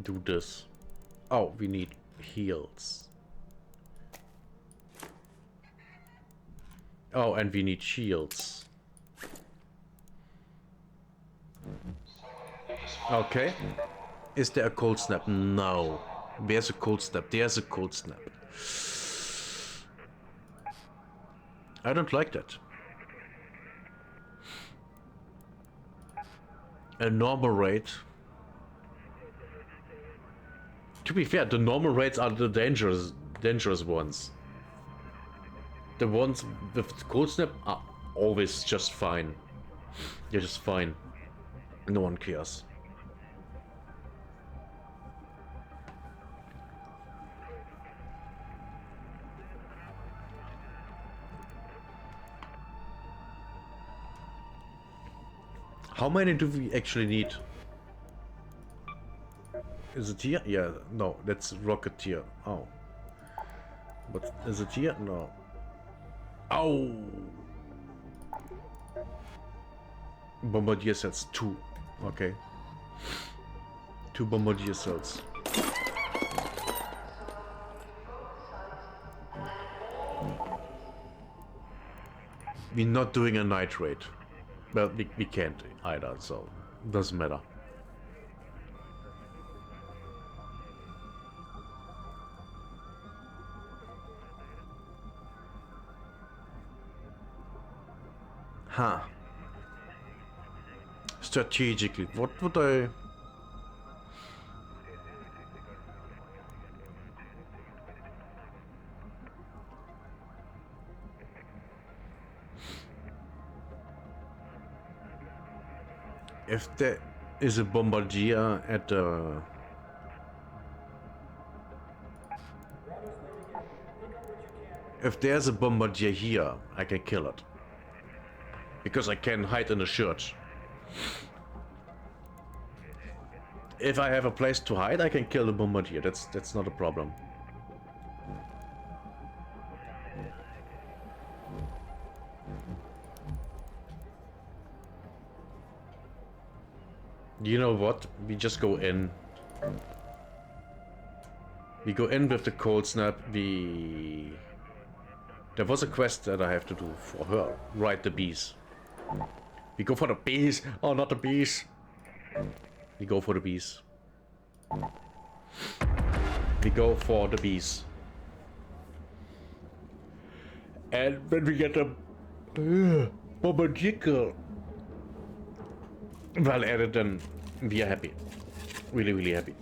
do this. Oh, we need heals. Oh, and we need shields. Okay. Is there a cold snap? No. Where's a cold snap? There's a cold snap. I don't like that. A normal rate. To be fair, the normal rates are the dangerous ones. The ones with cold snap are always just fine. They're just fine. No one cares. How many do we actually need? Is it here? Yeah, no, that's Rocketeer. Oh. But is it here? No. Oh! Bombardier cells, 2. Okay. 2 bombardier cells. We're not doing a night raid. Well, we can't either, so doesn't matter. Huh. Strategically, what would I... If there is a bombardier at the... If there's a bombardier here, I can kill it. Because I can hide in the church. If I have a place to hide, I can kill the bombardier. That's not a problem. You know what? We just go in. We go in with the cold snap. There was a quest that I have to do for her. Ride the bees. We go for the bees. Oh, not the bees. We go for the bees. We go for the bees. And when we get a bombardier girl well added, then we are happy. Really, really happy.